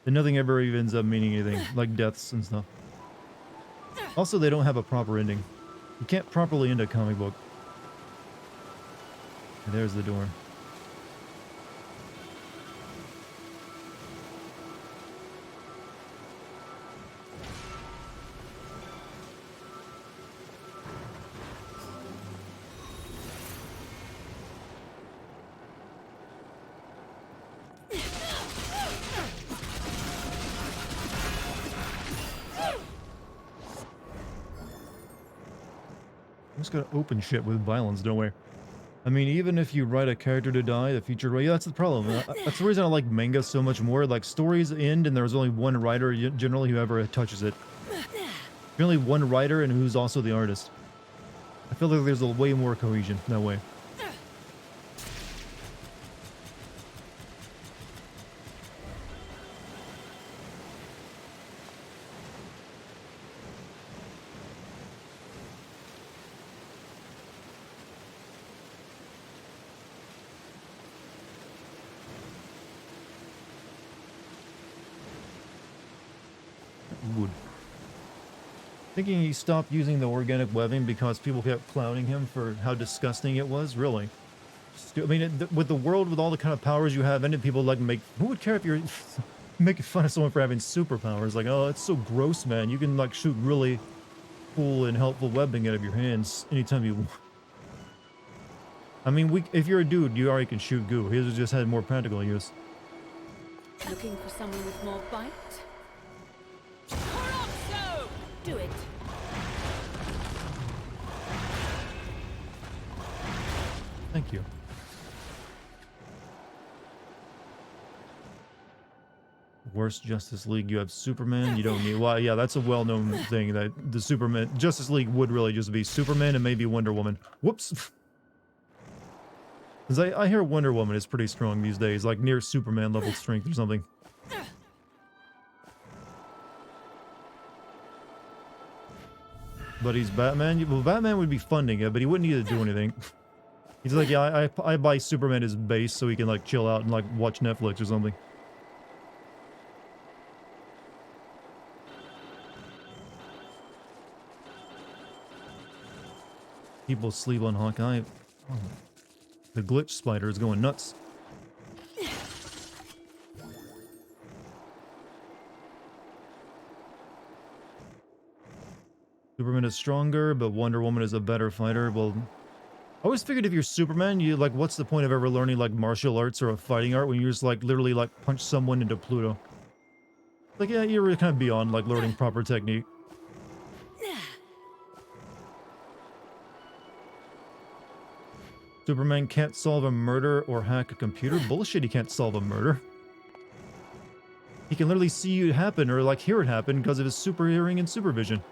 And nothing ever even ends up meaning anything, like deaths and stuff. Also, they don't have a proper ending. You can't properly end a comic book. And there's the door. I'm just gonna open shit with violence, don't we? I mean, even if you write a character to die, the future... Yeah, that's the problem. That's the reason I like manga so much more. Like, stories end and there's only one writer, generally whoever touches it. Generally one writer and who's also the artist. I feel like there's a way more cohesion that way. Thinking he stopped using the organic webbing because people kept clowning him for how disgusting it was. Really, I mean, with the world with all the kind of powers you have, and people like make. Who would care if you're making fun of someone for having superpowers? Like, oh, it's so gross, man. You can like shoot really cool and helpful webbing out of your hands anytime you. I mean, if you're a dude, you already can shoot goo. His just had more practical use. Looking for someone with more bite? So do it. Thank you. Worst Justice League, you have Superman, you don't need. Well, yeah, that's a well-known thing that the Superman Justice League would really just be Superman and maybe Wonder Woman. Whoops. Because I hear Wonder Woman is pretty strong these days, like near Superman level strength or something. But he's Batman. Well, Batman would be funding it, but he wouldn't need to do anything. He's like, yeah, I buy Superman as base so he can like chill out and like watch Netflix or something. People sleep on Hawkeye. Oh. The glitch spider is going nuts. Superman is stronger, but Wonder Woman is a better fighter. Well, I always figured if you're Superman, you like, what's the point of ever learning like martial arts or a fighting art when you just like literally like punch someone into Pluto? Like, yeah, you're kind of beyond like learning proper technique. Superman can't solve a murder or hack a computer? Bullshit, he can't solve a murder. He can literally see it happen or like hear it happen because of his super hearing and supervision.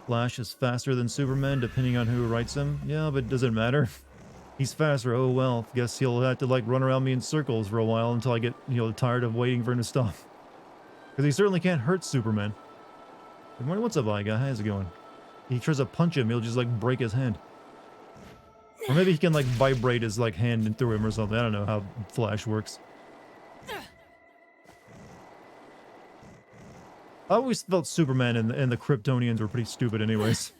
Flash is faster than Superman depending on who writes him. Yeah, but does it matter? He's faster. Oh well, guess he'll have to like run around me in circles for a while until I get, you know, tired of waiting for him to stop. Because he certainly can't hurt Superman. Good morning, what's up, guy? How's it going? He tries to punch him, he'll just like break his hand. Or maybe he can like vibrate his like hand through him or something. I don't know how Flash works. I always felt Superman and the Kryptonians were pretty stupid anyways.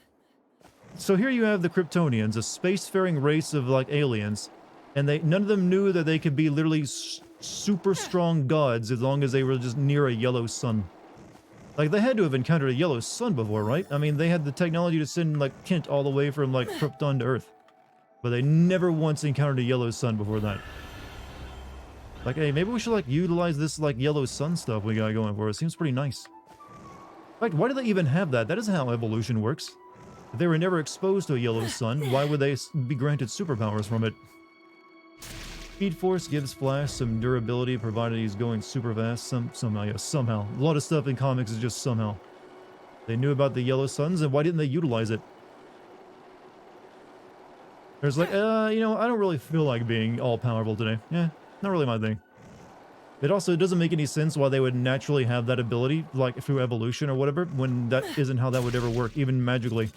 So here you have the Kryptonians, a spacefaring race of like aliens, and none of them knew that they could be literally super strong gods as long as they were just near a yellow sun. Like they had to have encountered a yellow sun before, right? I mean, they had the technology to send like Kent all the way from like Krypton to Earth, but they never once encountered a yellow sun before that. Like, hey, maybe we should like utilize this like yellow sun stuff we got going for us. Seems pretty nice. Like, why do they even have that? That isn't how evolution works. If they were never exposed to a yellow sun, why would they be granted superpowers from it? Speed Force gives Flash some durability provided he's going super fast. Somehow, yes, somehow. A lot of stuff in comics is just somehow. They knew about the yellow suns, and why didn't they utilize it? There's like, you know, I don't really feel like being all-powerful today. Yeah, not really my thing. It also doesn't make any sense why they would naturally have that ability, like through evolution or whatever, when that isn't how that would ever work, even magically.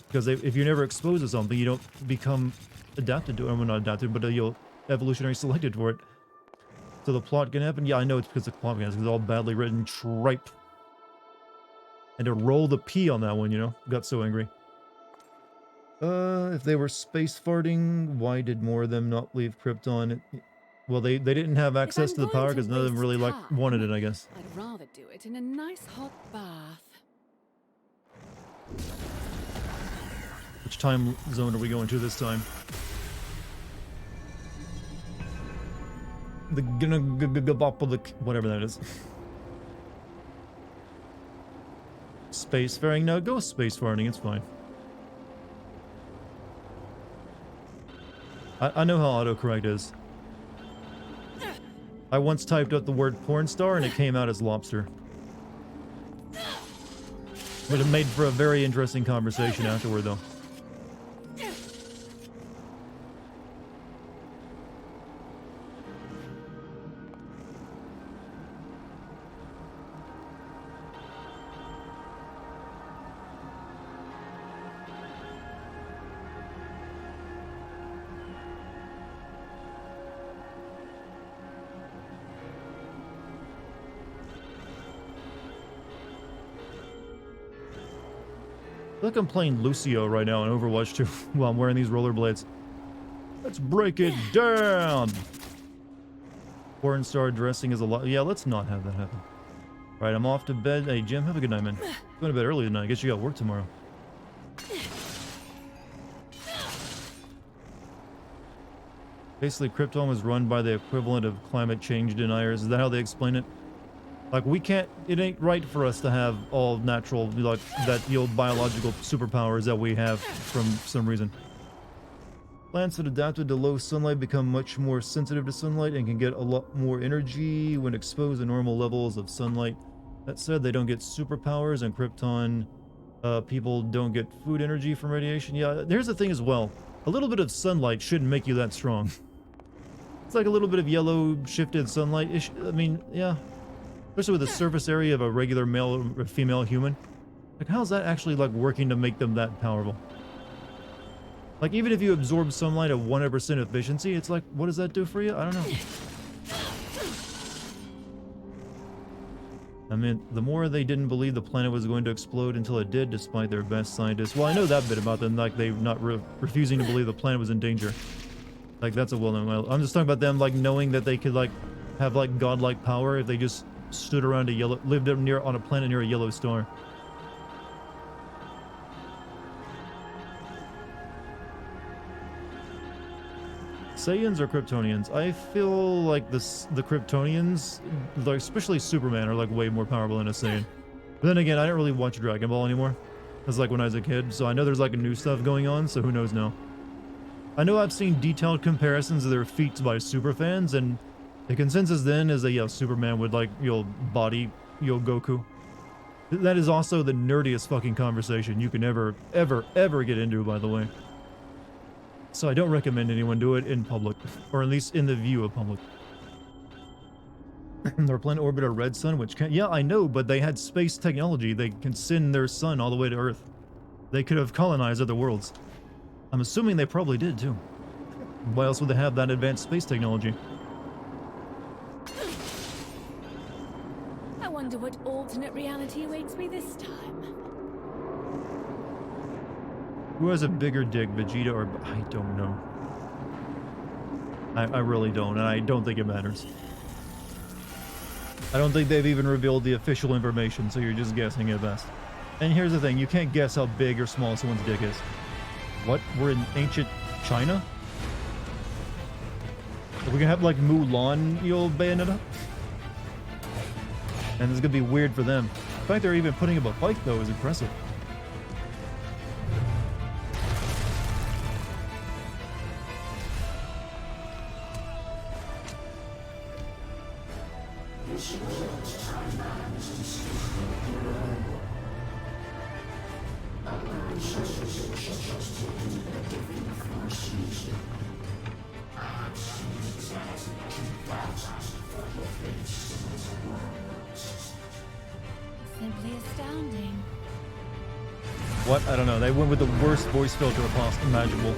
Because if you're never exposed to something, you don't become adapted to it. Well, not adapted, but you'll evolutionary selected for it. So the plot can happen? Yeah, I know it's because the plot can happen, because it's all badly written tripe. And to roll the P on that one, you know? Got so angry. If they were space farting, why did more of them not leave Krypton? Well, they didn't have access to the power because none of them really like wanted it, I guess. I'd rather do it in a nice hot bath. Which time zone are we going to this time? The whatever that is. Spacefaring? No, go spacefaring, it's fine. I know how autocorrect is. I once typed out the word porn star and it came out as lobster. But it made for a very interesting conversation afterward, though. Look, I'm playing Lucio right now in Overwatch 2 while I'm wearing these rollerblades. Let's break it down! Porn star dressing is a lot. Yeah, let's not have that happen. Alright, I'm off to bed. Hey, Jim, have a good night, man. Going to bed early tonight. I guess you got work tomorrow. Basically, Krypton was run by the equivalent of climate change deniers. Is that how they explain it? Like, we can't, it ain't right for us to have all natural, like, that, the old biological superpowers that we have from some reason. Plants that adapted to low sunlight become much more sensitive to sunlight and can get a lot more energy when exposed to normal levels of sunlight. That said, they don't get superpowers, and Krypton people don't get food energy from radiation. Yeah, here's the thing as well. A little bit of sunlight shouldn't make you that strong. It's like a little bit of yellow shifted sunlight. I mean, yeah. Especially with the surface area of a regular male or female human. Like, how's that actually, like, working to make them that powerful? Like, even if you absorb sunlight at 100% efficiency, it's like, what does that do for you? I don't know. I mean, the more they didn't believe the planet was going to explode until it did, despite their best scientists. Well, I know that bit about them, like, they not refusing to believe the planet was in danger. Like, that's a well-known... I'm just talking about them, like, knowing that they could, like, have, like, godlike power if they just stood around a yellow... lived up near on a planet near a yellow star. Saiyans or Kryptonians? I feel like the Kryptonians, like, especially Superman, are like way more powerful than a Saiyan. But then again, I don't really watch Dragon Ball anymore. That's like when I was a kid, so I know there's like new stuff going on, so who knows now. I know I've seen detailed comparisons of their feats by superfans, and the consensus then is that, yeah, Superman would, like, body Goku. That is also the nerdiest fucking conversation you can ever get into, by the way. So I don't recommend anyone do it in public, or at least in the view of public. Their planet orbit a red sun, which can... Yeah, I know, but they had space technology. They can send their sun all the way to Earth. They could have colonized other worlds. I'm assuming they probably did, too. Why else would they have that advanced space technology? I wonder what alternate reality awaits me this time. Who has a bigger dick, Vegeta or... I don't know. I really don't, and I don't think it matters. I don't think they've even revealed the official information, so you're just guessing at best. And here's the thing, you can't guess how big or small someone's dick is. What? We're in ancient China? Are we gonna have, like, Mulan, you old Bayonetta? And this is gonna be weird for them. The fact they're even putting up a fight, though, is impressive. Simply astounding. What? I don't know. They went with the worst voice filter possible imaginable.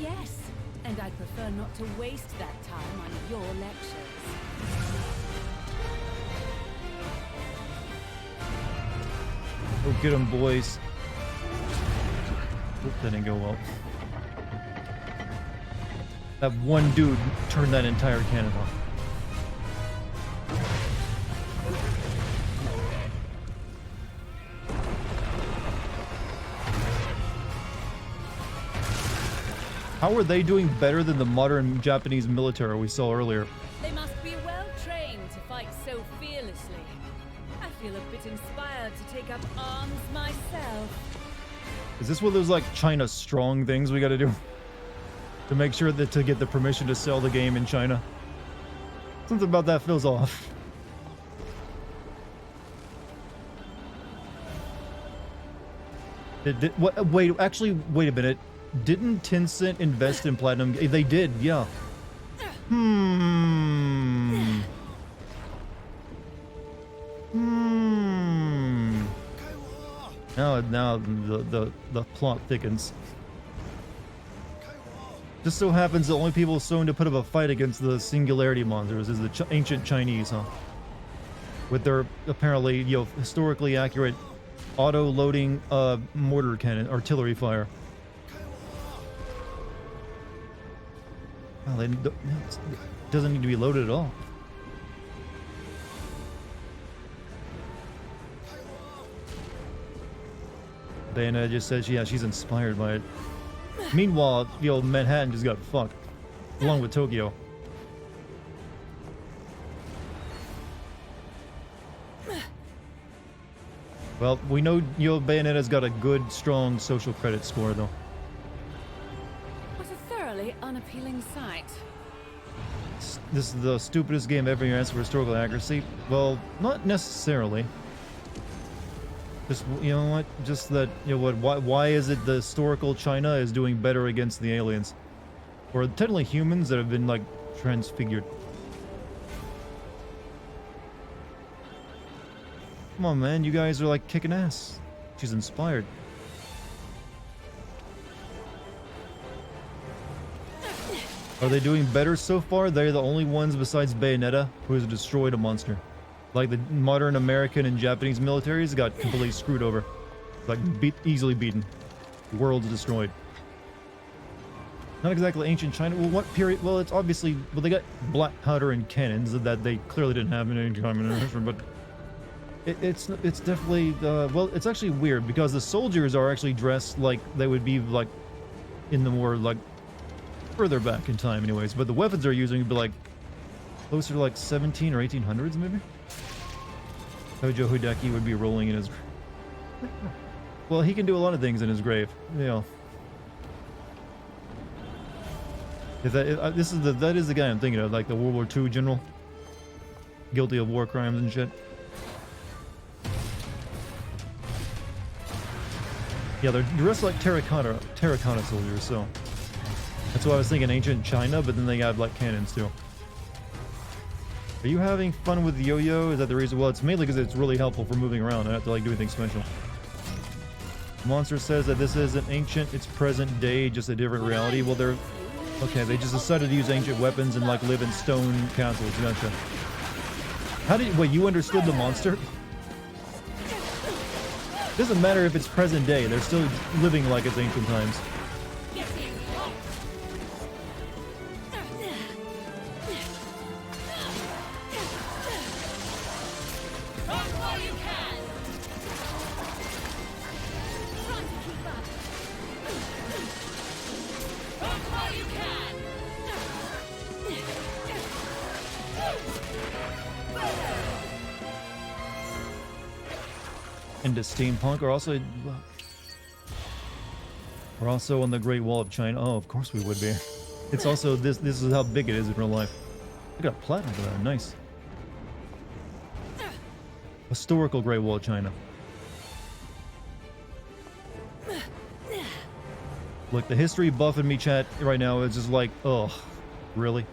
Yes, and I'd prefer not to waste that time on your lectures. Go get them, boys. Oop, that didn't go well. That one dude turned that entire cannon off. How are they doing better than the modern Japanese military we saw earlier? They must be well trained to fight so fearlessly. I feel a bit inspired to take up arms myself. Is this one of those, like, China strong things we gotta do? To make sure that to get the permission to sell the game in China? Something about that feels off. Wait, actually, wait a minute. Didn't Tencent invest in Platinum? They did, yeah. Now the plot thickens. Just so happens the only people willing to put up a fight against the singularity monsters is the ancient Chinese, huh? with their apparently, historically accurate auto-loading mortar cannon, artillery fire. Well, it doesn't need to be loaded at all. Bayonetta just says, yeah, she's inspired by it. Meanwhile, Manhattan just got fucked, along with Tokyo. Well, we know, Bayonetta's got a good, strong social credit score, though. What a thoroughly unappealing sight. This is the stupidest game ever answered for historical accuracy. Well, not necessarily. Just, what? Just that, why is it the historical China is doing better against the aliens? Or technically humans that have been, like, transfigured. Come on, man, you guys are, like, kicking ass. She's inspired. Are they doing better so far? They're the only ones besides Bayonetta who has destroyed a monster. Like the modern American and Japanese militaries got completely screwed over. Like, easily beaten. The world's destroyed. Not exactly ancient China. Well, what period? Well, it's obviously... Well, they got black powder and cannons that they clearly didn't have in any time in history, but... It's definitely... well, it's actually weird, because the soldiers are actually dressed like they would be, like... in the more, like... further back in time, anyways. But the weapons they're using would be, like... closer to, like, 17 or 1800s, maybe? Hojo Hideki would be rolling in his... Well, he can do a lot of things in his grave. Yeah. That is the guy I'm thinking of, like the World War II general. Guilty of war crimes and shit. Yeah, they're dressed like terracotta soldiers, so... That's why I was thinking ancient China, but then they got, like, cannons, too. Are you having fun with the yo-yo? Is that the reason? Well, it's mainly because it's really helpful for moving around. I don't have to, like, do anything special. Monster says that this isn't ancient, it's present day, just a different reality. Well, they're... Okay, they just decided to use ancient weapons and, like, live in stone castles. Gotcha. How did... Wait, you understood the monster? Doesn't matter if it's present day, they're still living like it's ancient times. Into steampunk are also... We're also on the Great Wall of China. Oh, of course we would be. It's also... This is how big it is in real life. I got platinum for that. Nice. Historical Great Wall of China. Look, the history buff in me chat right now is just like, ugh. Really?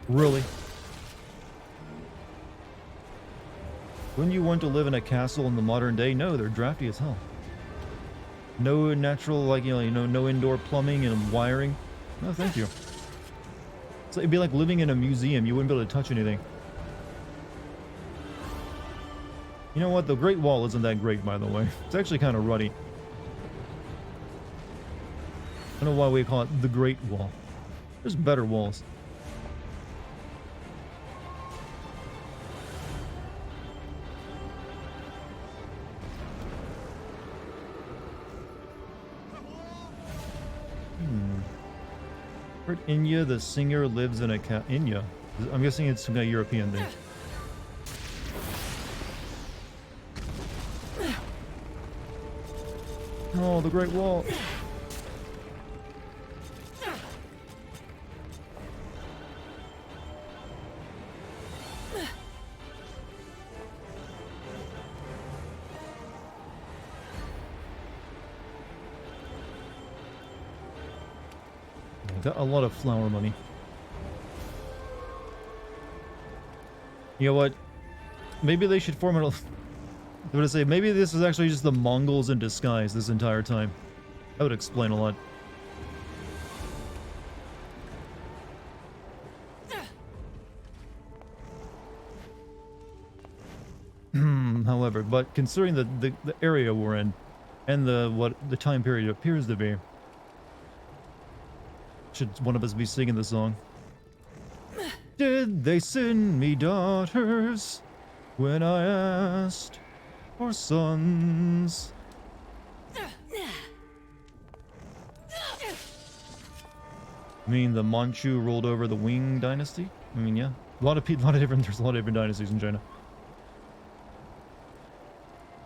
Really? Wouldn't you want to live in a castle in the modern day? No, they're drafty as hell. No natural, like, no indoor plumbing and wiring. No, thank you. So it'd be like living in a museum. You wouldn't be able to touch anything. You know what? The Great Wall isn't that great, by the way. It's actually kind of ruddy. I don't know why we call it the Great Wall. There's better walls. Heard Inya, the singer, lives in a Inya? I'm guessing it's some kind of European thing. Oh, the Great Wall. Got a lot of flower money. You know what? Maybe they should form it. I'm gonna say maybe this is actually just the Mongols in disguise this entire time. That would explain a lot. whatsoever. But considering the area we're in and what the time period appears to be, should one of us be singing the song? Did they send me daughters when I asked for sons? I mean, the Manchu rolled over the Wing dynasty. I mean, yeah, there's a lot of different dynasties in China.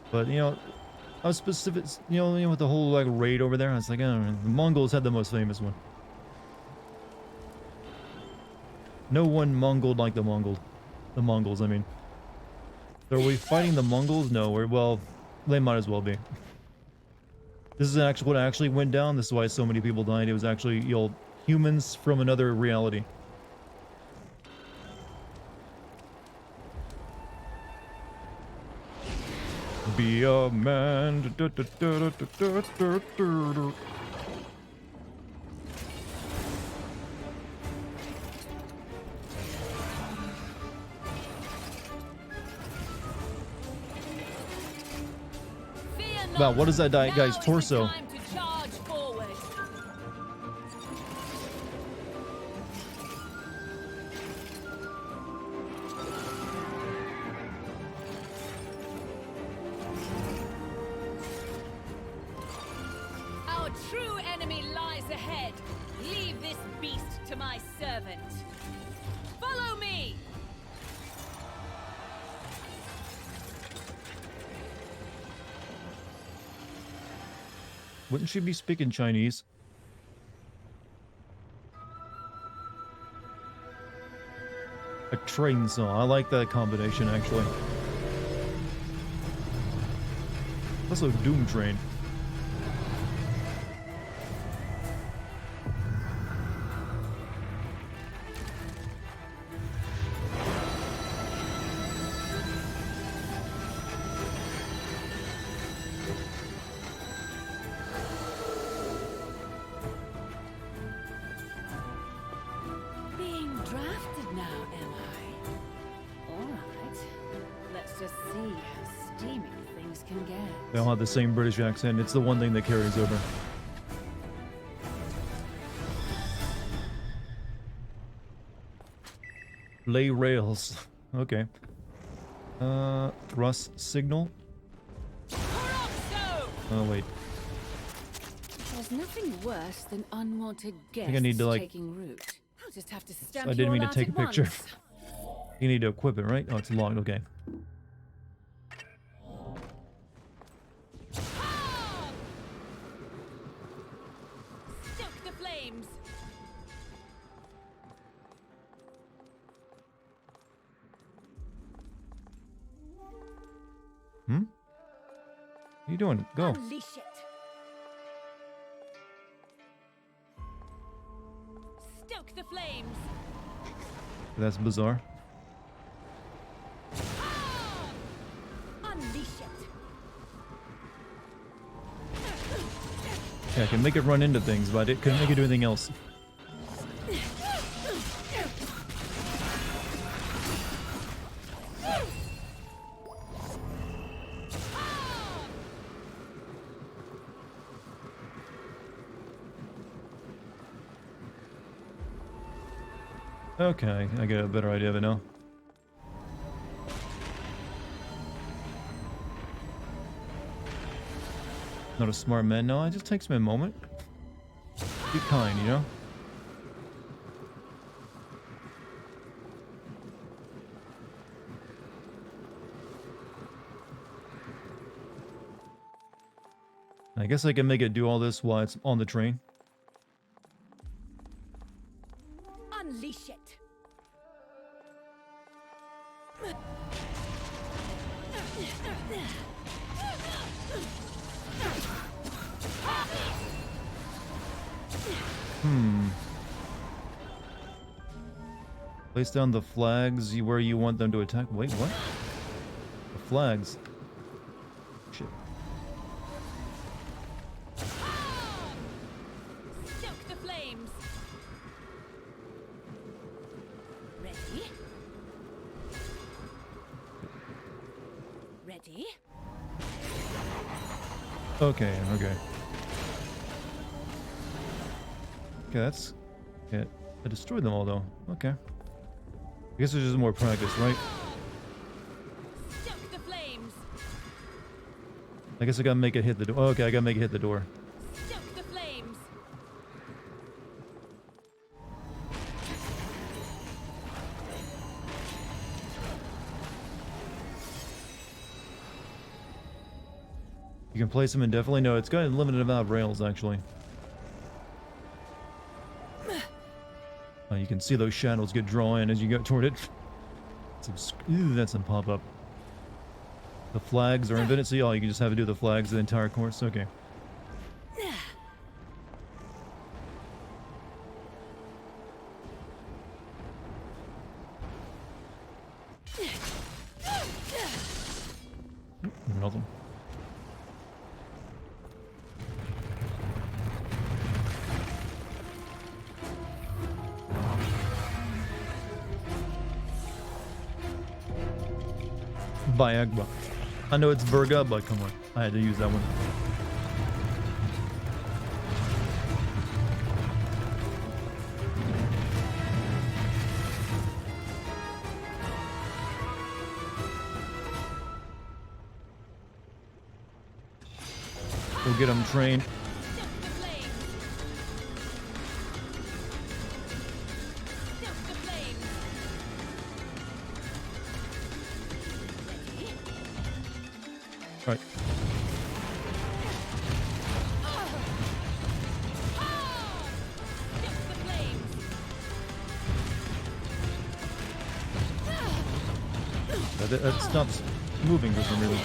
But you know, I was specific. You know, with the whole like raid over there, I was like, I don't know, the Mongols had the most famous one. No one Mongoled like the Mongols. I mean, are we fighting the Mongols? No, well, they might as well be. This is actually what actually went down. This is why so many people died. It was actually, you know, humans from another reality. Be a man. Wow, what is that guy's torso? Our true enemy lies ahead. Leave this beast to my servant. Follow me! Wouldn't she be speaking Chinese? A train saw. I like that combination, actually. Also, Doom Train. Drafted now, am I? Alright. Let's just see how steamy things can get. They all have the same British accent. It's the one thing that carries over. Lay rails. Okay. Thrust signal. Oh, wait. There's nothing worse than unwanted guests I need to, like, taking root. I'll just have to stamp I didn't mean to take a at picture. once. You need to equip it, right? Oh, it's locked. Okay. Stoke the flames. Hmm? What are you doing? Go. Unleash it. Stoke the flames. That's bizarre. Unleash it. Yeah, I can make it run into things, but it couldn't make it do anything else. Okay, I get a better idea of it now. Not a smart man. No, it just takes me a moment. Be kind, you know? I guess I can make it do all this while it's on the train. Unleash it. Place down the flags where you want them to attack. Wait, what? The flags. Shit. Stoke the flames. Ready? Ready? Okay, okay. Okay, that's... Yeah, I destroyed them all, though. Okay. I guess it's just more practice, right? Stoke the flames. I guess I gotta make it hit the door. Okay, I gotta make it hit the door. Stoke the flames. You can place them indefinitely? No, it's got a limited amount of rails, actually. You can see those shadows get drawn as you go toward it. Ooh, that's some pop-up. The flags are infinite, so you can just have to do the flags the entire course. Okay. Nothing. Bayagba. I know it's Virga, but come on. I had to use that one. Go get them trained. Stoke the flames. Stoke the flames. Right. Stoke the flames. That stops moving for some reason.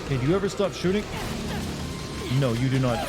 Hey, do you ever stop shooting? No, you do not.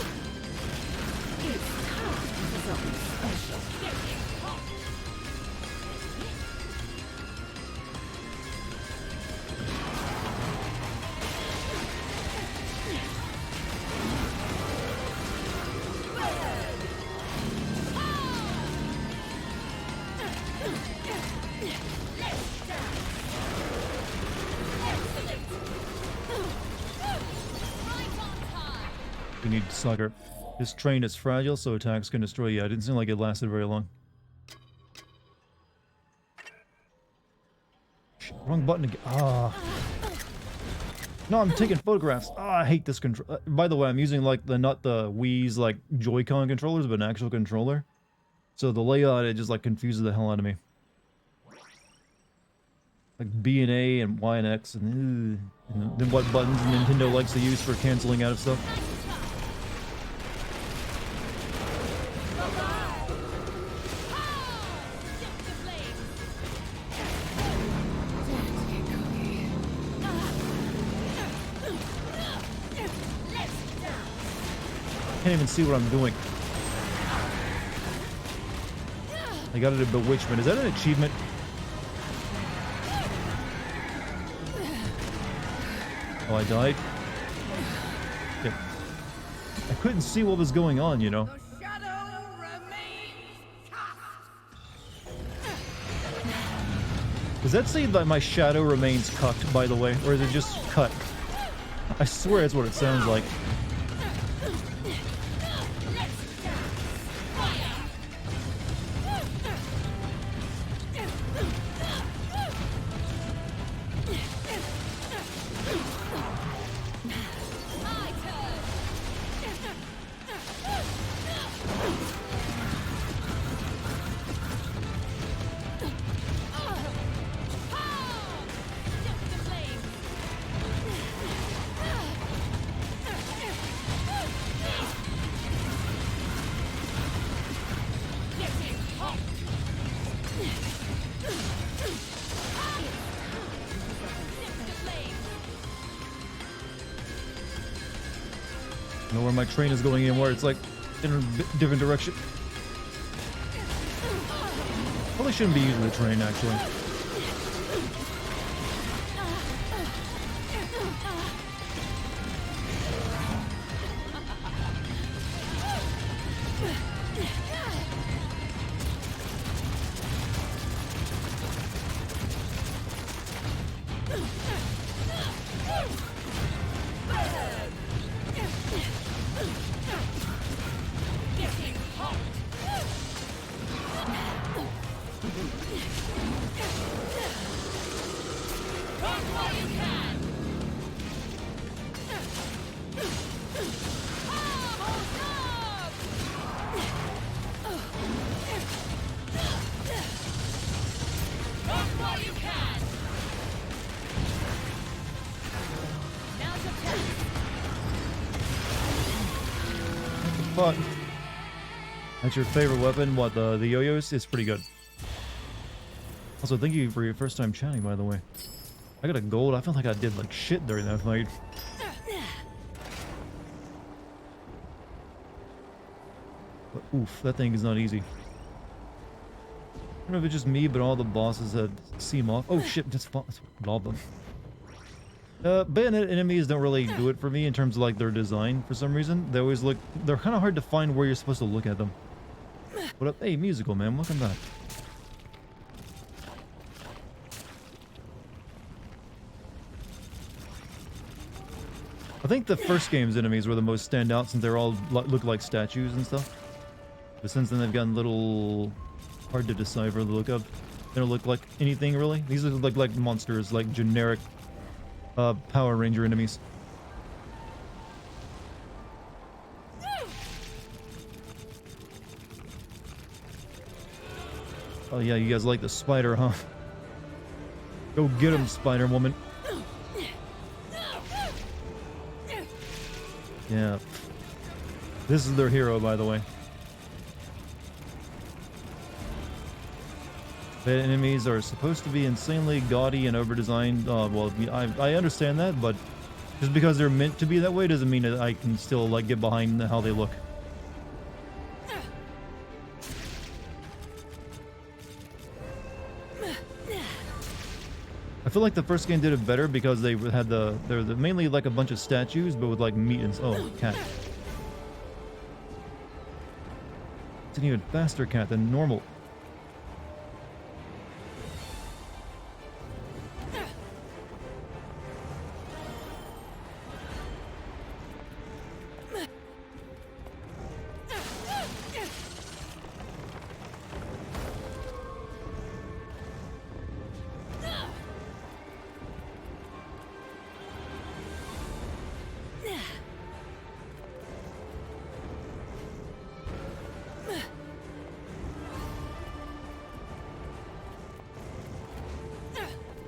We need Slugger. This train is fragile, so attacks can destroy. Yeah, it didn't seem like it lasted very long. Wrong button again. Ah. No, I'm taking photographs. Ah, I hate this control. By the way, I'm using like not the Wii's like Joy-Con controllers, but an actual controller. So the layout, it just like confuses the hell out of me. Like B and A and Y and X and then what buttons Nintendo likes to use for canceling out of stuff. I can't even see what I'm doing. I got it at Bewitchment. Is that an achievement? Oh, I died? Okay. I couldn't see what was going on, you know. Does that say that my shadow remains cucked, by the way? Or is it just cut? I swear that's what it sounds like. Know where my train is going anymore. It's like in a different direction. Probably shouldn't be using the train, actually. Getting hot. Run while you can. Almost up. Run while you can. Now's your turn. Fuck. That's your favorite weapon? What, the yo-yos? It's pretty good. Also, thank you for your first time chatting, by the way. I got a gold. I felt like I did like shit during that fight. But oof, that thing is not easy. I don't know if it's just me, but all the bosses that seem off. Oh shit, just all of them. Bayonetta enemies don't really do it for me in terms of like their design for some reason. They always look, they're kind of hard to find where you're supposed to look at them. What up? Hey, musical man, welcome back. I think the first game's enemies were the most standout since they're all look like statues and stuff. But since then they've gotten a little hard to decipher the look of. They don't look like anything really. These look like monsters, like generic Power Ranger enemies. Oh yeah, you guys like the spider, huh? Go get him, Spider-Woman. Yeah. This is their hero, by the way. The enemies are supposed to be insanely gaudy and over-designed. Well, I understand that, but just because they're meant to be that way doesn't mean that I can still like get behind how they look. I feel like the first game did it better because they had they're mainly like a bunch of statues, but with like meat and cat. It's an even faster cat than normal.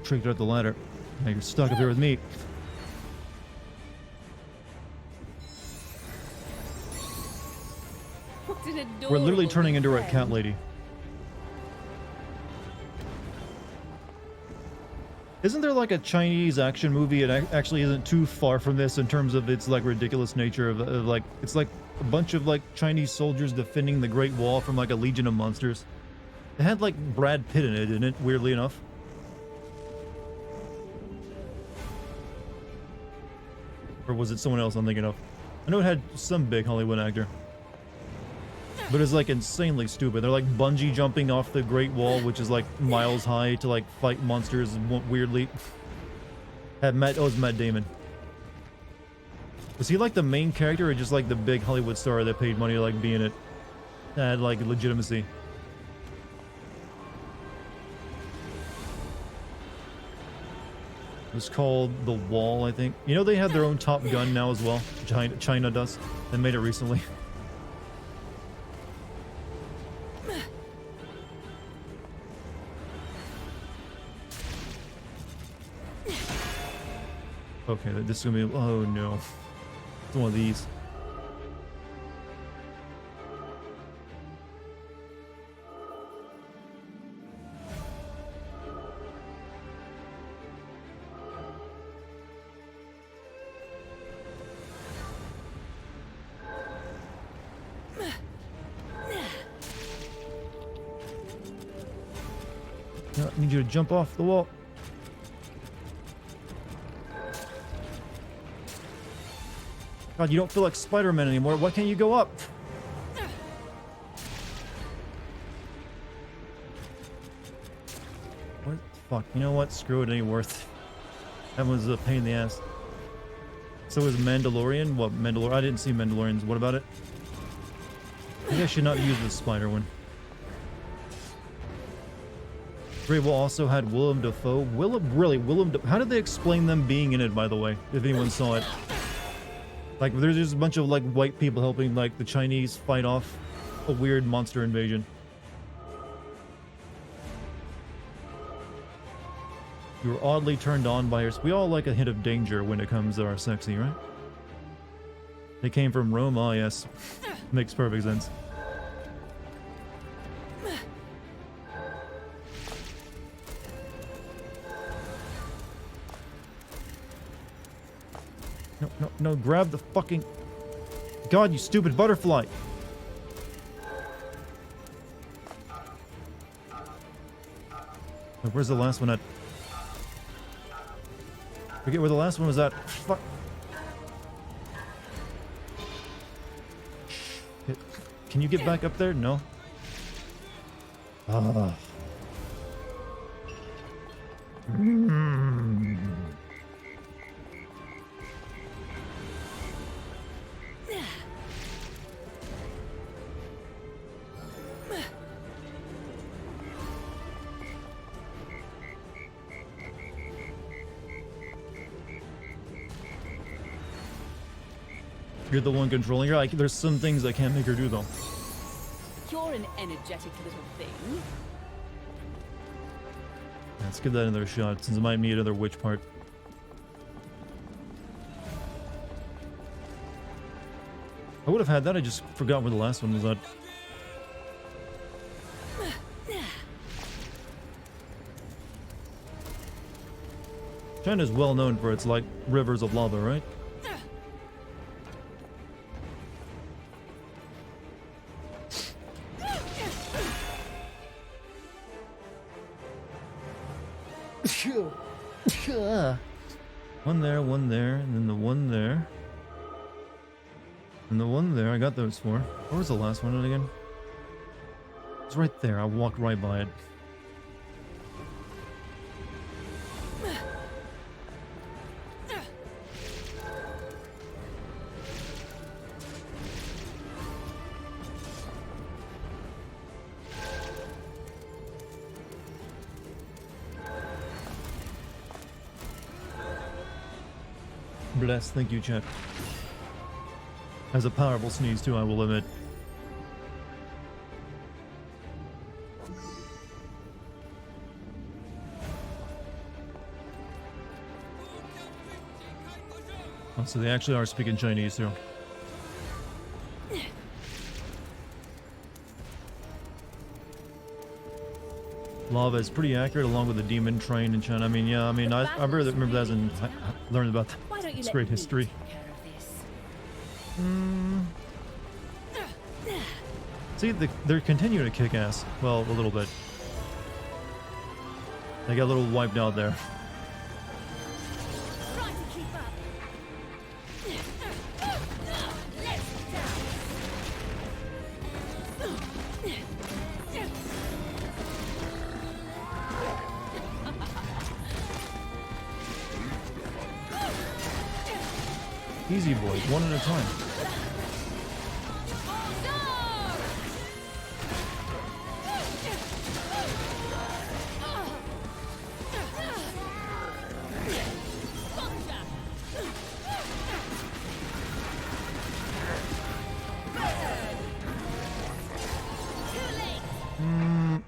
Tricked her up the ladder. Now you're stuck up here with me. We're literally turning into a cat lady. Isn't there like a Chinese action movie? It actually isn't too far from this in terms of its like ridiculous nature of like it's like a bunch of like Chinese soldiers defending the Great Wall from like a legion of monsters. It had like Brad Pitt in it, didn't it? Weirdly enough. Or was it someone else I'm thinking of? I know it had some big Hollywood actor. But it's like insanely stupid. They're like bungee jumping off the Great Wall, which is like miles high, to like fight monsters weirdly. Had Matt, oh, it's Matt Damon. Was he like the main character or just like the big Hollywood star that paid money to like be in it? That had like legitimacy. It was called The Wall, I think. You know they have their own Top Gun now as well. China does. They made it recently. Okay, this is gonna be. Oh no. It's one of these. I need you to jump off the wall. God, you don't feel like Spider-Man anymore. Why can't you go up? What the fuck? You know what? Screw it. It ain't worth it. That was a pain in the ass. So is Mandalorian? What, Mandalorian? I didn't see Mandalorians. What about it? Maybe I should not use the spider one. Great Wall also had Willem Dafoe. How did they explain them being in it, by the way? If anyone saw it. Like, there's just a bunch of, like, white people helping, like, the Chinese fight off a weird monster invasion. You were oddly turned on by her. We all like a hint of danger when it comes to our sexy, right? They came from Rome. Oh, yes. Makes perfect sense. No, no, no, grab the fucking... God, you stupid butterfly! Oh, where's the last one at? Forget where the last one was at. Fuck. Shit. Can you get back up there? No. Ah. You're the one controlling her. Like, there's some things I can't make her do though. You're an energetic little thing. Let's give that another shot, since it might need another witch part. I would have had that, I just forgot where the last one was at. China's well known for its, like, rivers of lava, right? One there, and then the one there. And the one there, I got those four. Where was the last one again? It's right there, I walked right by it. Bless, thank you, chat. Has a powerful sneeze too, I will admit. Oh, so they actually are speaking Chinese too. Lava is pretty accurate along with the demon train in China. I mean, yeah, I mean, I remember that as in learned about that. It's great history. See, they're continuing to kick ass. Well, a little bit. They got a little wiped out there. Easy, boys, one at a time.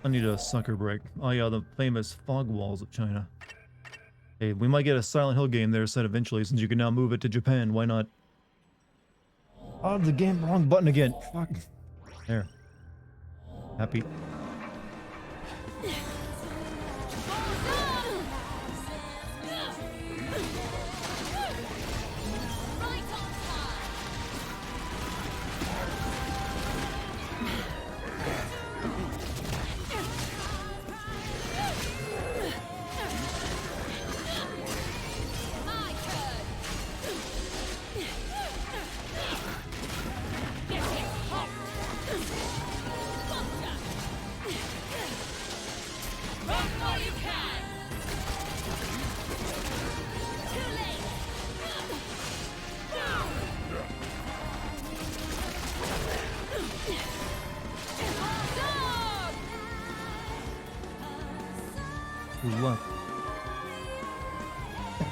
I need a sucker break. Oh yeah, the famous fog walls of China. Hey, we might get a Silent Hill game there set eventually, since you can now move it to Japan. Why not? Oh, the game, wrong button again. Fuck. There. Happy.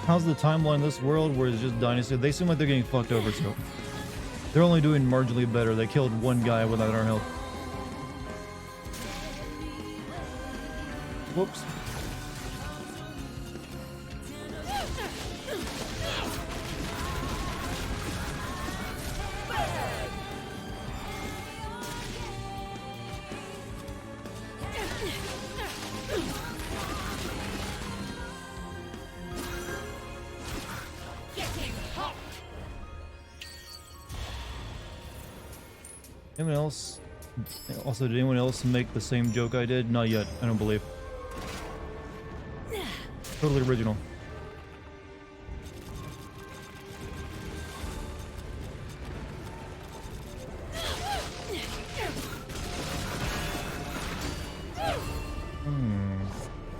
how's the timeline in this world where it's just Dynasty? They seem like they're getting fucked over still. They're only doing marginally better. They killed one guy without our help. Whoops. Anyone else? Also, did anyone else make the same joke I did? Not yet, I don't believe. Totally original.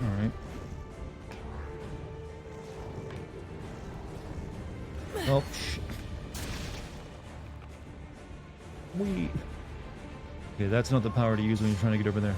Alright. Oh, shit. Okay, that's not the power to use when you're trying to get over there.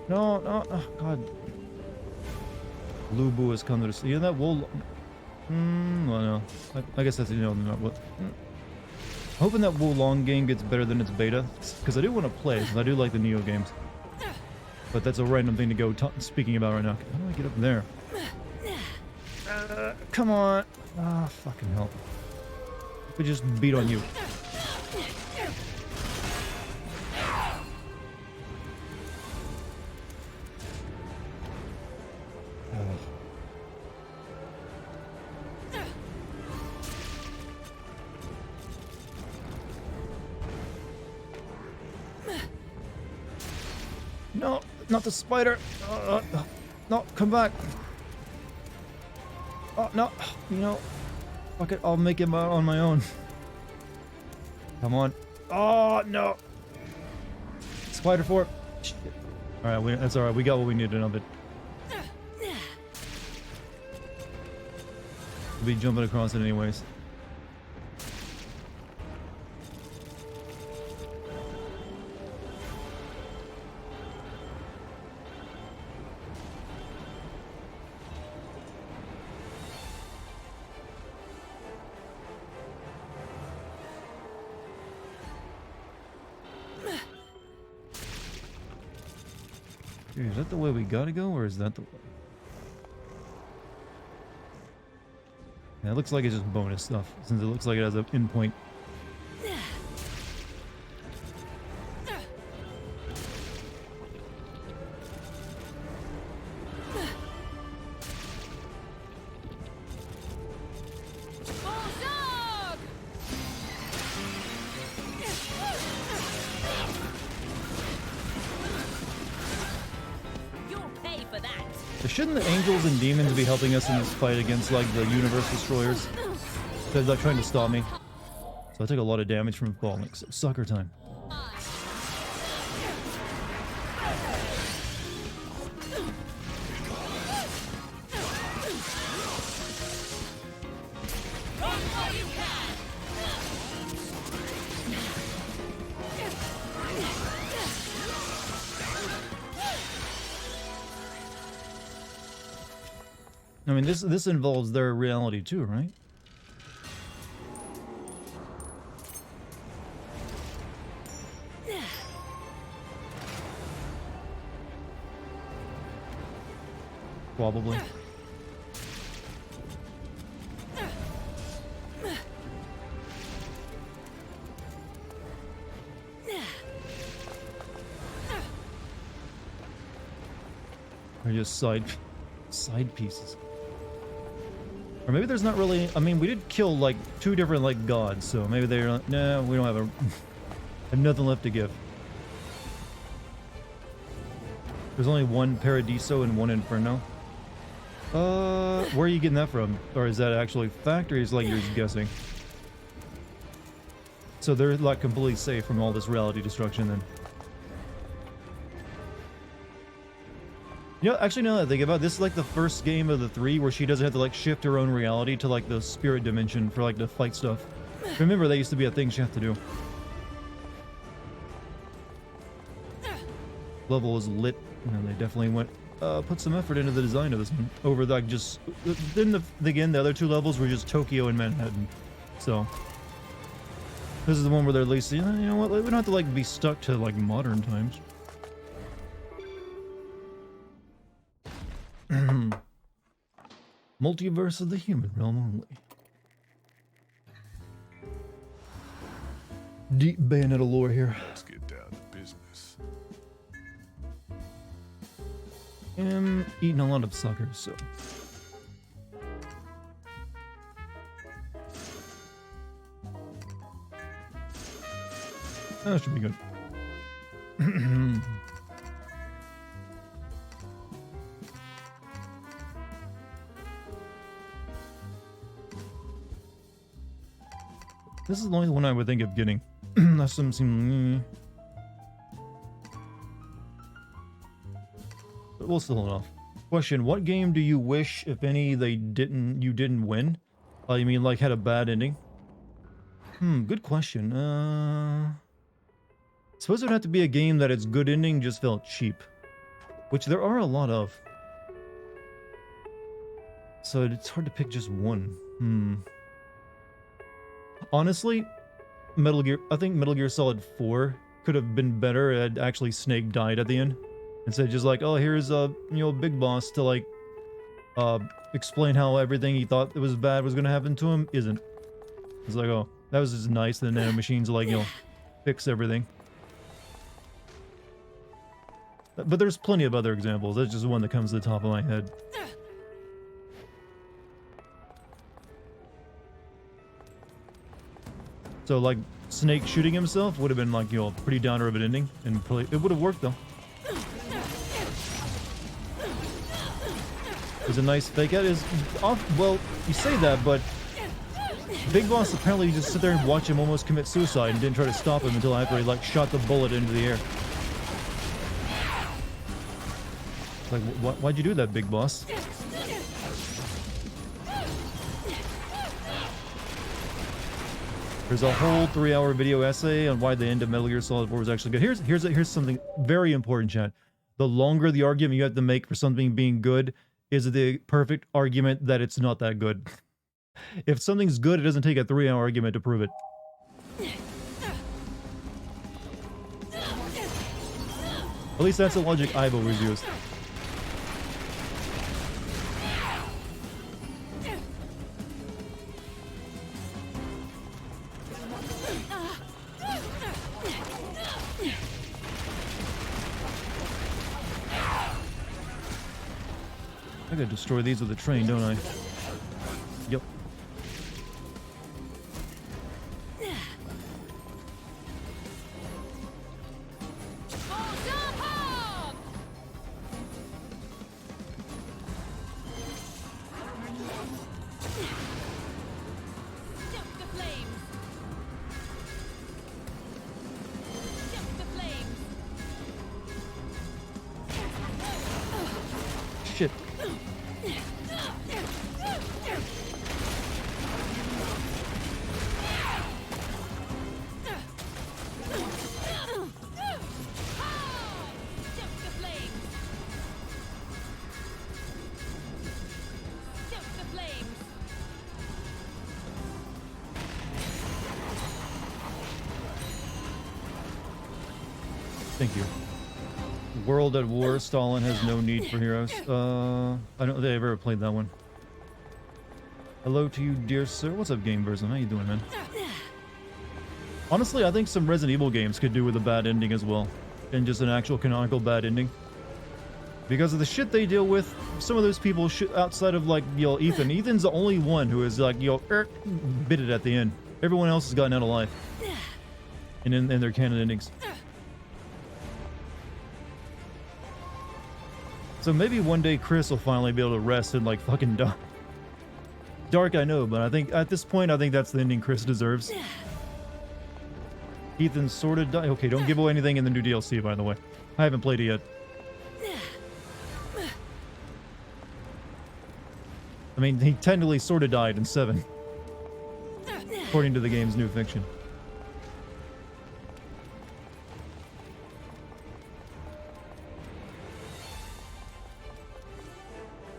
No, no, oh god. Lubu has come to the... Yeah, that wool... well, no. I guess that's, you know, not what... Hoping that Wulong game gets better than its beta, because I do want to play, because I do like the Neo games. But that's a random thing to go speaking about right now. How do I get up there? Come on! Ah, fucking hell. We just beat on you. No, not the spider. No, come back. Oh, no. You know, fuck it. I'll make it on my own. Come on. Oh, no. Spider 4. Shit. Alright, that's alright. We got what we needed of it. We'll be jumping across it anyways. Is that the way we gotta go, or is that the way? Yeah, it looks like it's just bonus stuff, since it looks like it has an endpoint. Shouldn't the angels and demons be helping us in this fight against, like, the universe destroyers? They're, like, trying to stop me. So I took a lot of damage from falling. So sucker time. I mean, this involves their reality too, right? Probably. Or just side pieces. Or maybe there's not really... I mean, we did kill, like, 2 different, like, gods, so maybe they're like, nah, we don't have have nothing left to give. There's only 1 Paradiso and 1 Inferno. Where are you getting that from? Or is that actually fact, or is like you're just guessing? So they're, like, completely safe from all this reality destruction, then. You know, actually, now that I think about it, this is like the first game of the 3 where she doesn't have to like shift her own reality to like the spirit dimension for like the fight stuff. Remember, that used to be a thing she had to do. Level is lit, and they definitely went put some effort into the design of this one. Over like just then again, the other 2 levels were just Tokyo and Manhattan. So this is the one where they're at least, you know what, we don't have to like be stuck to like modern times. Multiverse of the human realm only. Deep Bayonetta lore here. Let's get down to business. I'm eating a lot of suckers, so. That should be good. This is the only one I would think of getting. That's something. But we'll still hold off. Question: what game do you wish, if any, you didn't win? You mean like had a bad ending? Good question. Suppose it would have to be a game that its good ending just felt cheap, which there are a lot of. So it's hard to pick just one. Honestly, I think Metal Gear Solid 4 could have been better had actually Snake died at the end. Instead of just like, oh, here's a, big boss to like, explain how everything he thought that was bad was gonna happen to him isn't. It's like, oh, that was just nice, and then machines like, fix everything. But there's plenty of other examples. That's just one that comes to the top of my head. So like Snake shooting himself would have been like, pretty downer of an ending, and it would have worked though. It was a nice fake out. Well, you say that, but Big Boss apparently just sit there and watch him almost commit suicide and didn't try to stop him until after he like shot the bullet into the air. It's like, why'd you do that, Big Boss? There's a whole 3-hour video essay on why the end of Metal Gear Solid 4 was actually good. Here's something very important, chat. The longer the argument you have to make for something being good is the perfect argument that it's not that good. If something's good, it doesn't take a 3-hour argument to prove it. At least that's the logic I've always used. I gotta destroy these with a train, don't I? Yep. Shit. Thank you. World at War, Stalin has no need for heroes. I don't think I've ever played that one. Hello to you, dear sir. What's up, Game Version? How you doing, man? Honestly, I think some Resident Evil games could do with a bad ending as well. And just an actual canonical bad ending. Because of the shit they deal with, some of those people outside of, like, Ethan. Ethan's the only one who is, like, bit it at the end. Everyone else has gotten out alive. And in their canon endings. So maybe one day Chris will finally be able to rest and like fucking die. Dark, I know, but I think at this point, I think that's the ending Chris deserves. Ethan sort of died. Okay, don't give away anything in the new DLC, by the way. I haven't played it yet. I mean, he technically sort of died in 7, according to the game's new fiction.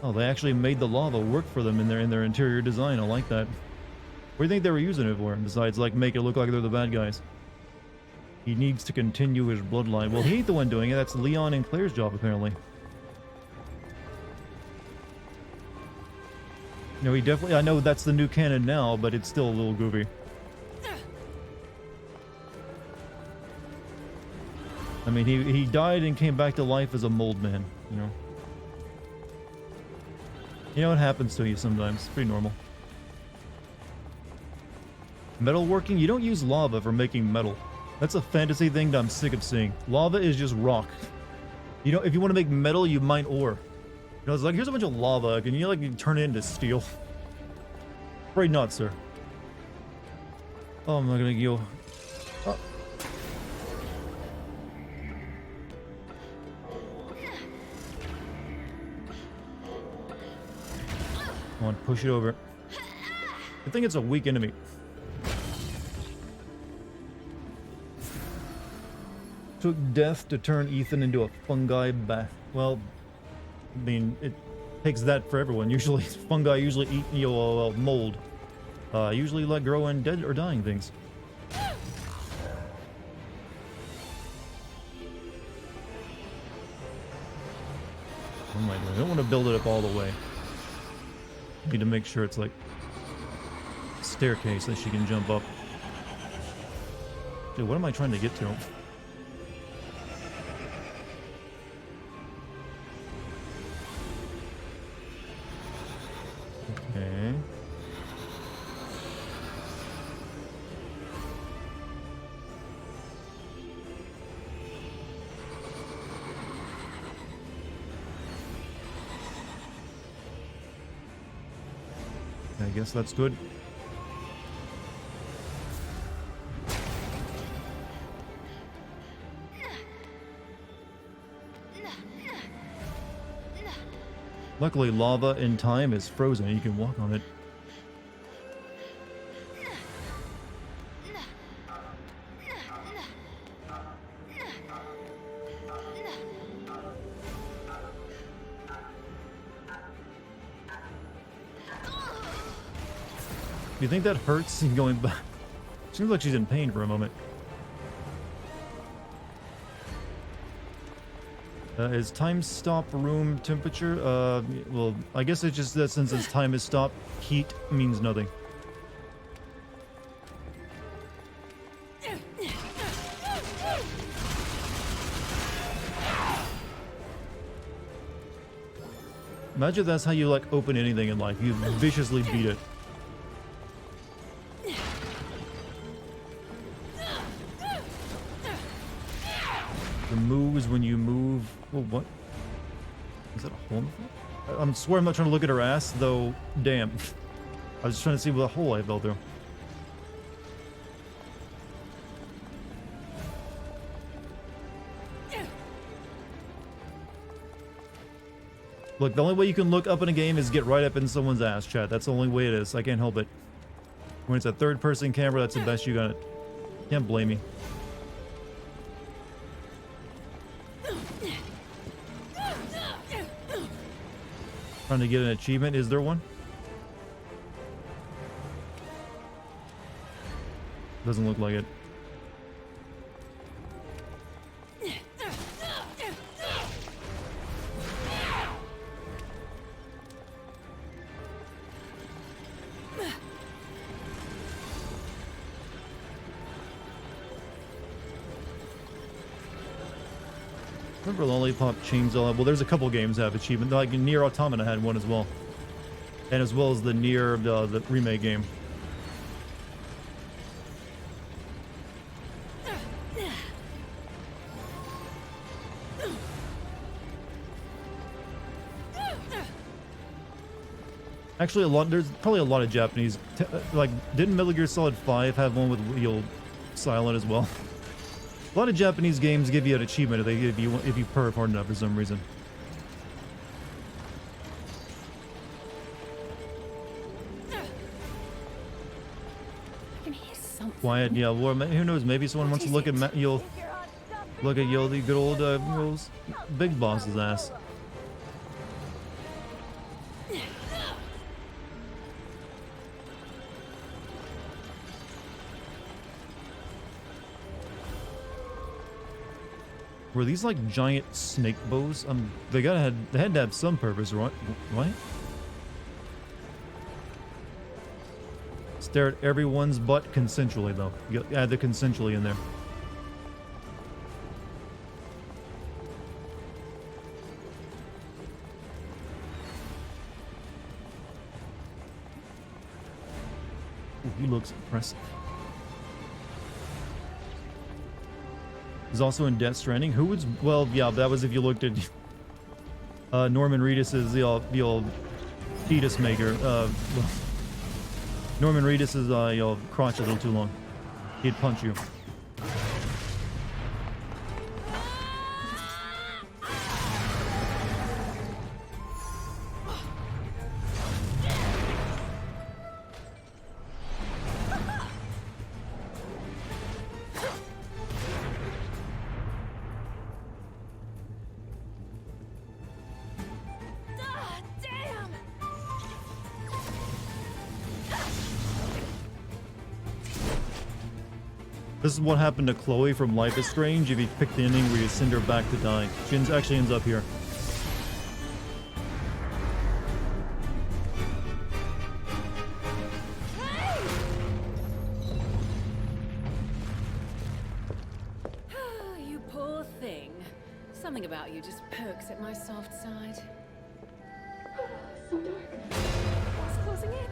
Oh, they actually made the lava work for them in their interior design. I like that. What do you think they were using it for? Besides, like, make it look like they're the bad guys. He needs to continue his bloodline. Well, he ain't the one doing it. That's Leon and Claire's job, apparently. No, he definitely... I know that's the new canon now, but it's still a little goofy. I mean, he died and came back to life as a mold man, you know? You know, it happens to you sometimes. It's pretty normal. Metalworking? You don't use lava for making metal. That's a fantasy thing that I'm sick of seeing. Lava is just rock. You know, if you want to make metal, you mine ore. You know, it's like, here's a bunch of lava. Can you, like, turn it into steel? Afraid not, sir. Oh, I'm not gonna go... Oh. Come on, push it over. I think it's a weak enemy. Took death to turn Ethan into a fungi bath. Well, I mean, it takes that for everyone. Usually, fungi usually eat, you know, mold. Usually let grow in dead or dying things. Oh my god, I don't want to build it up all the way. Need to make sure it's like a staircase that she can jump up. Dude, what am I trying to get to? Okay. I guess that's good. Luckily, lava in time is frozen. You can walk on it. Do you think that hurts going back? Seems like she's in pain for a moment. Is time stop room temperature? Well, I guess it's just that since its time is stopped, heat means nothing. Imagine that's how you, like, open anything in life. You viciously beat it. The moves when you move... Well, what? Is that a hole in the floor? I swear I'm not trying to look at her ass, though. Damn. I was just trying to see what hole I fell through. Look, the only way you can look up in a game is get right up in someone's ass, chat. That's the only way it is. I can't help it. When it's a third-person camera, that's the best you got. Can't blame me. Trying to get an achievement. Is there one? Doesn't look like it. Remember Lollipop Chainsaw? Well, there's a couple games that have achievement. Like Nier Automata had one as well, and as well as the Nier the remake game. Actually, there's probably a lot of Japanese. Like, didn't Metal Gear Solid 5 have one with Silent as well? A lot of Japanese games give you an achievement if you perf hard enough for some reason. something. Quiet, yeah. Well, who knows? Maybe someone wants to look at you'll look at the good old big boss's ass. Were these like giant snake bows? They had to have some purpose, right? What? Stare at everyone's butt consensually, though. You add the consensually in there. Ooh, he looks impressive. He's also in Death Stranding. Who was... Well, yeah, that was if you looked at Norman Reedus's, the old fetus maker. Norman Reedus's crotch a little too long. He'd punch you. This is what happened to Chloe from Life is Strange if you pick the ending where you send her back to die. She actually ends up here. You poor thing. Something about you just perks at my soft side. So dark. It's closing in.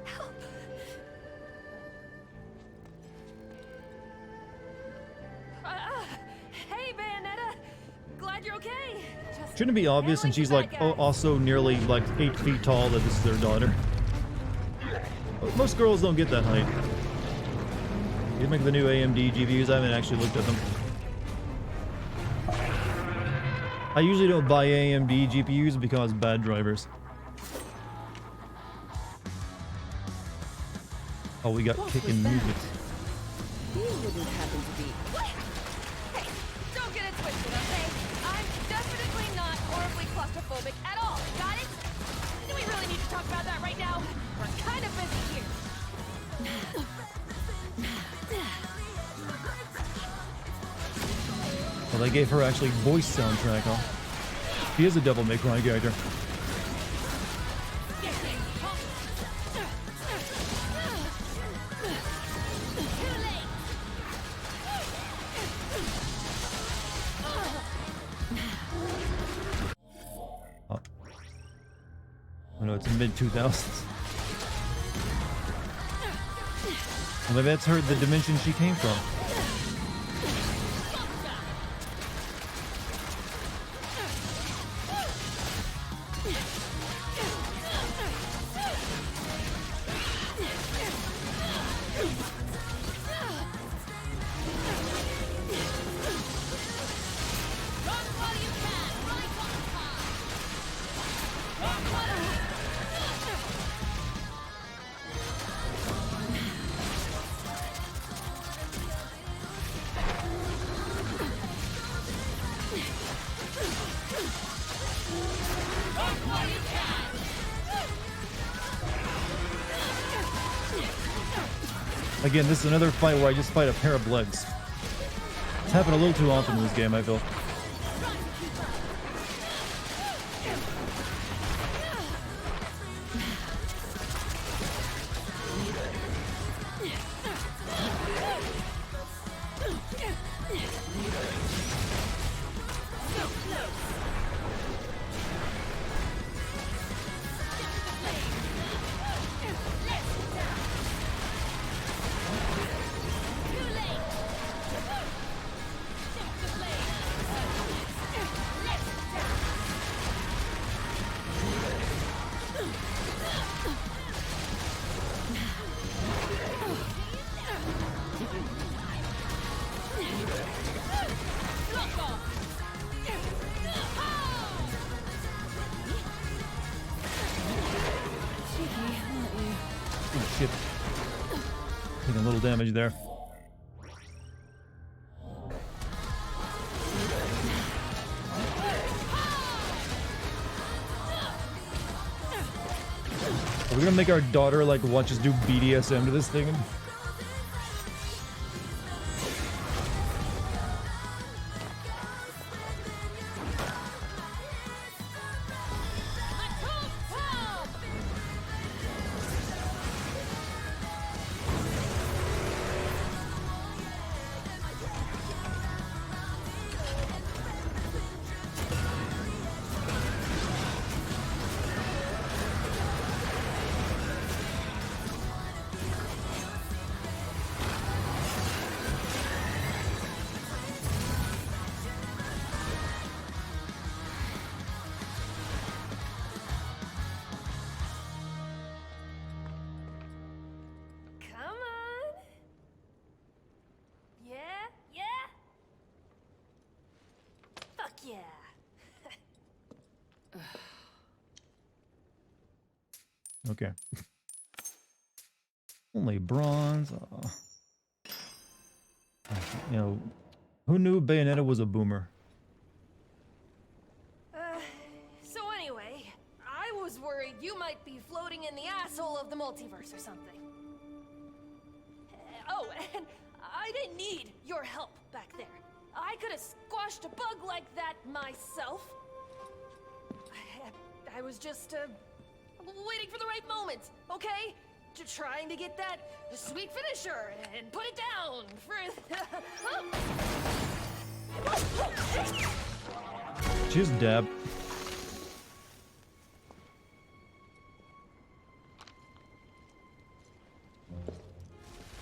Help. Hey, Bayonetta. Glad you're okay. Just Shouldn't it be obvious, and she's like also nearly like 8 feet tall, that this is their daughter. Most girls don't get that height. You make the new AMD GPUs. I haven't actually looked at them. I usually don't buy AMD GPUs because bad drivers. Oh, we got kicking movement. You wouldn't happen to be. What? Hey, don't get it twisted, okay? I'm definitely not horribly claustrophobic at all. Got it? Do we really need to talk about that right now? We're kind of busy here. Well, they gave her actually voice soundtrack, huh? She is a Devil May Cry character. Oh. Oh no, it's mid-2000s. Well, maybe that's her, the dimension she came from. Again, this is another fight where I just fight a pair of legs. It's happened a little too often in this game, I feel. Taking a little damage there. Are we gonna make our daughter like watch us do BDSM to this thing? Come on. Yeah, yeah. Fuck yeah. Okay. Only bronze. You know, who knew Bayonetta was a boomer? So anyway, I was worried you might be floating in the asshole of the multiverse or something. Oh, and I didn't need your help back there. I could have squashed a bug like that myself. I was just, waiting for the right moment, okay? Trying to get that sweet finisher and put it down for... Just dab.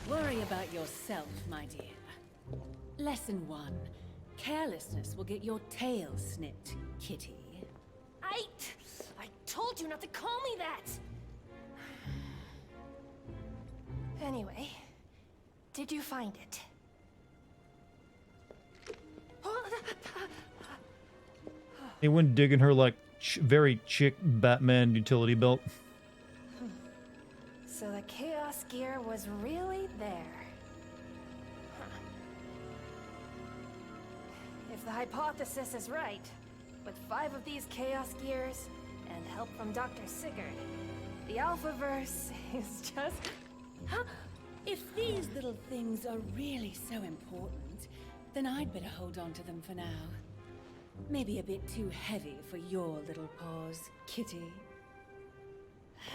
Worry about yourself, my dear. Lesson 1. Carelessness will get your tail snipped, kitty. I told you not to call me that! Anyway, did you find it? He went digging her like very chick Batman utility belt. So the Chaos Gear was really there. Huh. If the hypothesis is right, with 5 of these Chaos Gears and help from Dr. Sigurd, the Alphaverse is just... Huh? If these little things are really so important, then I'd better hold on to them for now. Maybe a bit too heavy for your little paws, kitty.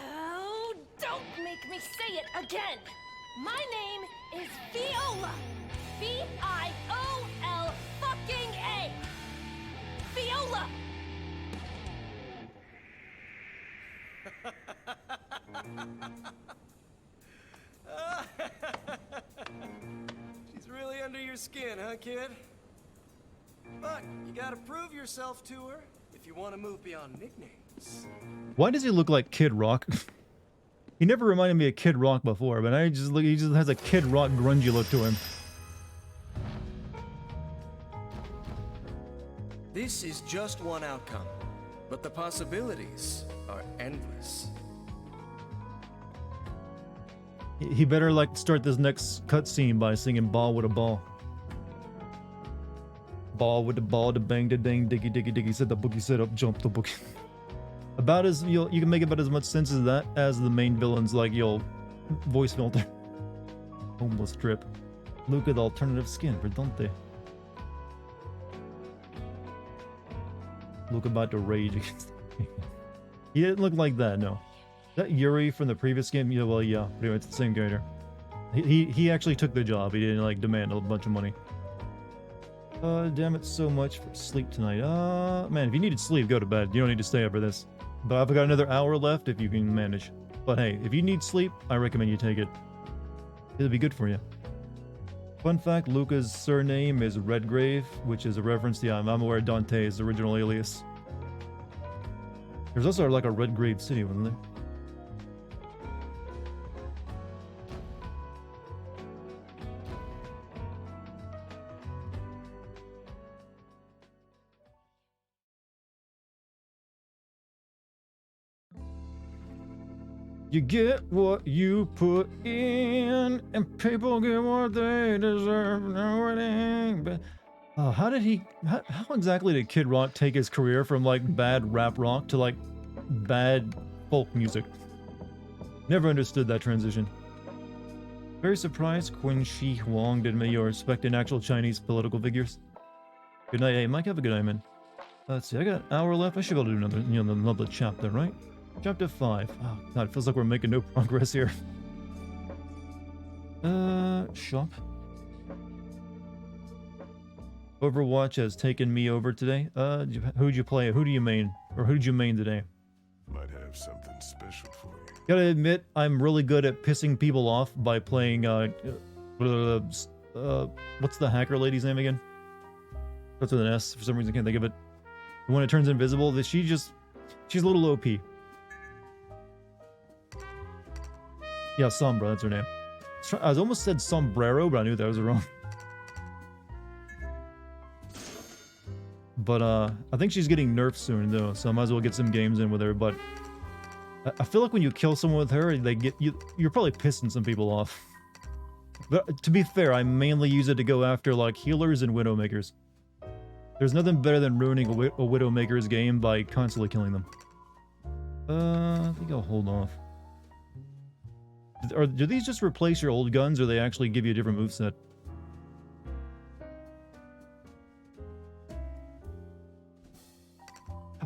Oh, don't make me say it again! My name is Viola! V-I-O-L fucking A! Viola! She's really under your skin, huh, kid? But you gotta prove yourself to her if you want to move beyond nicknames. Why does he look like Kid Rock? He never reminded me of Kid Rock before, but he just has a Kid Rock grungy look to him. This is just one outcome, but the possibilities are endless. He better like start this next cutscene by singing "Ball with a Ball." Ball with the ball, the bang, the dang, diggy, diggy, diggy. Said the boogie, set up, jump the boogie. About as you can make about as much sense as that as the main villain's like voice filter. Homeless trip. Luca the alternative skin for Dante. Luca about to rage against. He didn't look like that, no. That Yuri from the previous game, yeah, well, yeah, pretty much the same character. He actually took the job. He didn't like demand a bunch of money. Damn it, so much for sleep tonight. Man, if you needed sleep, go to bed. You don't need to stay up for this. But I've got another hour left if you can manage. But hey, if you need sleep, I recommend you take it. It'll be good for you. Fun fact, Luca's surname is Redgrave, which is a reference to, I'm aware, Dante's original alias. There's also like a Redgrave city, wasn't there? You get what you put in, and people get what they deserve. No, it ain't. But how did he? How exactly did Kid Rock take his career from like bad rap rock to like bad folk music? Never understood that transition. Very surprised Qin Shi Huang didn't make you respect in actual Chinese political figures. Good night, hey Mike. Have a good night, man. Let's see. I got an hour left. I should be able to do another, another chapter, right? Chapter 5. Oh god, it feels like we're making no progress here. Shop. Overwatch has taken me over today. Who'd you play? Who do you main? Or who'd you main today? Might have something special for you. Gotta admit, I'm really good at pissing people off by playing, what's the hacker lady's name again? Starts with an S, for some reason I can't think of it. When it turns invisible, she's a little OP. Yeah, Sombra, that's her name. I almost said sombrero, but I knew that was wrong. But I think she's getting nerfed soon though, so I might as well get some games in with her. But I feel like when you kill someone with her, you're probably pissing some people off. But to be fair, I mainly use it to go after like healers and Widowmakers. There's nothing better than ruining a Widowmaker's game by constantly killing them. I think I'll hold off. Do these just replace your old guns, or they actually give you a different moveset?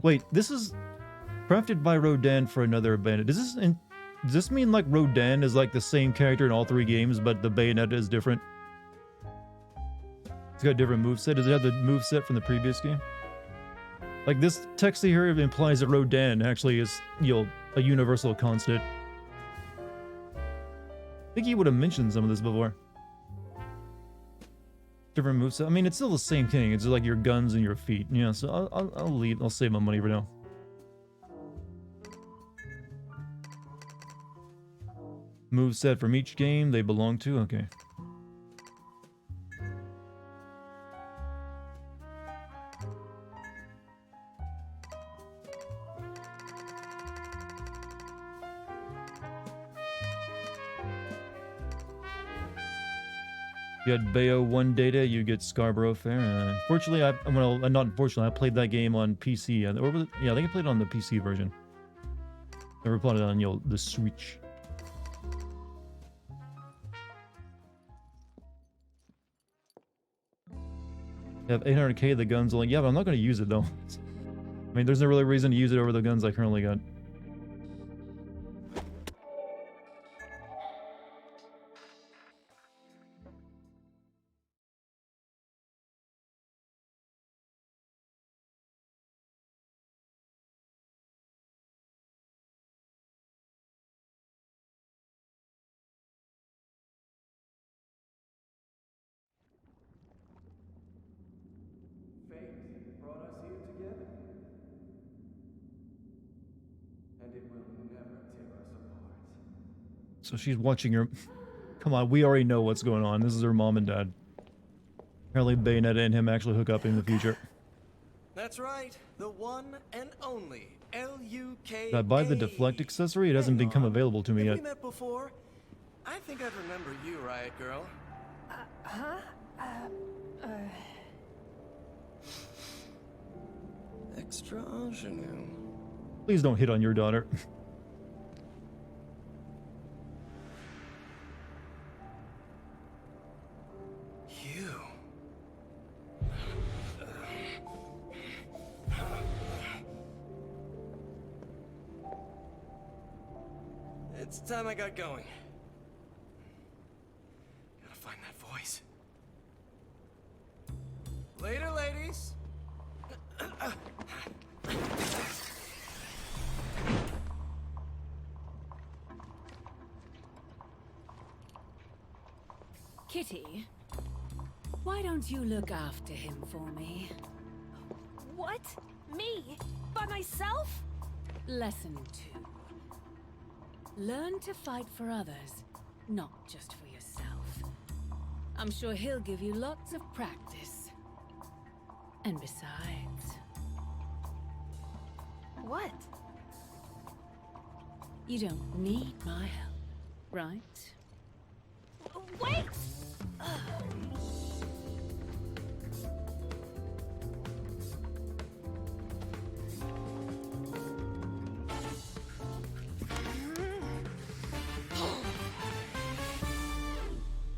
Wait, this is crafted by Rodan for another bandit. Does this mean like Rodan is like the same character in all 3 games, but the Bayonetta is different? It's got a different moveset. Does it have the moveset from the previous game? Like this text here implies that Rodan actually is, a universal constant. I think he would have mentioned some of this before. Different moveset. I mean, it's still the same thing. It's just like your guns and your feet. Yeah, so I'll leave. I'll save my money for now. Moveset from each game they belong to. Okay. You had Bayo 1 data, you get Scarborough Fair. Unfortunately, not unfortunately, I played that game on PC. Or was it? Yeah, I think I played it on the PC version. Never played it on the Switch. You have 800k, the guns only. Yeah, but I'm not going to use it though. I mean, there's no really reason to use it over the guns I currently got. Fate brought us here together. And it will never tear us apart. So she's watching her. Come on, we already know what's going on. This is her mom and dad. Apparently Bayonetta and him actually hook up in the future. That's right, the one and only L-U-K-A. Did I buy the deflect accessory? It hasn't become available to me Have yet. we met before? I think I'd remember you, Riot Girl. Extra ingenue. Please don't hit on your daughter. You. It's time I got going. Gotta find that voice. Later, ladies. Kitty, why don't you look after him for me? What? Me? By myself? Lesson 2. Learn to fight for others, not just for yourself. I'm sure he'll give you lots of practice. And besides... What? You don't need my help, right? Wait!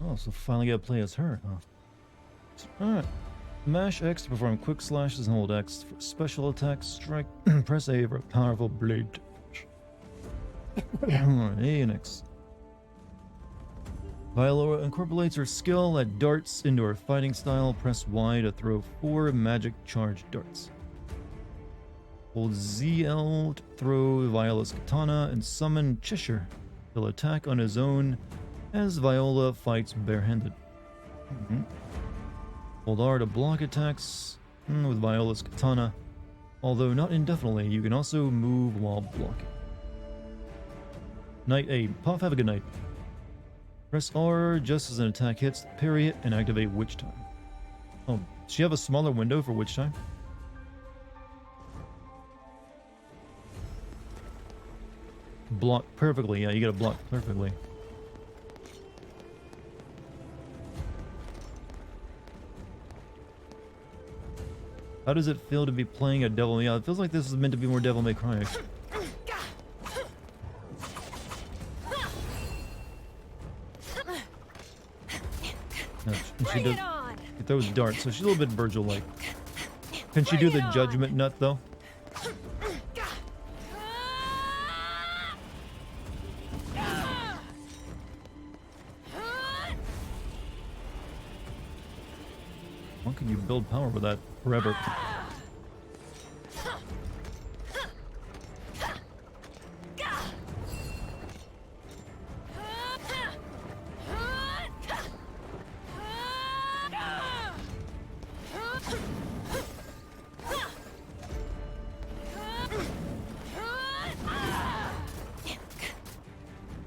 Oh, so finally gotta play as her, huh? Alright. Mash X to perform quick slashes and hold X for special attacks. Strike. Press A for a powerful blade touch. A and X. Viola incorporates her skill at darts into her fighting style. Press Y to throw 4 magic charged darts. Hold ZL to throw Viola's katana and summon Cheshire. He'll attack on his own as Viola fights barehanded. Hold R to block attacks with Viola's katana. Although not indefinitely, you can also move while blocking. Night A. Puff, have a good night. Press R just as an attack hits, parry it, and activate Witch Time. Oh, does she have a smaller window for Witch Time? Block perfectly, yeah, you gotta block perfectly. How does it feel to be playing a Devil? Yeah, it feels like this is meant to be more Devil May Cry. No, she throws darts, so she's a little bit Virgil-like. Can she do the Judgment Nut, though? Why can you build power with that forever?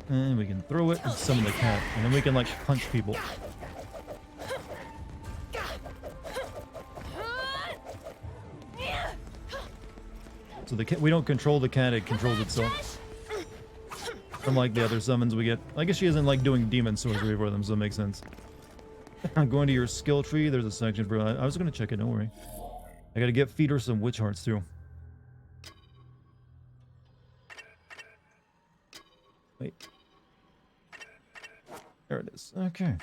And we can throw it and summon the cat, and then we can like punch people. So the cat, we don't control the cat, it controls itself. Unlike the other summons we get. I guess she isn't like doing demon sorcery for them, so it makes sense. Going to your skill tree, there's a section for that. I was gonna check it, don't worry. I gotta get feed her some witch hearts too. Wait. There it is. Okay.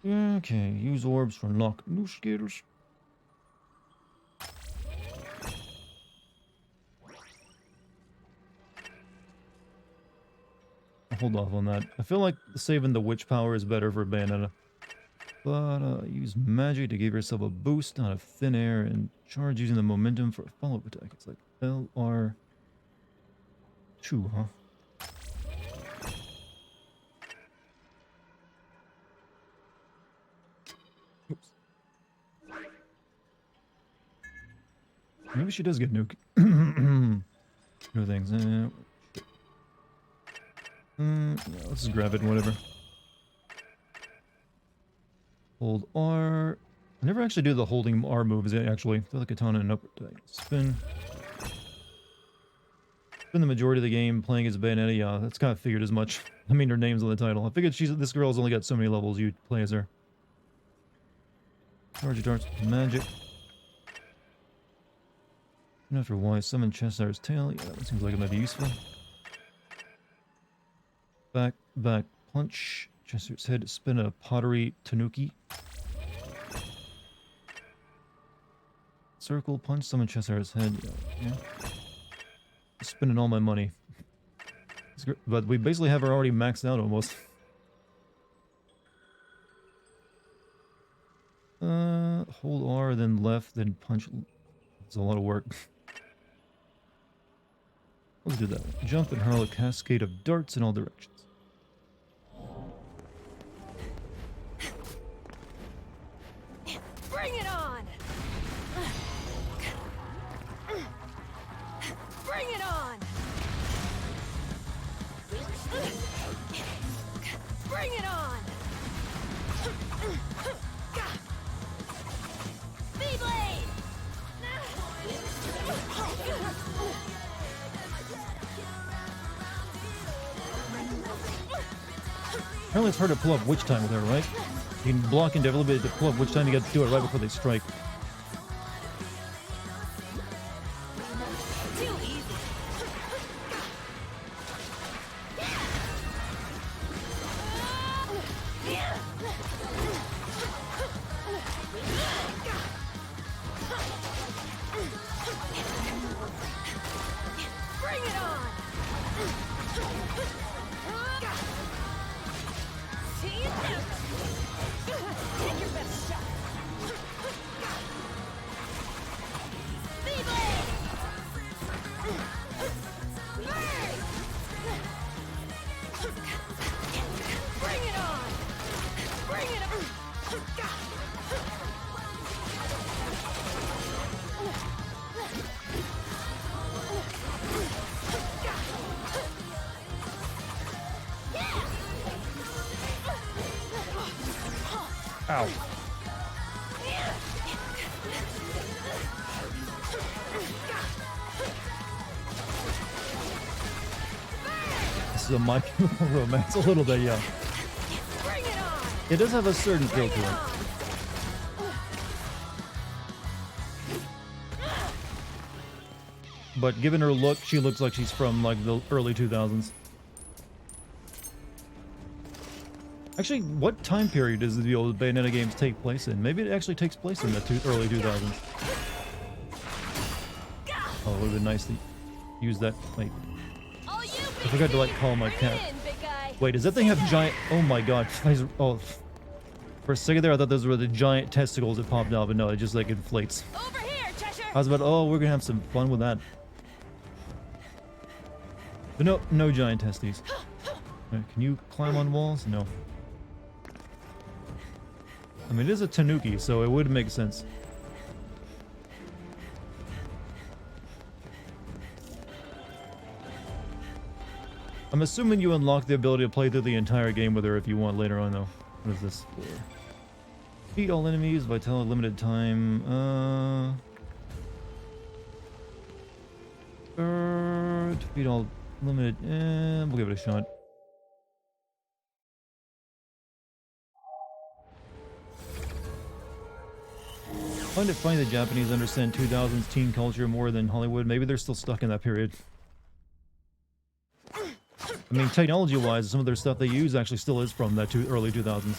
Okay, use orbs for unlock new skills. Hold off on that. I feel like saving the witch power is better for Bayonetta. But use magic to give yourself a boost out of thin air and charge using the momentum for a follow-up attack. It's like LR2, huh? Oops. Maybe she does get new things. Yeah, let's just grab it and whatever. Hold R. I never actually do the holding R moves, actually. Throw the katana and upward attack. Spin. Spend the majority of the game playing as Bayonetta. Yeah, that's kind of figured as much. I mean, her name's on the title. I figured this girl's only got so many levels you play as her. Charge your darts with magic. And after Y, summon Chessire's tail. Yeah, that seems like it might be useful. Back, punch. Chessire's head, spin a pottery tanuki. Circle, punch, summon Chessire's head. Yeah. Spending all my money. But we basically have her already maxed out almost. Hold R, then left, then punch. It's a lot of work. Let's do that one. Jump and hurl a cascade of darts in all directions. Bring it on! Bring it on! Bring it on! Beyblade! Apparently it's hard to pull up witch time with her, right? You can block and develop it to pull up witch time. You got to do it right before they strike. Too easy. Bring it on. See you now. Take your best shot. Beyblade! Bring it on! Bring it on! Ow. This is a My Chemical Romance, a little bit, yeah. Bring it on! It does have a certain feel to it. But given her look, she looks like she's from like the early 2000s. Actually, what time period does the old Bayonetta games take place in? Maybe it actually takes place in the early 2000s. Oh, it would have been nice to use that. Wait, All you I forgot to like call my cat. in, big guy. Wait, does that thing have giant? Oh my god! Oh, for a second there, I thought those were the giant testicles that popped out, but no, it just like inflates. Over here, Cheshire. I was about, oh, we're gonna have some fun with that. But no, no giant testes. Can you climb on walls? No. I mean, it is a tanuki, so it would make sense. I'm assuming you unlock the ability to play through the entire game with her if you want later on, though. What is this for? Defeat all enemies, vitality limited time. Defeat all limited. We'll give it a shot. I find it funny the Japanese understand 2000s teen culture more than Hollywood. Maybe they're still stuck in that period. I mean, technology-wise, some of their stuff they use actually still is from that early 2000s.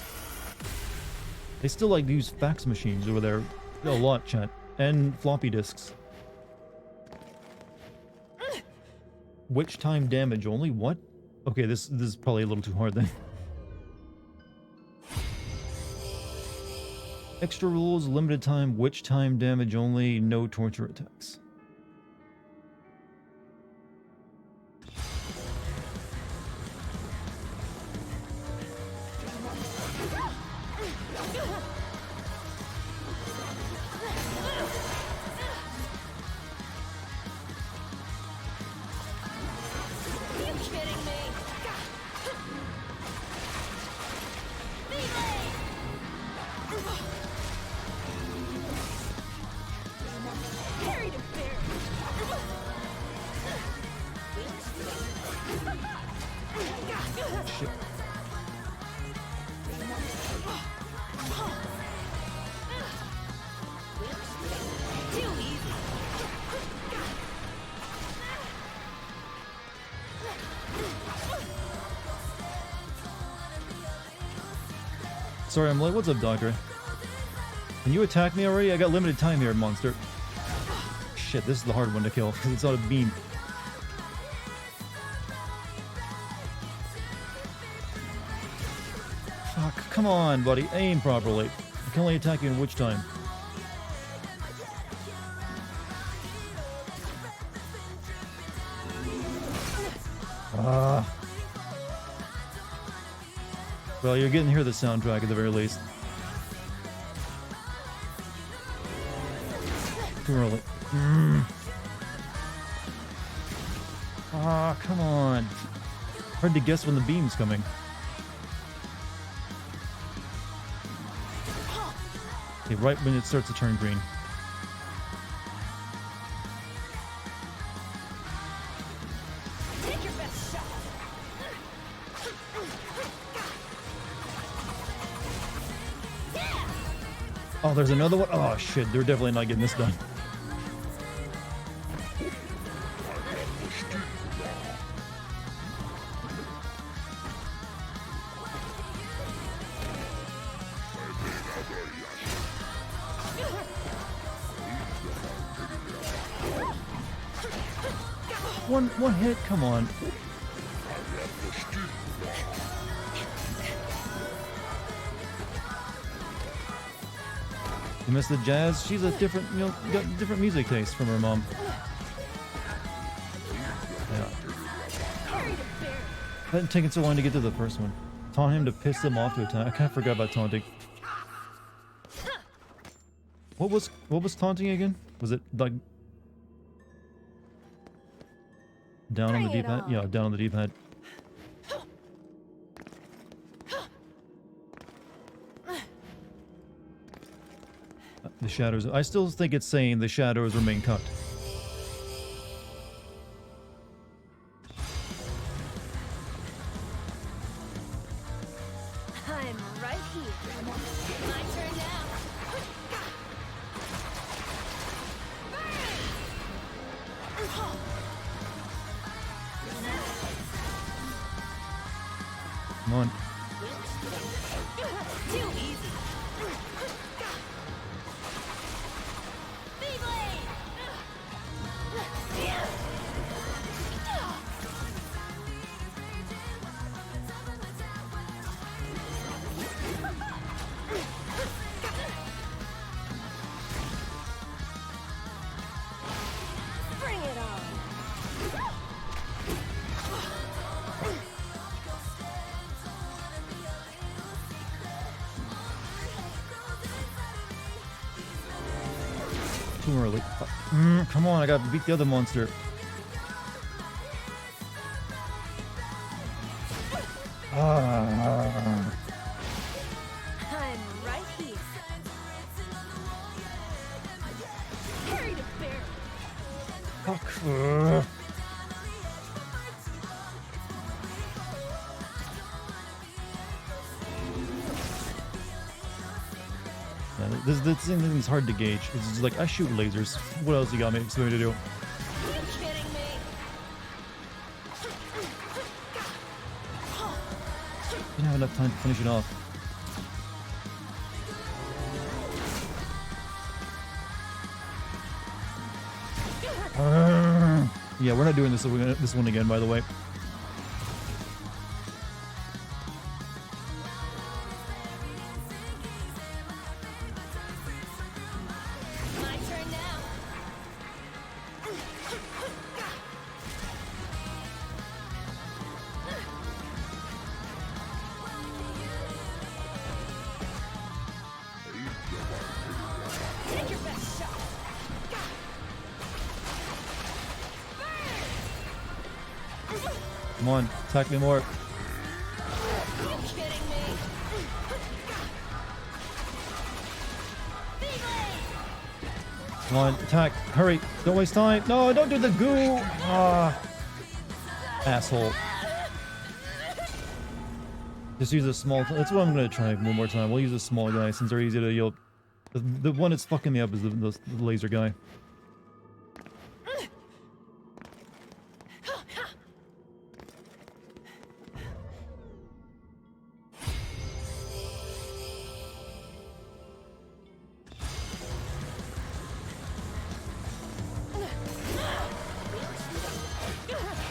They still like use fax machines over there a lot, chat, and floppy disks. Witch time damage only? What? Okay, this is probably a little too hard then. Extra rules, limited time, witch time damage only, no torture attacks. Are you kidding me? Beyblade! Harry to bear. Shit. Too easy. Sorry, I'm late. What's up, Doctor? Can you attack me already? I got limited time here, monster. Shit, this is the hard one to kill, because it's on a beam. Fuck, come on, buddy. Aim properly. I can only attack you in witch time. Well, you're getting to hear the soundtrack at the very least. Too early. Ah, come on. Hard to guess when the beam's coming. Okay, right when it starts to turn green. Take your best shot. Oh, there's another one. Oh shit, they're definitely not getting this done. One hit, come on. You missed the jazz? She's a different, you know, got different music taste from her mom. Yeah. Hadn't taken so long to get to the first one. Taunt him to piss them off to attack. I kind of forgot about taunting. What was taunting again? Was it like down on the D-pad? Yeah, down on the D-pad. The shadows. I still think it's saying the shadows remain cut. I'm right here. My turn now. Come on. Too easy. Bring it on. Too early. Come on, I gotta beat the other monster. I'm right here. Carry the bear. Fuck. Yeah, this thing is hard to gauge. It's just like, I shoot lasers. What else you got me expect me to do? Are you kidding me? Didn't have enough time to finish it off. Yeah, we're not doing this one again, by the way. My turn now. Take your best shot. Come on, attack me more. Are you kidding me? Come on, attack. Hurry. Don't waste time. No, don't do the goo. Ah. Asshole. Just use a small... That's what I'm going to try one more time. We'll use a small guy since they're easy to yield. The one that's fucking me up is the laser guy.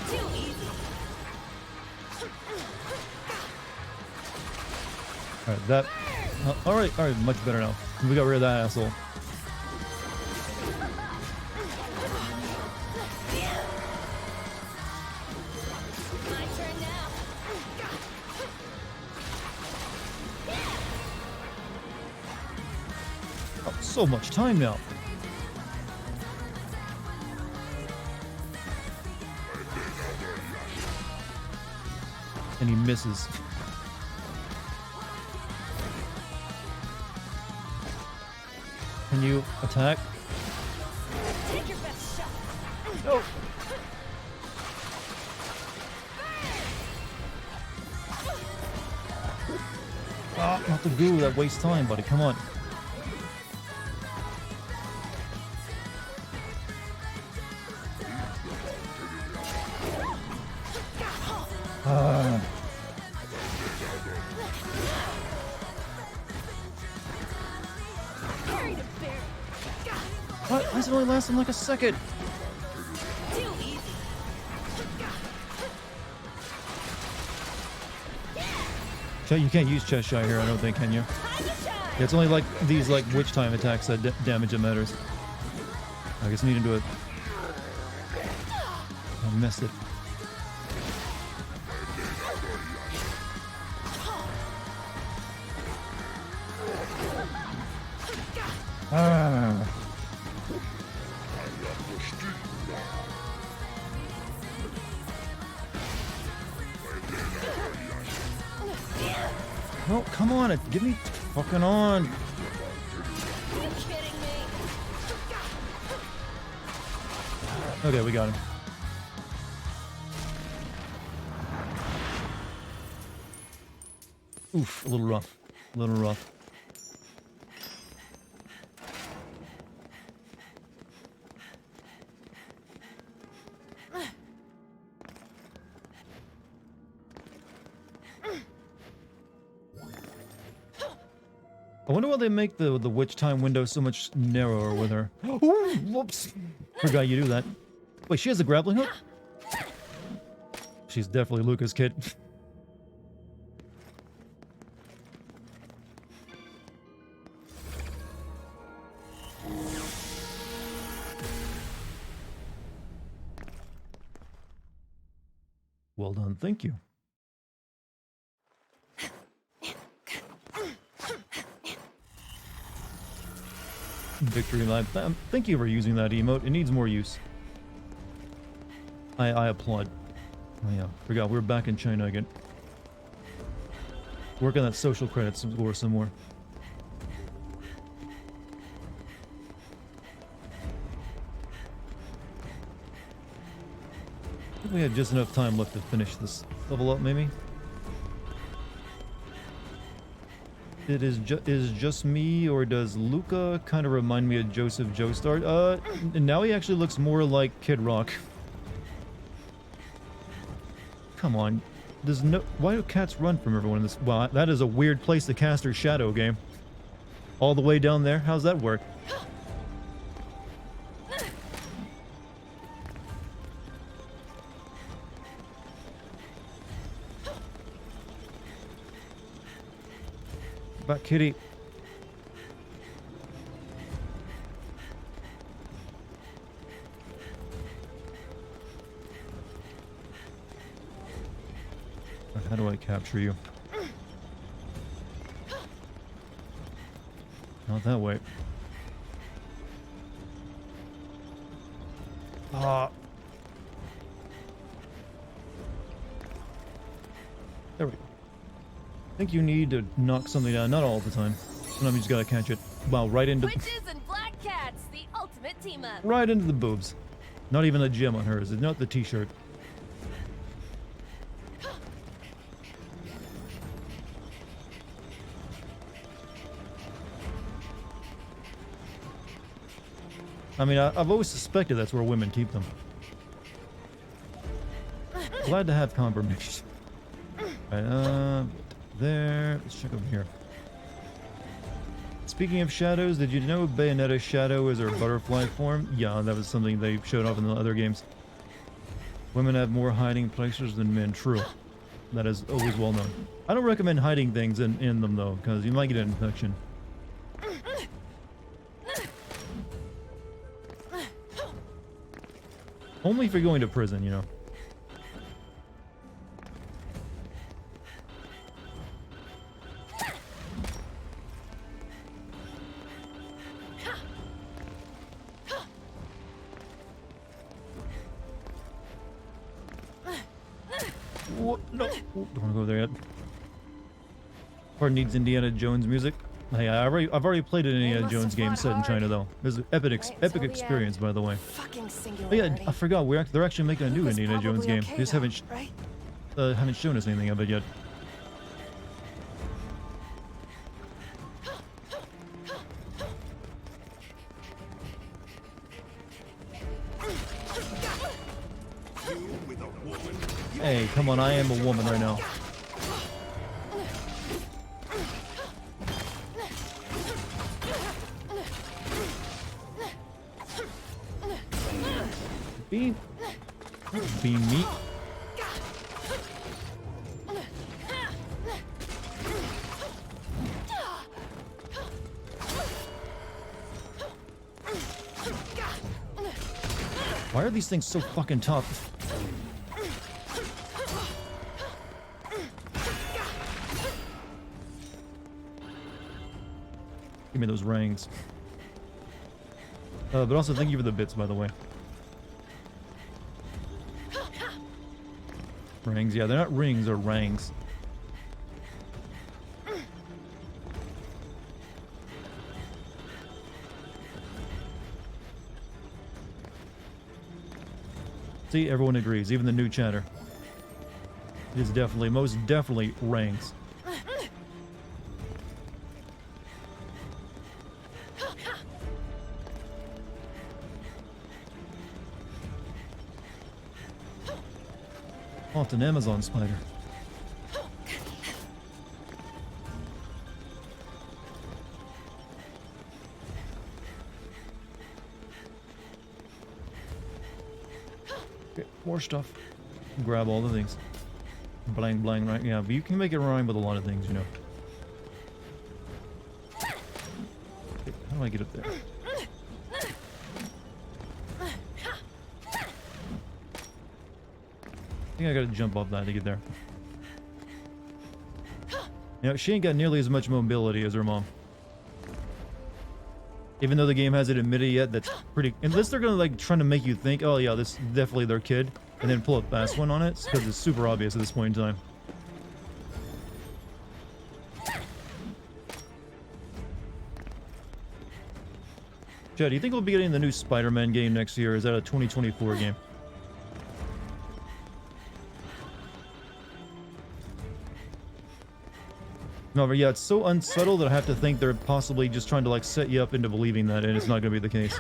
Too easy. Alright, that... alright, much better now. We got rid of that asshole. My turn now. Oh, so much time now. And he misses. Can you attack? Take your best shot. No. Ah, not the goo that wastes time, buddy. Come on. is it only lasting like a second? Too easy. You can't use chest shy here, I don't think, can you? Time to shine. Yeah, it's only like these like witch time attacks that damage that matters. I guess I need to do it. I missed it. Ah. No, come on, give me fucking on. Are you kidding me? Okay, we got him. Oof, a little rough. A little rough. I wonder why they make the witch time window so much narrower with her. Ooh, whoops. Forgot you do that. Wait, she has a grappling hook? She's definitely Luca's kid. Well done, thank you. Victory lap. Thank you for using that emote. It needs more use. I applaud. Oh yeah, forgot we're back in China again. Work on that social credit score some more. I think we had just enough time left to finish this level up, maybe. It is just me, or does Luca kind of remind me of Joseph Joestar? Now he actually looks more like Kid Rock. Come on. Why do cats run from everyone in this? Well, that is a weird place to cast her shadow game. All the way down there? How's that work? Back, kitty. How do I capture you? Not that way. Ah. There we go. I think you need to knock something down, not all the time. Sometimes you just gotta catch it. Wow, right into Witches and black cats, the ultimate team up. right into the boobs. Not even a gem on hers. It's not the t-shirt. I mean, I've always suspected that's where women keep them. Glad to have confirmation. Right, there. Let's check over here. Speaking of shadows, did you know Bayonetta's shadow is her butterfly form? Yeah, that was something they showed off in the other games. Women have more hiding places than men. True. That is always well known. I don't recommend hiding things in them, though, because you might get an infection. Only if you're going to prison, you know. What? No. Don't want to go there yet. Part needs Indiana Jones music. Hey, I've already played an Indiana Jones game set in China, though. It was an epic experience, by the way. Fucking Oh singularity. yeah, I forgot. They're actually making a new It was Indiana Jones probably game. okay They just though, haven't shown us anything of it yet. Hey, come on, I am a woman right now. Beam. Beam meat. Why are these things so fucking tough? Give me those rings. But also thank you for the bits, by the way. Rings, yeah, they're not rings, they're rangs. See, everyone agrees, even the new chatter. It is definitely, most definitely, ranks. Oh, it's an Amazon spider. Okay, more stuff. Grab all the things. Blang, blang, right? Yeah, but you can make it rhyme with a lot of things, you know. Okay, how do I get up there? I think I gotta jump off that to get there. You know, she ain't got nearly as much mobility as her mom. Even though the game hasn't admitted yet, that's pretty... Unless they're gonna, like, trying to make you think, oh yeah, this is definitely their kid, and then pull a fast one on it, because it's super obvious at this point in time. Chad, do you think we'll be getting the new Spider-Man game next year, or is that a 2024 game? No, but yeah, it's so unsubtle that I have to think they're possibly just trying to like set you up into believing that, and it's not going to be the case.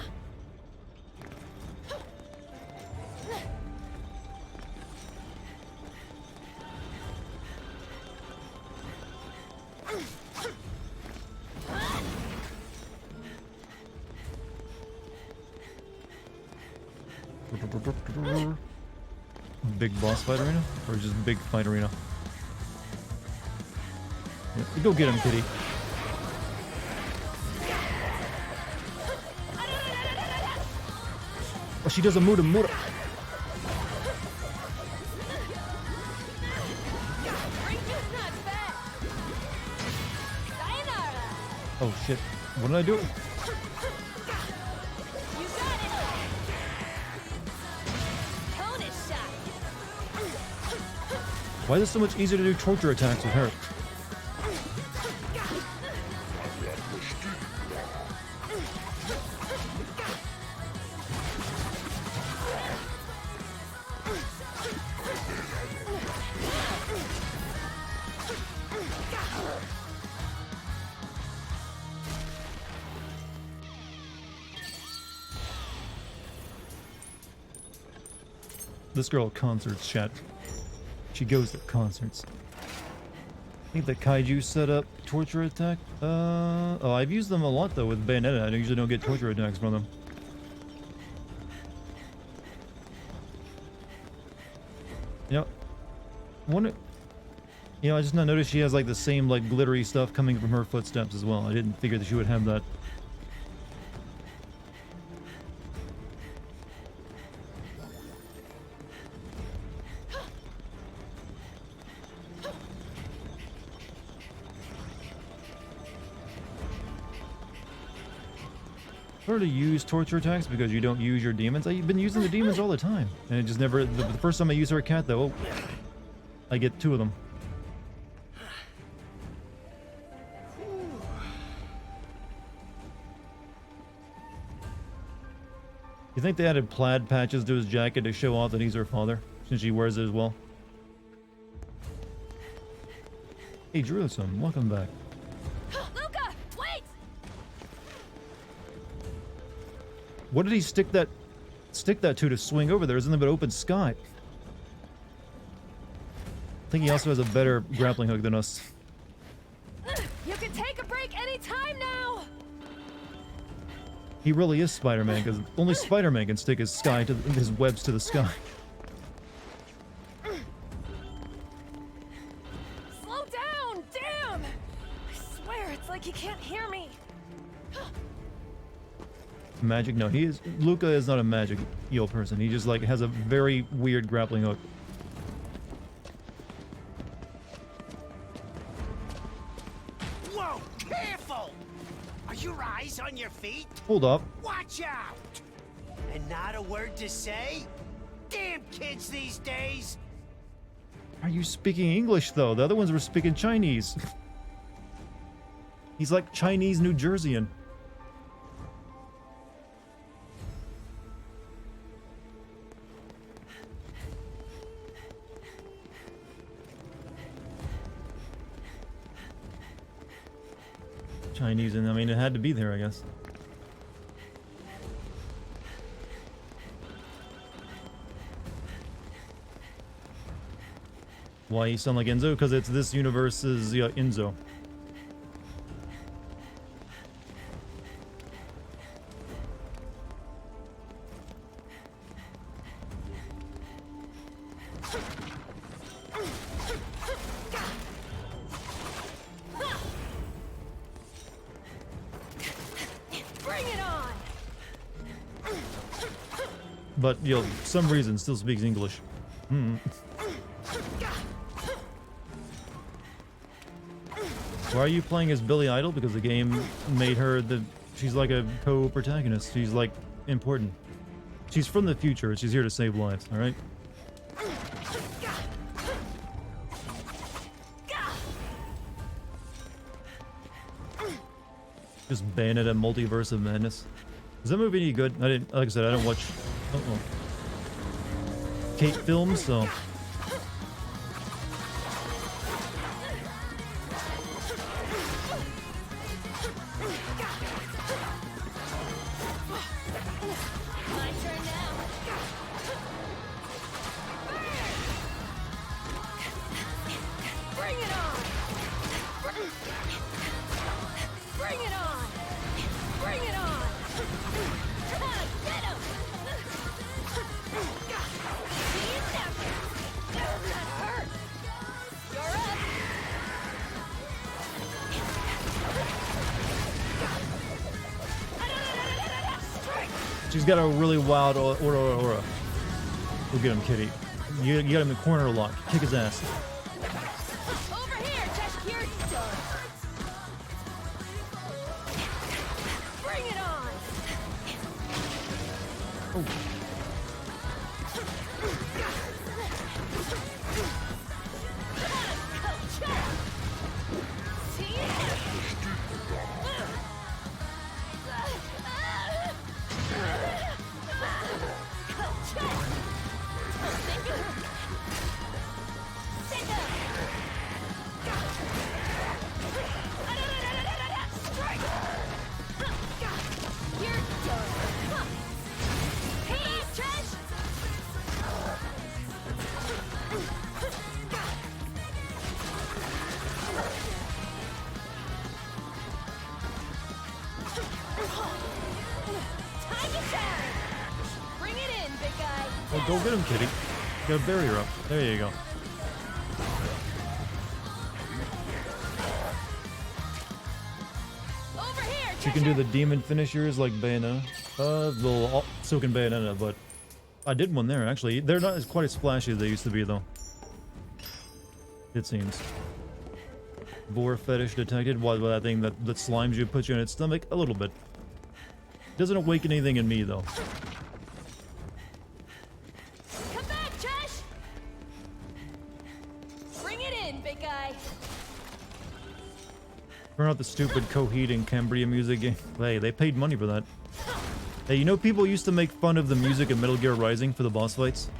Big boss fight arena? Or just big fight arena? Yeah, go get him, kitty. Oh, she does a Muda Muda. Oh shit. What did I do? Why is it so much easier to do torture attacks with her? This girl at concerts, chat. She goes to concerts. I think the kaiju set up torture attack. Oh, I've used them a lot though with Bayonetta. I usually don't get torture attacks from them. Yep. I just now noticed she has like the same like glittery stuff coming from her footsteps as well. I didn't figure that she would have that. To use torture attacks because you don't use your demons. I've been using the demons all the time, and it just never. The first time I use her cat, though, I get 2 of them. You think they added plaid patches to his jacket to show off that he's her father, since she wears it as well? Hey, Jerusalem, welcome back. What did he stick that to swing over there? Isn't there but open sky? I think he also has a better grappling hook than us. You can take a break anytime now. He really is Spider-Man, because only Spider-Man can stick his webs to the sky. Slow down! Damn! I swear it's like he can't hear me. Magic? No, Luca is not a magic eel person. He just, like, has a very weird grappling hook. Whoa! Careful! Are your eyes on your feet? Hold up. Watch out! And not a word to say? Damn kids these days! Are you speaking English, though? The other ones were speaking Chinese. He's like Chinese New Jerseyan. Chinese, and I mean, it had to be there, I guess. Why you sound like Enzo? Because it's this universe's Enzo. Bring it on! But, some reason still speaks English. Why are you playing as Billy Idol? Because the game made her she's like a co-protagonist. She's like important. She's from the future. She's here to save lives, alright? Just Bayonetta Multiverse of Madness. Is that movie any good? Like I said, I don't watch Kate films, so. My turn now. Bring it on! Bring it on! Bring it on! Get him! He's down. That hurt! You're up! Strike! She's got a really wild aura. Go get him, kitty. You got him in corner lock. Kick his ass. Over here, just here. Done. Bring it on! Oh. Bring it in, big guy. Oh, go get him, kitty. Got a barrier up. There you go. Over here. She can do the demon finishers like Bayonetta. Well, so can Bayonetta, but I did one there, actually. They're not as quite as splashy as they used to be, though. It seems. Vor fetish detected. What that thing that slimes you, puts you in its stomach? A little bit. Doesn't awaken anything in me, though. Come back, Josh. Bring it in, big guy. Turn out the stupid Coheed and Cambria music game. Hey, they paid money for that. Hey, you know people used to make fun of the music in Metal Gear Rising for the boss fights?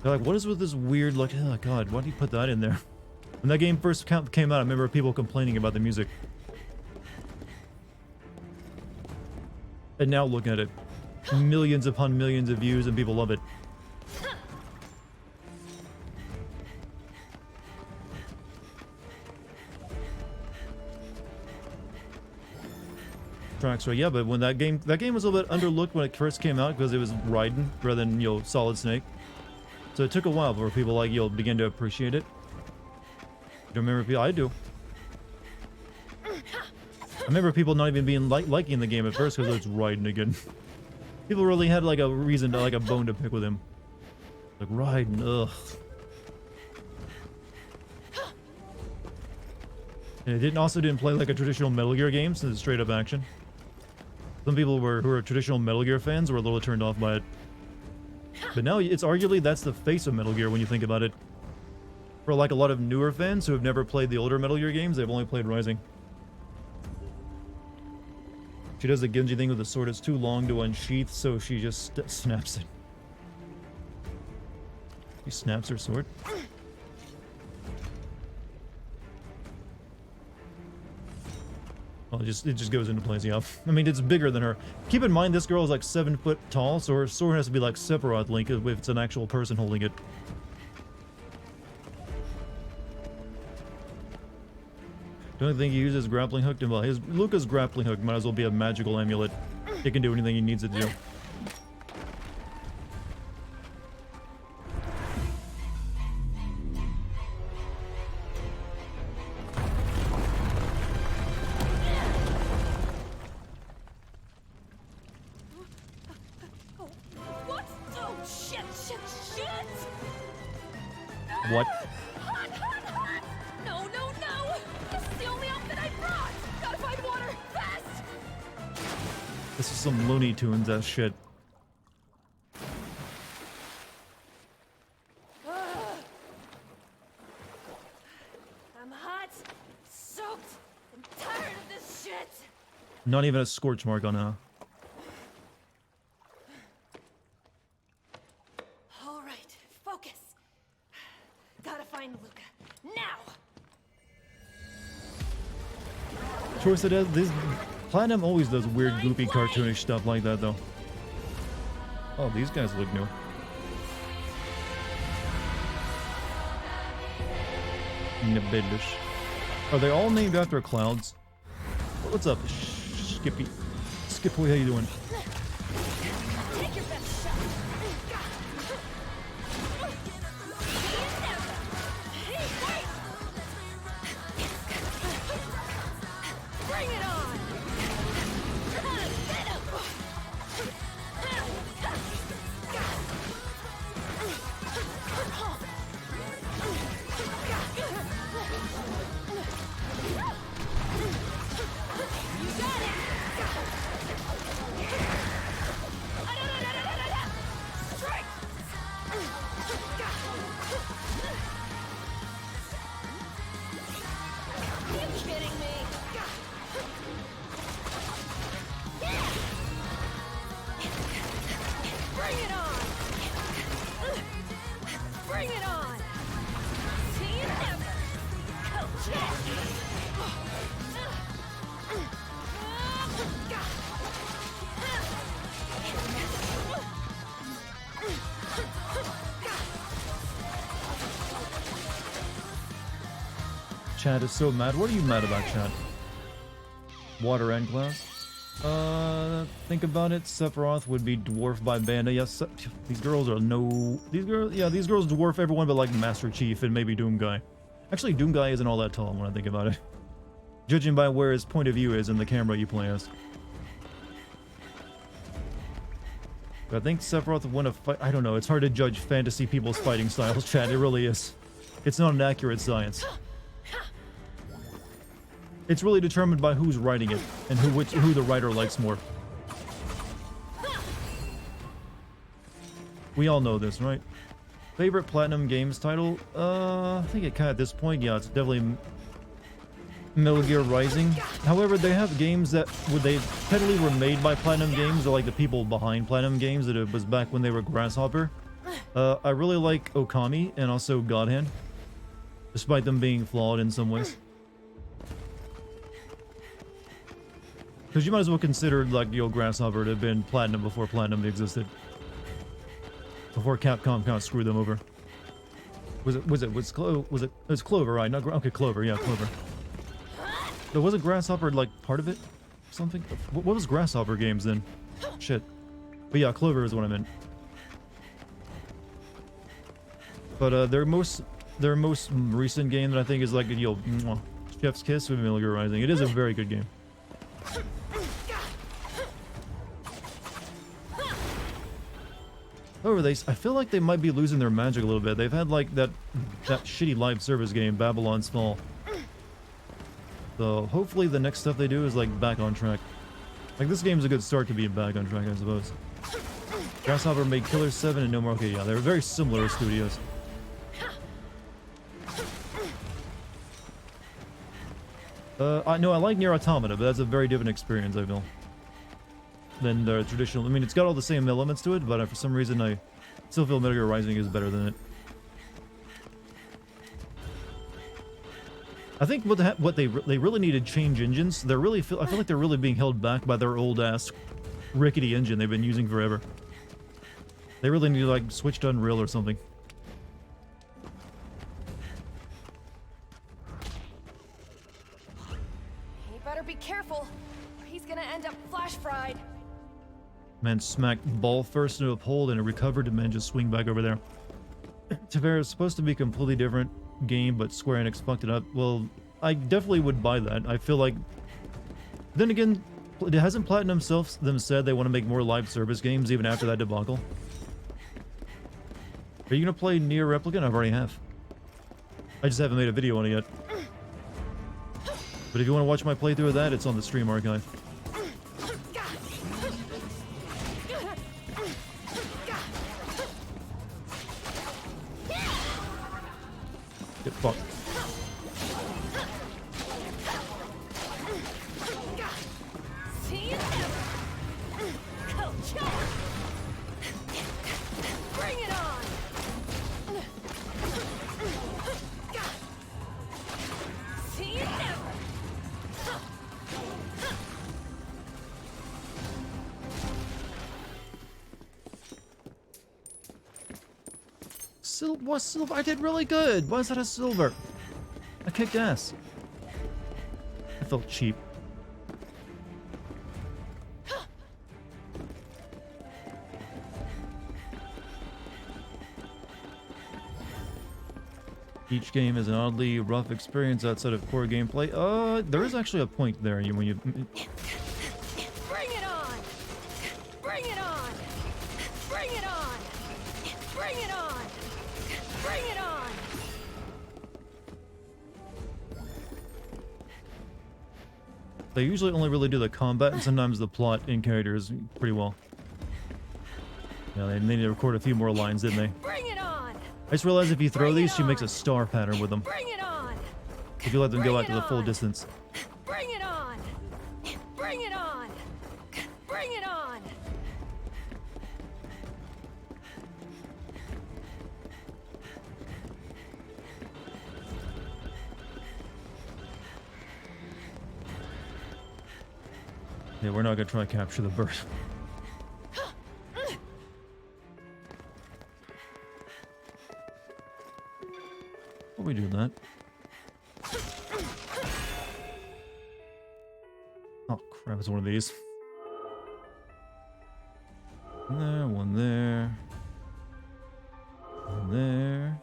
They're like, what is with this weird, like, oh god, why did you put that in there? When that game first came out, I remember people complaining about the music. And now looking at it, millions upon millions of views and people love it. tracks right. Yeah, but when that game was a little bit underlooked when it first came out because it was Raiden rather than, you know, Solid Snake. So it took a while before people like, you'll begin to appreciate it. Do you remember people? I do. I remember people not even being liking the game at first because it's Raiden again. People really had like a reason to, like, a bone to pick with him. Like Raiden, ugh. And it also didn't play like a traditional Metal Gear game since it's straight up action. Some people who are traditional Metal Gear fans were a little turned off by it. But now it's arguably that's the face of Metal Gear when you think about it. For like a lot of newer fans who have never played the older Metal Gear games, they've only played Rising. She does the Genji thing with the sword. It's too long to unsheath, so she just snaps it. She snaps her sword. Well, it just goes into place, yeah. I mean, it's bigger than her. Keep in mind, this girl is like 7 foot tall, so her sword has to be like Sephiroth length if it's an actual person holding it. Don't think he uses grappling hook to, well, Luca's grappling hook might as well be a magical amulet. It can do anything he needs it to do. What? Oh, shit, shit, shit! What? Hot, hot, hot! No, no, no! This is the only outfit I brought! Gotta find water, fast! This is some Looney Tunes ass shit. I'm hot, soaked, and tired of this shit! Not even a scorch mark on her. All right, focus. Gotta find Luca, now! Choice it has this. Platinum always does weird, goofy, cartoonish stuff like that, though. Oh, these guys look new. Nibelish. Are they all named after clouds? What's up, Skippy? Skippy, how you doing? Take your best shot! Hey, wait! Bring it on! Get him! You got it! Strike! Are you kidding me? Bring it on! Bring it on! See you never! Chad is so mad. What are you mad about, Chad? Water and glass? Think about it. Sephiroth would be dwarfed by Bayonetta. Yes, these girls are no... These girls dwarf everyone but like Master Chief and maybe Doomguy. Actually, Doomguy isn't all that tall when I think about it. Judging by where his point of view is in the camera you play as. But I think Sephiroth would want to fight... I don't know. It's hard to judge fantasy people's fighting styles, Chad. It really is. It's not an accurate science. It's really determined by who's writing it and who the writer likes more. We all know this, right? Favorite Platinum Games title? I think it kind of at this point, yeah, it's definitely Metal Gear Rising. However, they have games that they technically were made by Platinum Games, or like the people behind Platinum Games that it was back when they were Grasshopper. I really like Okami and also God Hand, despite them being flawed in some ways. Because you might as well consider, like, the old Grasshopper to have been Platinum before Platinum existed. Before Capcom kind of screwed them over. Was Clover, right? Not okay, Clover, yeah, Clover. So wasn't Grasshopper, like, part of it? something. What was Grasshopper Games then? Shit. But yeah, Clover is what I meant. But their most recent game that I think is like, you know, Chef's Kiss with Familiar Rising. It is a very good game. However, I feel like they might be losing their magic a little bit. They've had like that shitty live service game, Babylon's Fall. So hopefully the next stuff they do is like back on track. Like this game's a good start to being back on track, I suppose. Grasshopper made Killer 7 and No More. Okay, yeah, they're very similar studios. I like Nier Automata, but that's a very different experience, I feel, than the traditional. I mean, it's got all the same elements to it, but for some reason I still feel Metal Gear Rising is better than it. I think what they really need to change engines. I feel like they're really being held back by their old ass rickety engine they've been using forever. They really need to like switch to Unreal or something. You better be careful, or he's gonna end up flash fried. Man smacked ball first into a pole and it recovered and man just swing back over there. Tavera is supposed to be a completely different game, but Square Enix fucked it up. Well, I definitely would buy that. I feel like... Then again, hasn't Platinum them said they want to make more live service games even after that debacle? Are you going to play Nier Replicant? I already have. I just haven't made a video on it yet. But if you want to watch my playthrough of that, it's on the stream archive. Get fucked. See you never. Bring it on. See you never. What's silver? I did really good. Why is that a silver? I kicked ass. I felt cheap. Each game is an oddly rough experience outside of core gameplay. There is actually a point there when you... Bring it on. Bring it on. Bring it on. Bring it on. Bring it on. They usually only really do the combat and sometimes the plot in characters pretty well. Yeah, they need to record a few more lines, didn't they? Bring it on. I just realized if you throw these, she makes a star pattern with them. Bring it on. If you let them go out to the full on. distance. Bring it on. Bring it on. Bring it on. Yeah, we're not gonna try to capture the bird. Why we do that? Oh crap, it's one of these. There, one there. One there.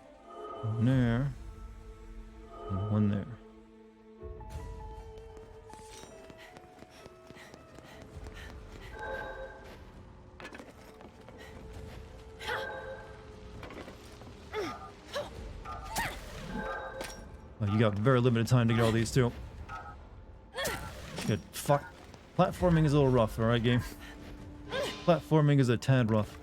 One there. And one there. Oh, you got very limited time to get all these too. Good. Fuck. Platforming is a little rough, alright, game? Platforming is a tad rough.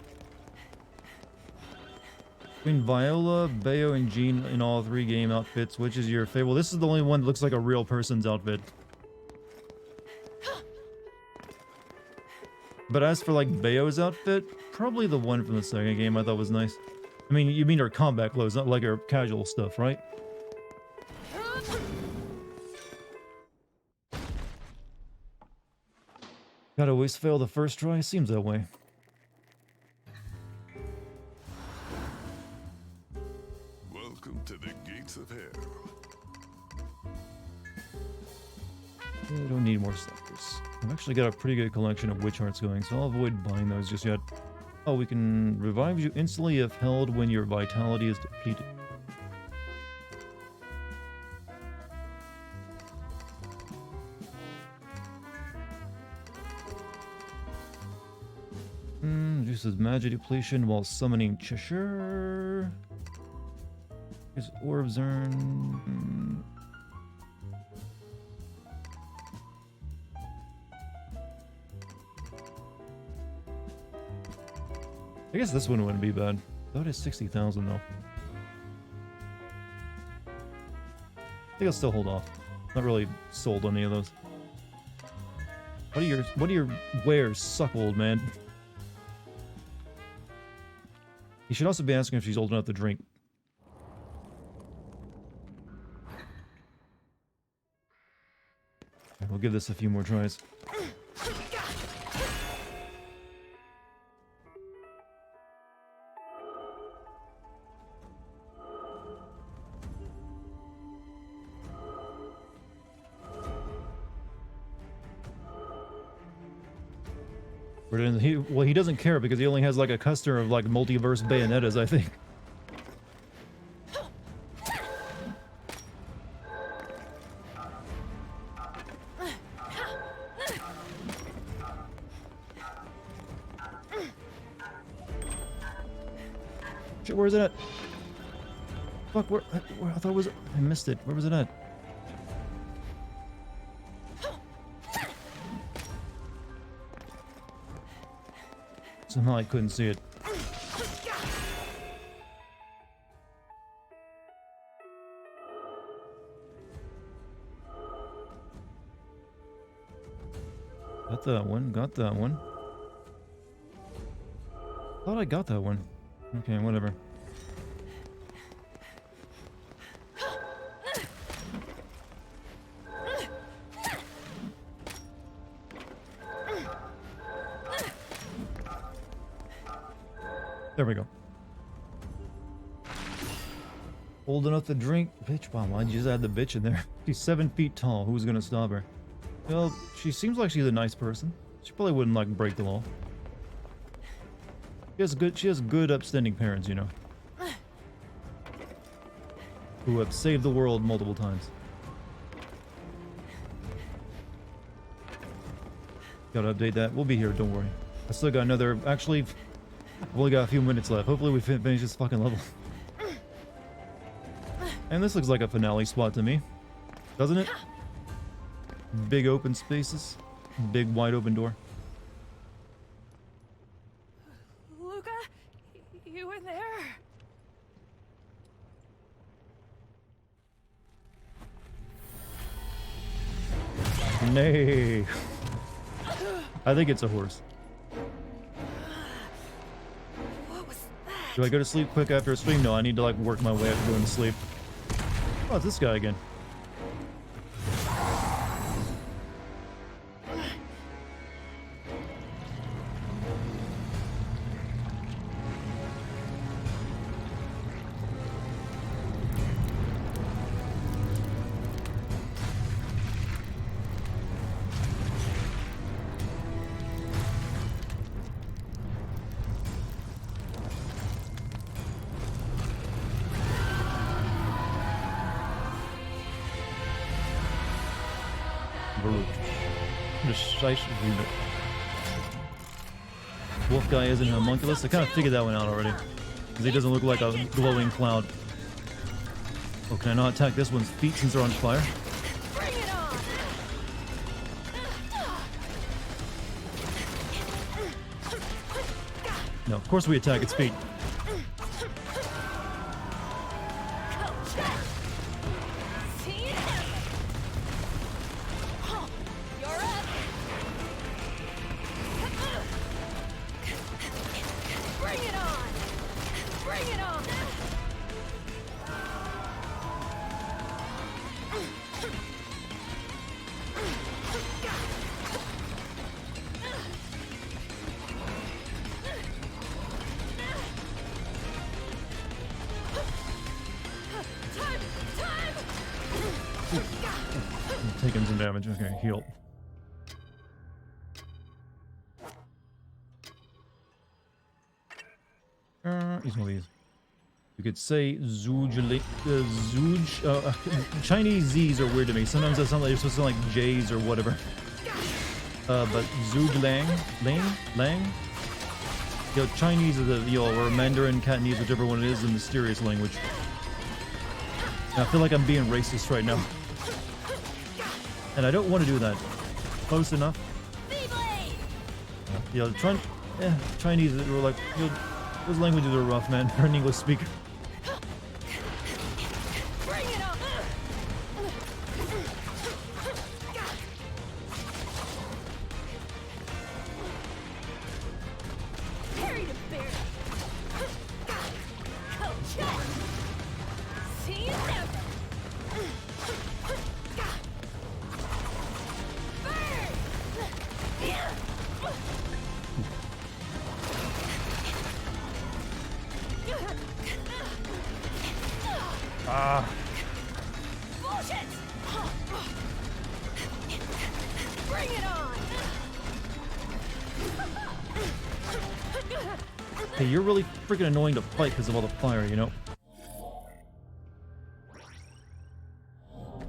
Between Viola, Bayo, and Jean in all three game outfits, which is your favorite? Well, this is the only one that looks like a real person's outfit. But as for, like, Bayo's outfit, probably the one from the second game I thought was nice. I mean, you mean her combat clothes, not like her casual stuff, right? Gotta always fail the first try? Seems that way. Welcome to the gates of hell. We don't need more suckers. I've actually got a pretty good collection of witch hearts going, so I'll avoid buying those just yet. Oh, we can revive you instantly if held when your vitality is depleted. Reduces magic depletion while summoning Cheshire. His orbs earn. I guess this one wouldn't be bad. That is 60,000 though. I think I'll still hold off. Not really sold on any of those. What do your wares suck, old man? You should also be asking if she's old enough to drink. Okay, we'll give this a few more tries. Well, he doesn't care because he only has like a cluster of like multiverse Bayonettas, I think. Shit, where is it at? Fuck, where I thought it was. I missed it. Where was it at? Somehow I couldn't see it. Got that one, got that one. Thought I got that one. Okay, whatever. There we go. Old enough to drink? Bitch bomb. Why'd you just add the bitch in there? She's 7 feet tall. Who's gonna stop her? Well, she seems like she's a nice person. She probably wouldn't like break the law. She has good upstanding parents, you know. Who have saved the world multiple times. Gotta update that. We'll be here, don't worry. I still got another... Actually, I've only got a few minutes left. Hopefully we finish this fucking level. And this looks like a finale spot to me. Doesn't it? Big open spaces. Big wide open door. Luca, you in there? Nay. I think it's a horse. What was that? Do I go to sleep quick after a stream? No, I need to like work my way up to going to sleep. Oh, it's this guy again. Unit. Wolf guy isn't homunculus. I kind of figured that one out already. Because he doesn't look like a glowing cloud. Oh, can I not attack this one's feet since they're on fire? Bring it on! No, of course we attack its feet. Taking some damage. Okay, heal. Chinese movies. You could say Zuj, Chinese Z's are weird to me. Sometimes they sound like they're supposed to sound like J's or whatever. But Zuj Lang. You know, Chinese is the or Mandarin, Cantonese, whichever one it is, a mysterious language. And I feel like I'm being racist right now, and I don't want to do that. Close enough. You know, Chinese were like, you know, those languages are rough, man, for an English speaker. Bring it on! Carry the bear! Coach! See you never! Ah. Bullshit! Bring it on! Hey, you're really freaking annoying to fight because of all the fire, you know? All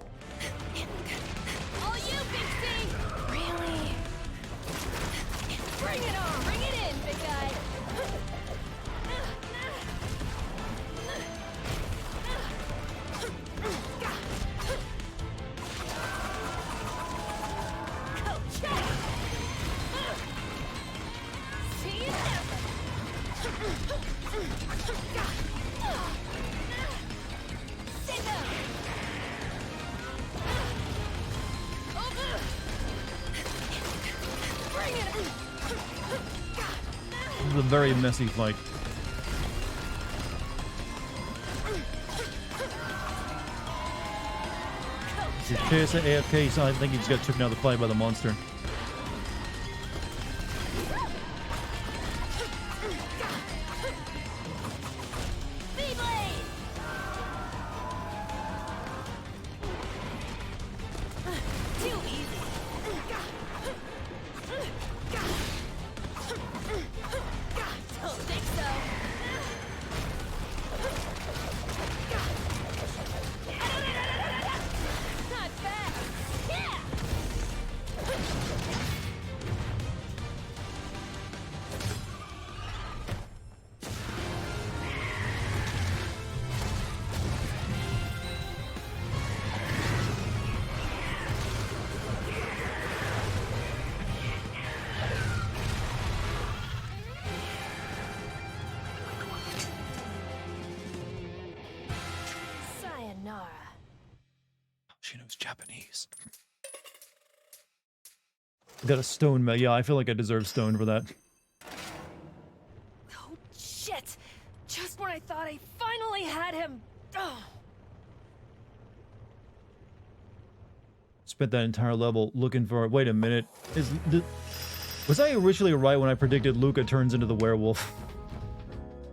you, Big C! Really? Bring it on! Bring it in, big guy! See you never! Sit down! Bring it! This is a very messy fight. Chase at AFK, so I think he just got taken out of the fight by the monster. V-Blade! Too easy. Don't think so. Not bad. Yeah. Sayonara. She knows Japanese. Got a stone medal. Yeah, I feel like I deserve stone for that. Oh, shit! Just when I thought I finally had him. Oh. Spent that entire level looking for it. Wait a minute. Was I originally right when I predicted Luca turns into the werewolf?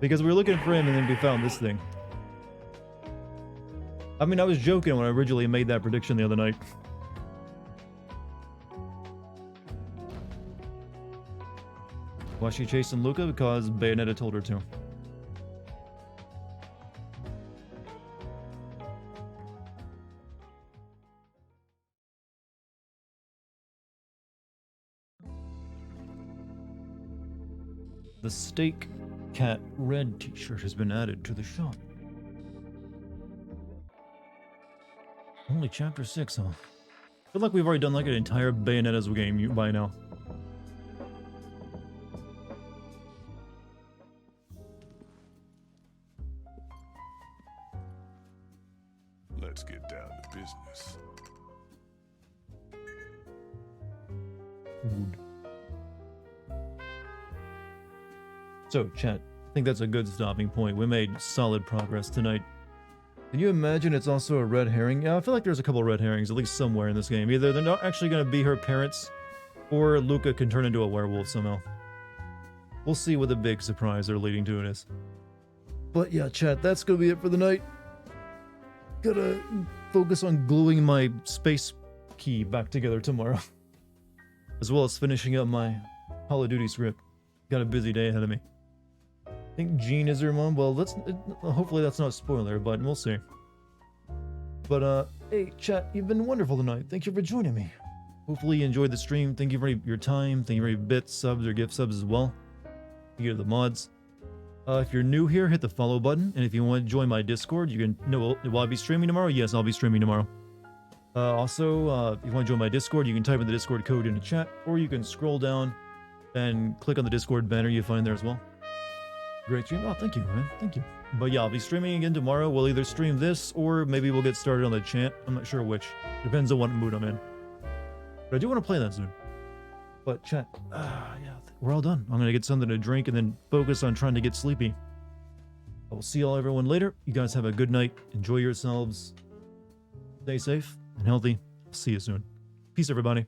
Because we were looking for him and then we found this thing. I mean, I was joking when I originally made that prediction the other night. Why is she chasing Luca? Because Bayonetta told her to. The Steak Cat Red t-shirt has been added to the shop. Only chapter 6, huh? I feel like we've already done like an entire Bayonetta's game by now. Let's get down to business. Food. So, chat, I think that's a good stopping point. We made solid progress tonight. Can you imagine it's also a red herring? Yeah, I feel like there's a couple of red herrings, at least somewhere in this game. Either they're not actually going to be her parents, or Luca can turn into a werewolf somehow. We'll see what the big surprise they're leading to is. But yeah, chat, that's going to be it for the night. Gotta focus on gluing my space key back together tomorrow. As well as finishing up my Call of Duty script. Got a busy day ahead of me. think Jean is her mom. Well, hopefully that's not a spoiler, but we'll see. But hey, chat, you've been wonderful tonight. Thank you for joining me. Hopefully you enjoyed the stream. Thank you for your time. Thank you for your bits, subs, or gift subs as well. Thank you to the mods. If you're new here, hit the follow button, and if you want to join my Discord, you can. No, will I be streaming tomorrow? Yes, I'll be streaming tomorrow. Also, if you want to join my Discord, you can type in the Discord code in the chat, or you can scroll down and click on the Discord banner you find there as well. Great stream. Oh, thank you, man. Thank you. But yeah, I'll be streaming again tomorrow. We'll either stream this, or maybe we'll get started on the chant. I'm not sure which. Depends on what mood I'm in. But I do want to play that soon. But chat, yeah, we're all done. I'm going to get something to drink and then focus on trying to get sleepy. I will see everyone later. You guys have a good night. Enjoy yourselves. Stay safe and healthy. See you soon. Peace, everybody.